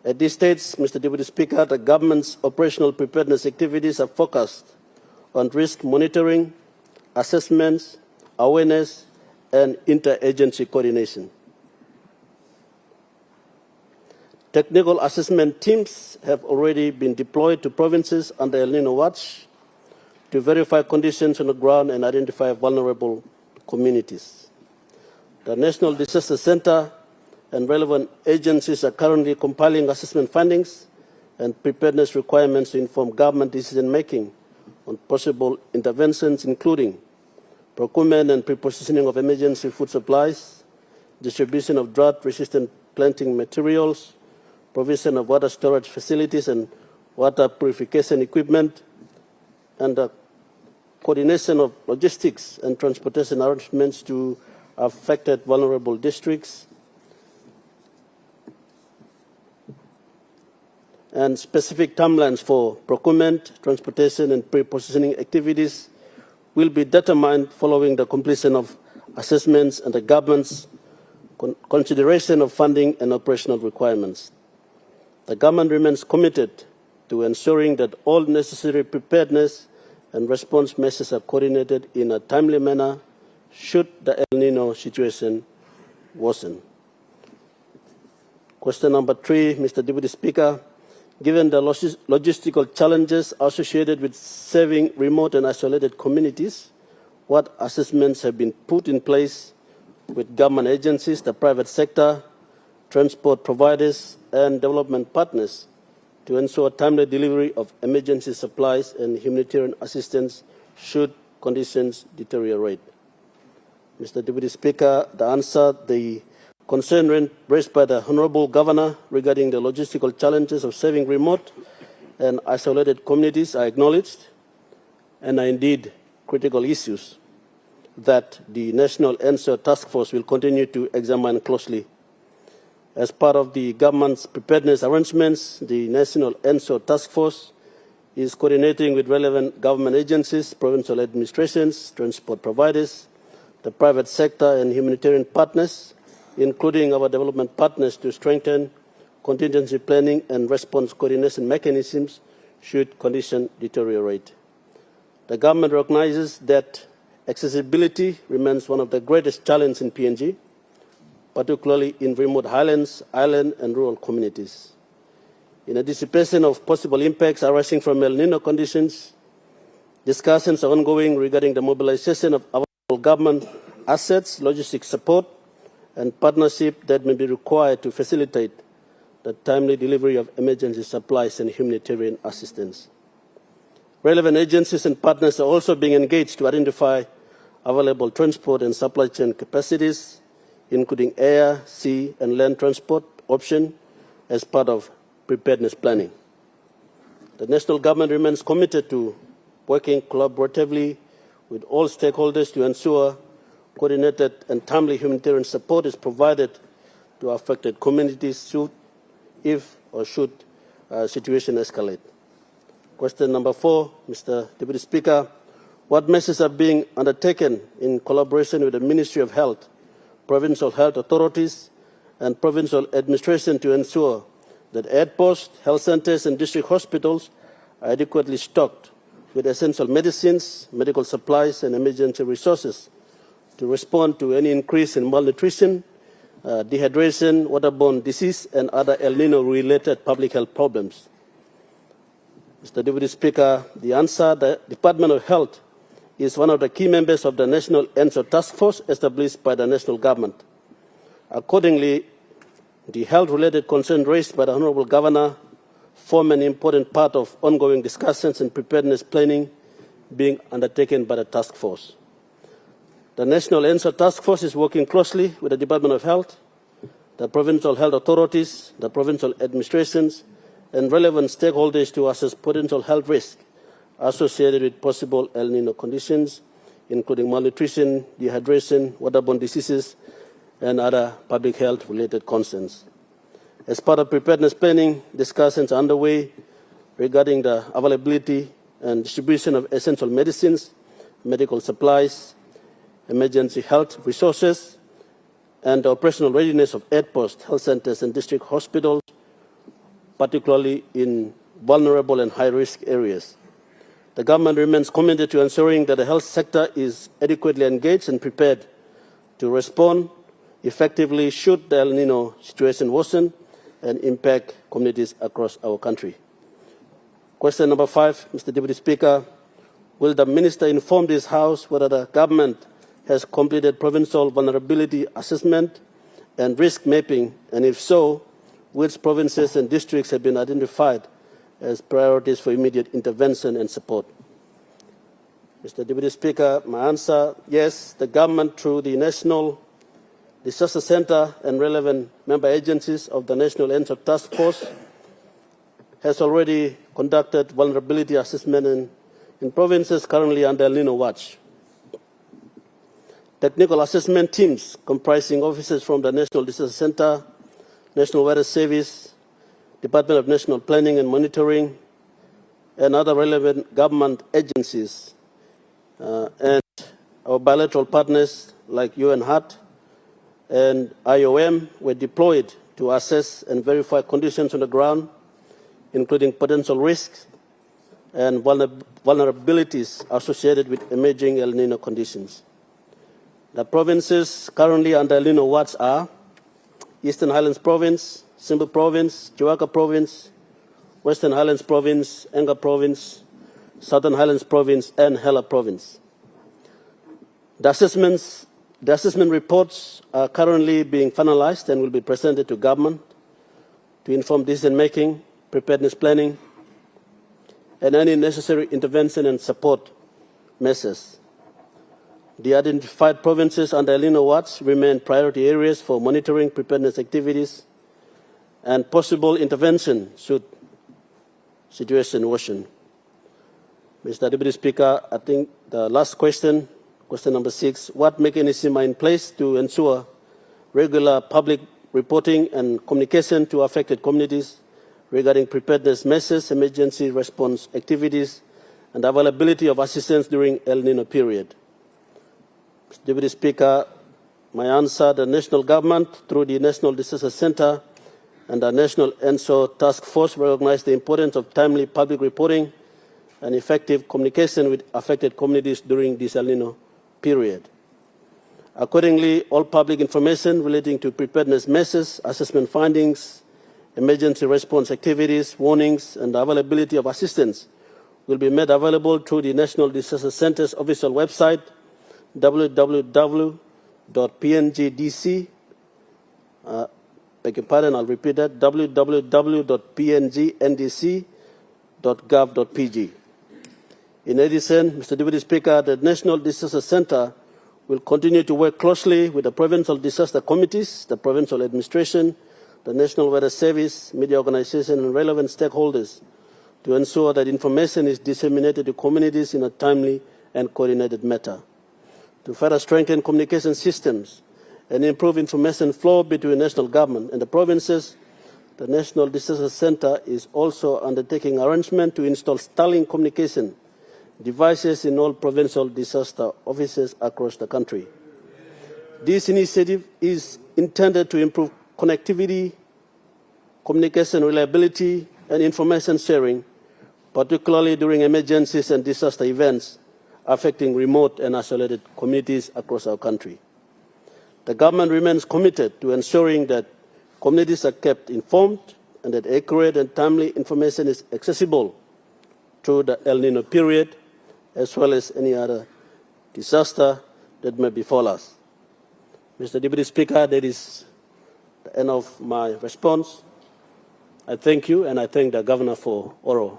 At this stage, Mr. Deputy Speaker, the government's operational preparedness activities are focused on risk monitoring, assessments, awareness, and interagency coordination. Technical assessment teams have already been deployed to provinces under El Nino watch to verify conditions on the ground and identify vulnerable communities. The National Disaster Center and relevant agencies are currently compiling assessment findings and preparedness requirements to inform government decision-making on possible interventions, including procurement and pre-positioning of emergency food supplies, distribution of drought-resistant planting materials, provision of water storage facilities and water purification equipment, and the coordination of logistics and transportation arrangements to affected vulnerable districts, and specific timelines for procurement, transportation, and pre-positioning activities will be determined following the completion of assessments and the government's consideration of funding and operational requirements. The government remains committed to ensuring that all necessary preparedness and response measures are coordinated in a timely manner should the El Nino situation worsen. Question number 3, Mr. Deputy Speaker. Given the logistical challenges associated with serving remote and isolated communities, what assessments have been put in place with government agencies, the private sector, transport providers, and development partners to ensure timely delivery of emergency supplies and humanitarian assistance should conditions deteriorate? Mr. Deputy Speaker, the answer: the concern raised by the Honourable Governor regarding the logistical challenges of serving remote and isolated communities are acknowledged and are indeed critical issues that the National ENSO Task Force will continue to examine closely. As part of the government's preparedness arrangements, the National ENSO Task Force is coordinating with relevant government agencies, provincial administrations, transport providers, the private sector, and humanitarian partners, including our development partners, to strengthen contingency planning and response coordination mechanisms should conditions deteriorate. The government recognizes that accessibility remains one of the greatest challenges in PNG, particularly in remote highlands, island, and rural communities. In anticipation of possible impacts arising from El Nino conditions, discussions are ongoing regarding the mobilization of available government assets, logistics support, and partnership that may be required to facilitate the timely delivery of emergency supplies and humanitarian assistance. Relevant agencies and partners are also being engaged to identify available transport and supply chain capacities, including air, sea, and land transport options as part of preparedness planning. The national government remains committed to working collaboratively with all stakeholders to ensure coordinated and timely humanitarian support is provided to affected communities should situation escalate. Question number 4, Mr. Deputy Speaker. What measures are being undertaken in collaboration with the Ministry of Health, provincial health authorities, and provincial administration to ensure that aid posts, health centers, and district hospitals are adequately stocked with essential medicines, medical supplies, and emergency resources to respond to any increase in malnutrition, dehydration, waterborne disease, and other El Nino-related public health problems? Mr. Deputy Speaker, the answer: the Department of Health is one of the key members of the National ENSO Task Force established by the national government. Accordingly, the health-related concerns raised by the Honourable Governor form an important part of ongoing discussions and preparedness planning being undertaken by the task force. The National ENSO Task Force is working closely with the Department of Health, the provincial health authorities, the provincial administrations, and relevant stakeholders to assess potential health risks associated with possible El Nino conditions, including malnutrition, dehydration, waterborne diseases, and other public health-related concerns. As part of preparedness planning, discussions are underway regarding the availability and distribution of essential medicines, medical supplies, emergency health resources, and the operational readiness of aid posts, health centers, and district hospitals, particularly in vulnerable and high-risk areas. The government remains committed to ensuring that the health sector is adequately engaged and prepared to respond effectively should the El Nino situation worsen and impact communities across our country. Question number 5, Mr. Deputy Speaker. Will the Minister inform this House whether the government has completed provincial vulnerability assessment and risk mapping, and if so, which provinces and districts have been identified as priorities for immediate intervention and support? Mr. Deputy Speaker, my answer: yes, the government, through the National Disaster Centre and relevant member agencies of the National ENSO Task Force, has already conducted vulnerability assessment in provinces currently under El Nino watch. Technical assessment teams comprising officers from the National Disaster Centre, National Weather Service, Department of National Planning and Monitoring, and other relevant government agencies and our bilateral partners like UN-HAT and IOM were deployed to assess and verify conditions on the ground, including potential risks and vulnerabilities associated with emerging El Nino conditions. The provinces currently under El Nino watch are Eastern Highlands Province, Simba Province, Chiwaka Province, Western Highlands Province, Enga Province, Southern Highlands Province, and Hela Province. The assessment reports are currently being finalized and will be presented to government to inform decision-making, preparedness planning, and any necessary intervention and support measures. The identified provinces under El Nino watch remain priority areas for monitoring preparedness activities and possible intervention should situation worsen. Mr. Deputy Speaker, I think the last question, question number 6, what mechanisms are in place to ensure regular public reporting and communication to affected communities regarding preparedness measures, emergency response activities, and availability of assistance during El Nino period? Mr. Deputy Speaker, my answer: the national government, through the National Disaster Centre and the National ENSO Task Force, recognize the importance of timely public reporting and effective communication with affected communities during this El Nino period. Accordingly, all public information relating to preparedness measures, assessment findings, emergency response activities, warnings, and the availability of assistance will be made available through the National Disaster Centre's official website, www.pngdc. Beg your pardon, I'll repeat that, www.pngndc.gov.pg. In addition, Mr. Deputy Speaker, the National Disaster Centre will continue to work closely with the provincial disaster committees, the provincial administration, the National Weather Service, media organizations, and relevant stakeholders to ensure that information is disseminated to communities in a timely and coordinated manner. To further strengthen communication systems and improve information flow between national government and the provinces, the National Disaster Centre is also undertaking arrangement to install Starlink communication devices in all provincial disaster offices across the country. This initiative is intended to improve connectivity, communication reliability, and information sharing, particularly during emergencies and disaster events affecting remote and isolated communities across our country. The government remains committed to ensuring that communities are kept informed and that accurate and timely information is accessible through the El Nino period, as well as any other disaster that may befall us. Mr. Deputy Speaker, that is the end of my response. I thank you, and I thank the Governor for Oro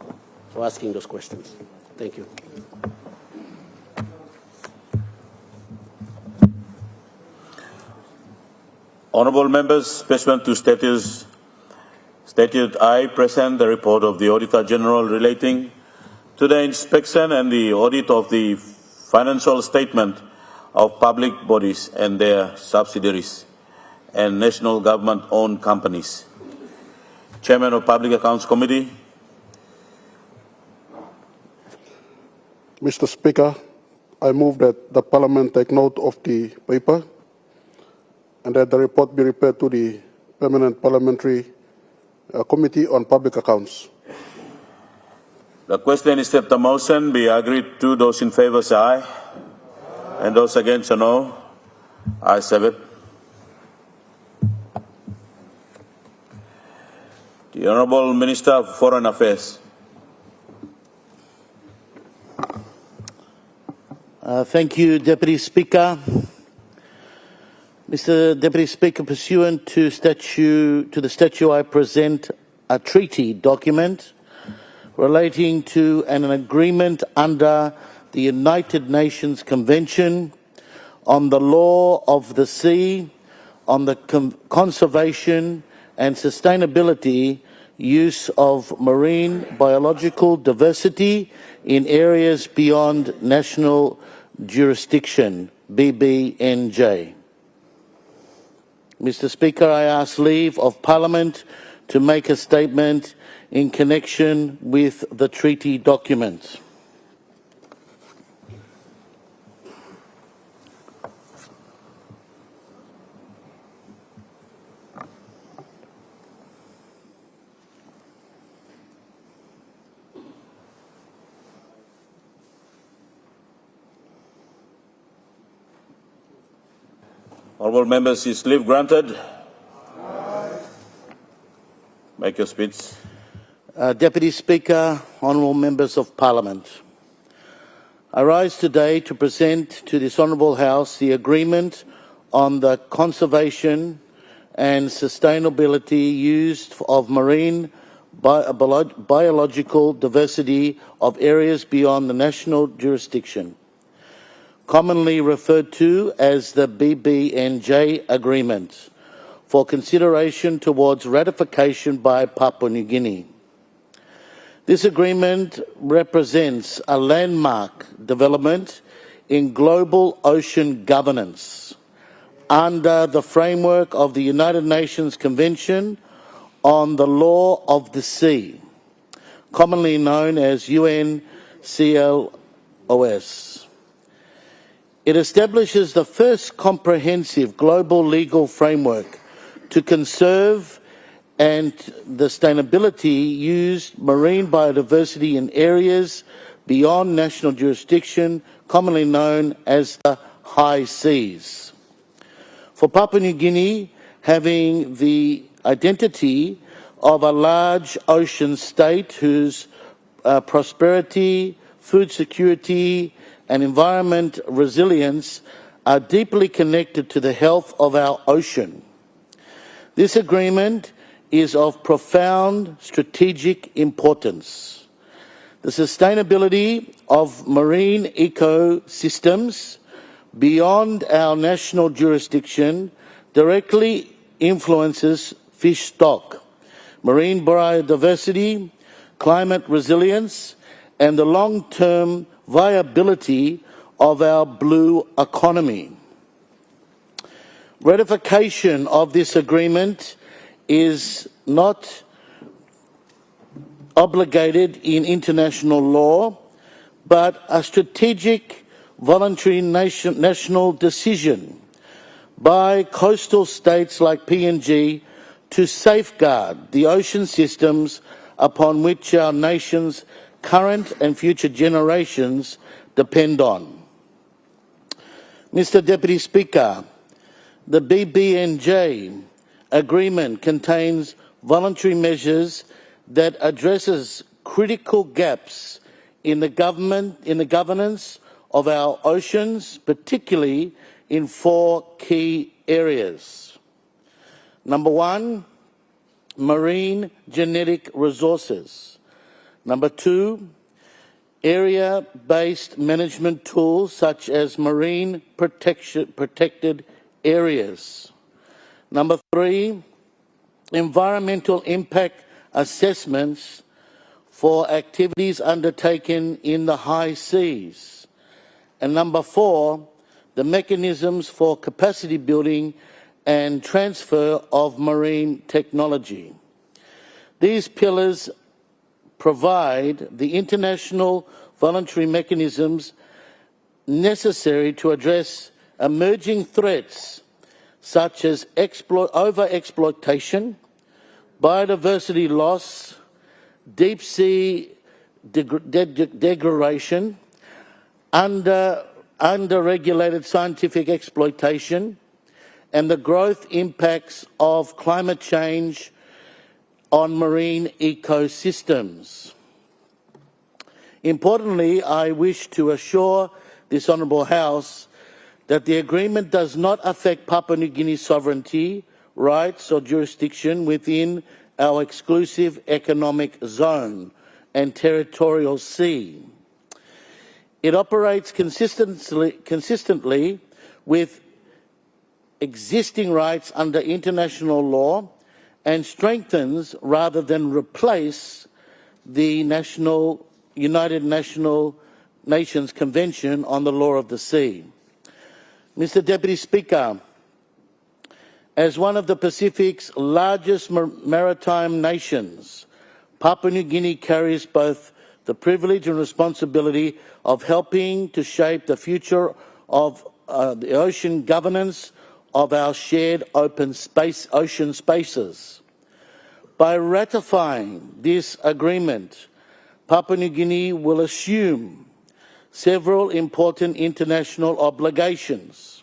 for asking those questions. Thank you. Honourable members, pursuant to Statute I, present the report of the Auditor General relating to the inspection and the audit of the financial statement of public bodies and their subsidiaries and national government-owned companies. Chairman of Public Accounts Committee. Mr. Speaker, I move that the Parliament take note of the paper and that the report be referred to the Permanent Parliamentary Committee on Public Accounts. The question is that the motion be agreed to. Those in favour say aye. And those against say no. Ayes have it. The Honourable Minister of Foreign Affairs. Thank you, Deputy Speaker. Mr. Deputy Speaker, pursuant to the statute, I present a treaty document relating to an agreement under the United Nations Convention on the Law of the Sea, on the conservation and sustainability use of marine biological diversity in areas beyond national jurisdiction, BBNJ. Mr. Speaker, I ask leave of Parliament to make a statement in connection with the treaty document. Honourable members, is leave granted? Make your speech. Deputy Speaker, honourable members of Parliament, I rise today to present to this honourable House the agreement on the conservation and sustainability use of marine biological diversity of areas beyond the national jurisdiction, commonly referred to as the BBNJ Agreement, for consideration towards ratification by Papua New Guinea. This agreement represents a landmark development in global ocean governance under the framework of the United Nations Convention on the Law of the Sea, commonly known as UNCLOS. It establishes the first comprehensive global legal framework to conserve and the sustainability used marine biodiversity in areas beyond national jurisdiction, commonly known as the high seas. For Papua New Guinea, having the identity of a large ocean state whose prosperity, food security, and environment resilience are deeply connected to the health of our ocean. This agreement is of profound strategic importance. The sustainability of marine ecosystems beyond our national jurisdiction directly influences fish stock, marine biodiversity, climate resilience, and the long-term viability of our blue economy. Ratification of this agreement is not obligated in international law, but a strategic voluntary national decision by coastal states like PNG to safeguard the ocean systems upon which our nation's current and future generations depend on. Mr. Deputy Speaker, the BBNJ agreement contains voluntary measures that addresses critical gaps in the governance of our oceans, particularly in 4 key areas. Number 1, marine genetic resources. Number 2, area-based management tools such as marine protected areas. Number 3, environmental impact assessments for activities undertaken in the high seas. And number 4, the mechanisms for capacity building and transfer of marine technology. These pillars provide the international voluntary mechanisms necessary to address emerging threats such as overexploitation, biodiversity loss, deep sea degradation, under-regulated scientific exploitation, and the growth impacts of climate change on marine ecosystems. Importantly, I wish to assure this Honourable House that the agreement does not affect Papua New Guinea's sovereignty, rights or jurisdiction within our exclusive economic zone and territorial sea. It operates consistently with existing rights under international law and strengthens rather than replace the United Nations Convention on the Law of the Sea. Mr. Deputy Speaker, as one of the Pacific's largest maritime nations, Papua New Guinea carries both the privilege and responsibility of helping to shape the future of the ocean governance of our shared open ocean spaces. By ratifying this agreement, Papua New Guinea will assume several important international obligations.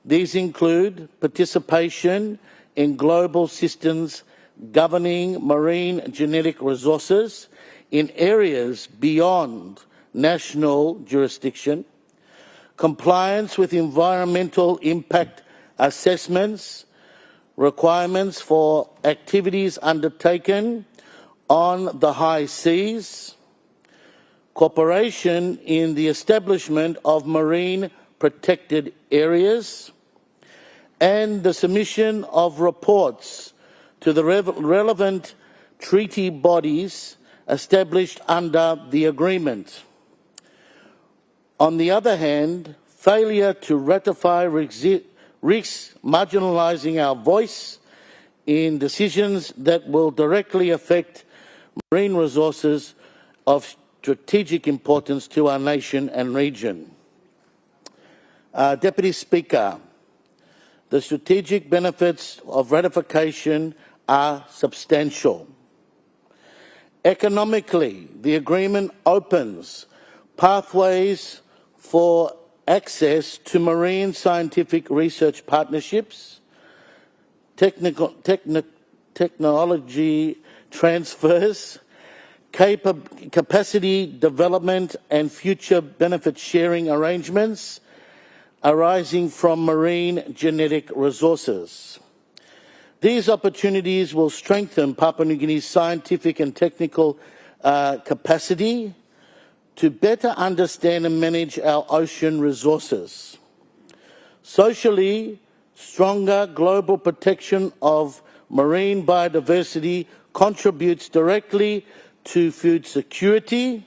These include participation in global systems governing marine genetic resources in areas beyond national jurisdiction, compliance with environmental impact assessments, requirements for activities undertaken on the high seas, cooperation in the establishment of marine protected areas, and the submission of reports to the relevant treaty bodies established under the agreement. On the other hand, failure to ratify risks marginalising our voice in decisions that will directly affect marine resources of strategic importance to our nation and region. Deputy Speaker, the strategic benefits of ratification are substantial. Economically, the agreement opens pathways for access to marine scientific research partnerships, technology transfers, capacity development and future benefit sharing arrangements arising from marine genetic resources. These opportunities will strengthen Papua New Guinea's scientific and technical capacity to better understand and manage our ocean resources. Socially, stronger global protection of marine biodiversity contributes directly to food security,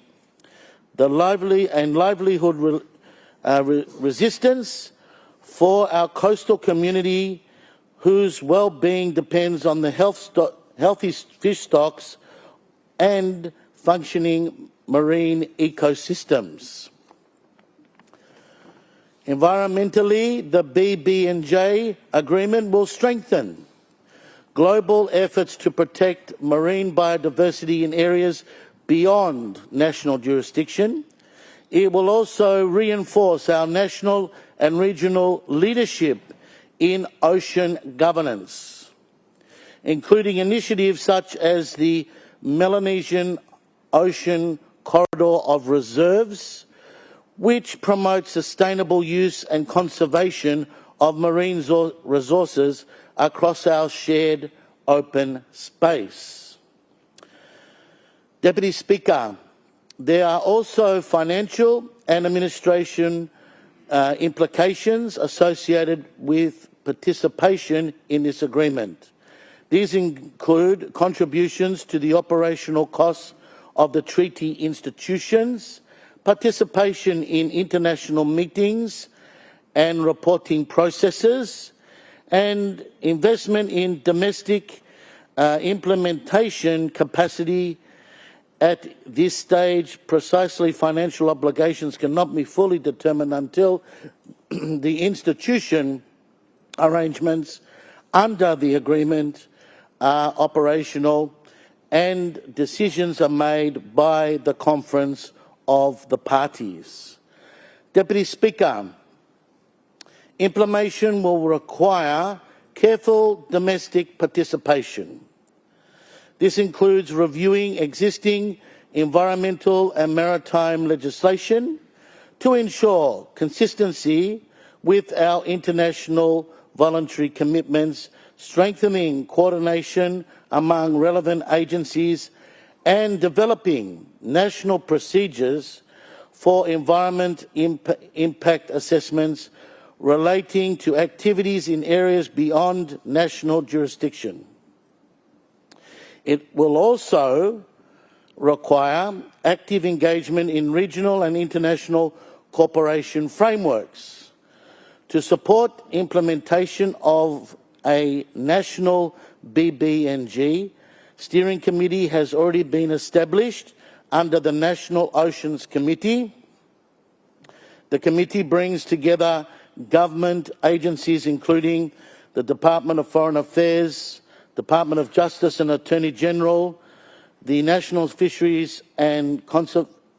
the livelihood resistance for our coastal community, whose well-being depends on the healthy fish stocks and functioning marine ecosystems. Environmentally, the BB&J agreement will strengthen global efforts to protect marine biodiversity in areas beyond national jurisdiction. It will also reinforce our national and regional leadership in ocean governance, including initiatives such as the Melanesian Ocean Corridor of Reserves, which promotes sustainable use and conservation of marine resources across our shared open space. Deputy Speaker, there are also financial and administration implications associated with participation in this agreement. These include contributions to the operational costs of the treaty institutions, participation in international meetings and reporting processes, and investment in domestic implementation capacity. At this stage, precisely financial obligations cannot be fully determined until the institution arrangements under the agreement are operational and decisions are made by the Conference of the Parties. Deputy Speaker, implementation will require careful domestic participation. This includes reviewing existing environmental and maritime legislation to ensure consistency with our international voluntary commitments, strengthening coordination among relevant agencies, and developing national procedures for environment impact assessments relating to activities in areas beyond national jurisdiction. It will also require active engagement in regional and international cooperation frameworks to support implementation of a national BB&G. Steering committee has already been established under the National Oceans Committee. The committee brings together government agencies including the Department of Foreign Affairs, Department of Justice and Attorney General, the National Fisheries and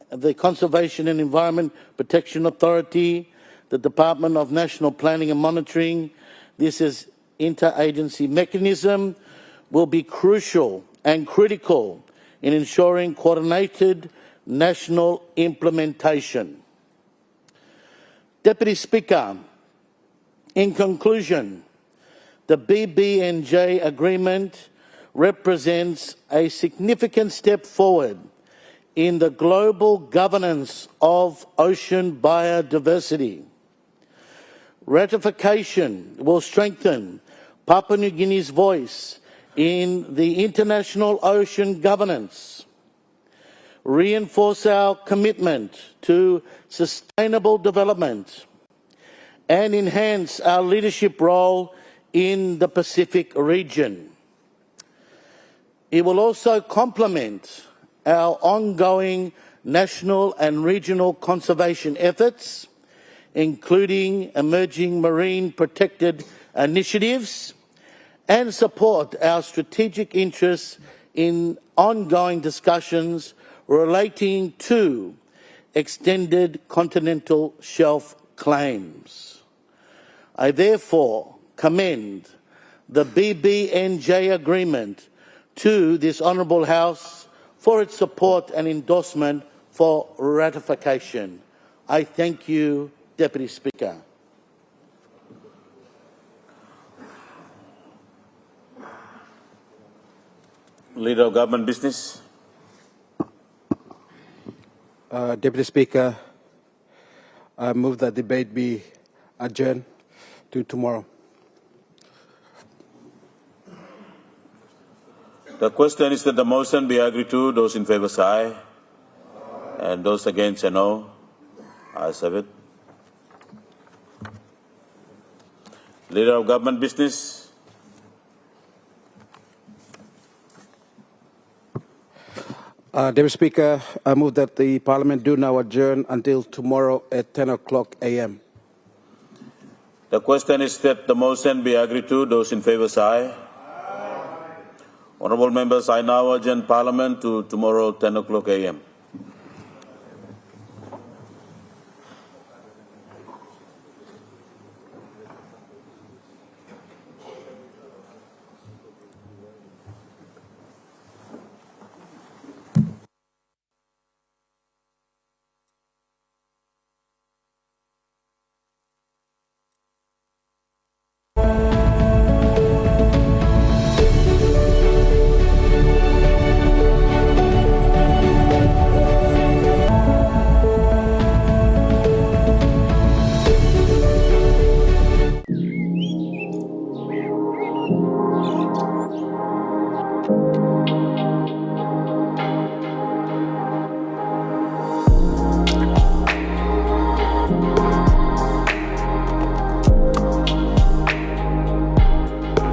the Conservation and Environment Protection Authority, the Department of National Planning and Monitoring. This is interagency mechanism will be crucial and critical in ensuring coordinated national implementation. Deputy Speaker, in conclusion, the BB&J agreement represents a significant step forward in the global governance of ocean biodiversity. Ratification will strengthen Papua New Guinea's voice in the international ocean governance, reinforce our commitment to sustainable development, and enhance our leadership role in the Pacific region. It will also complement our ongoing national and regional conservation efforts, including emerging marine protected initiatives, and support our strategic interests in ongoing discussions relating to extended continental shelf claims. I therefore commend the BBNJ agreement to this Honourable House for its support and endorsement for ratification. I thank you, Deputy Speaker. Leader of Government Business. Deputy Speaker, I move that debate be adjourned to tomorrow. The question is that the motion be agreed to. Those in favour say aye. And those against say no. Ayes have it. Leader of Government Business. Deputy Speaker, I move that the Parliament do now adjourn until tomorrow at 10 o'clock a.m. The question is that the motion be agreed to. Those in favour say aye. Honourable members, I now adjourn Parliament to tomorrow 10 o'clock a.m.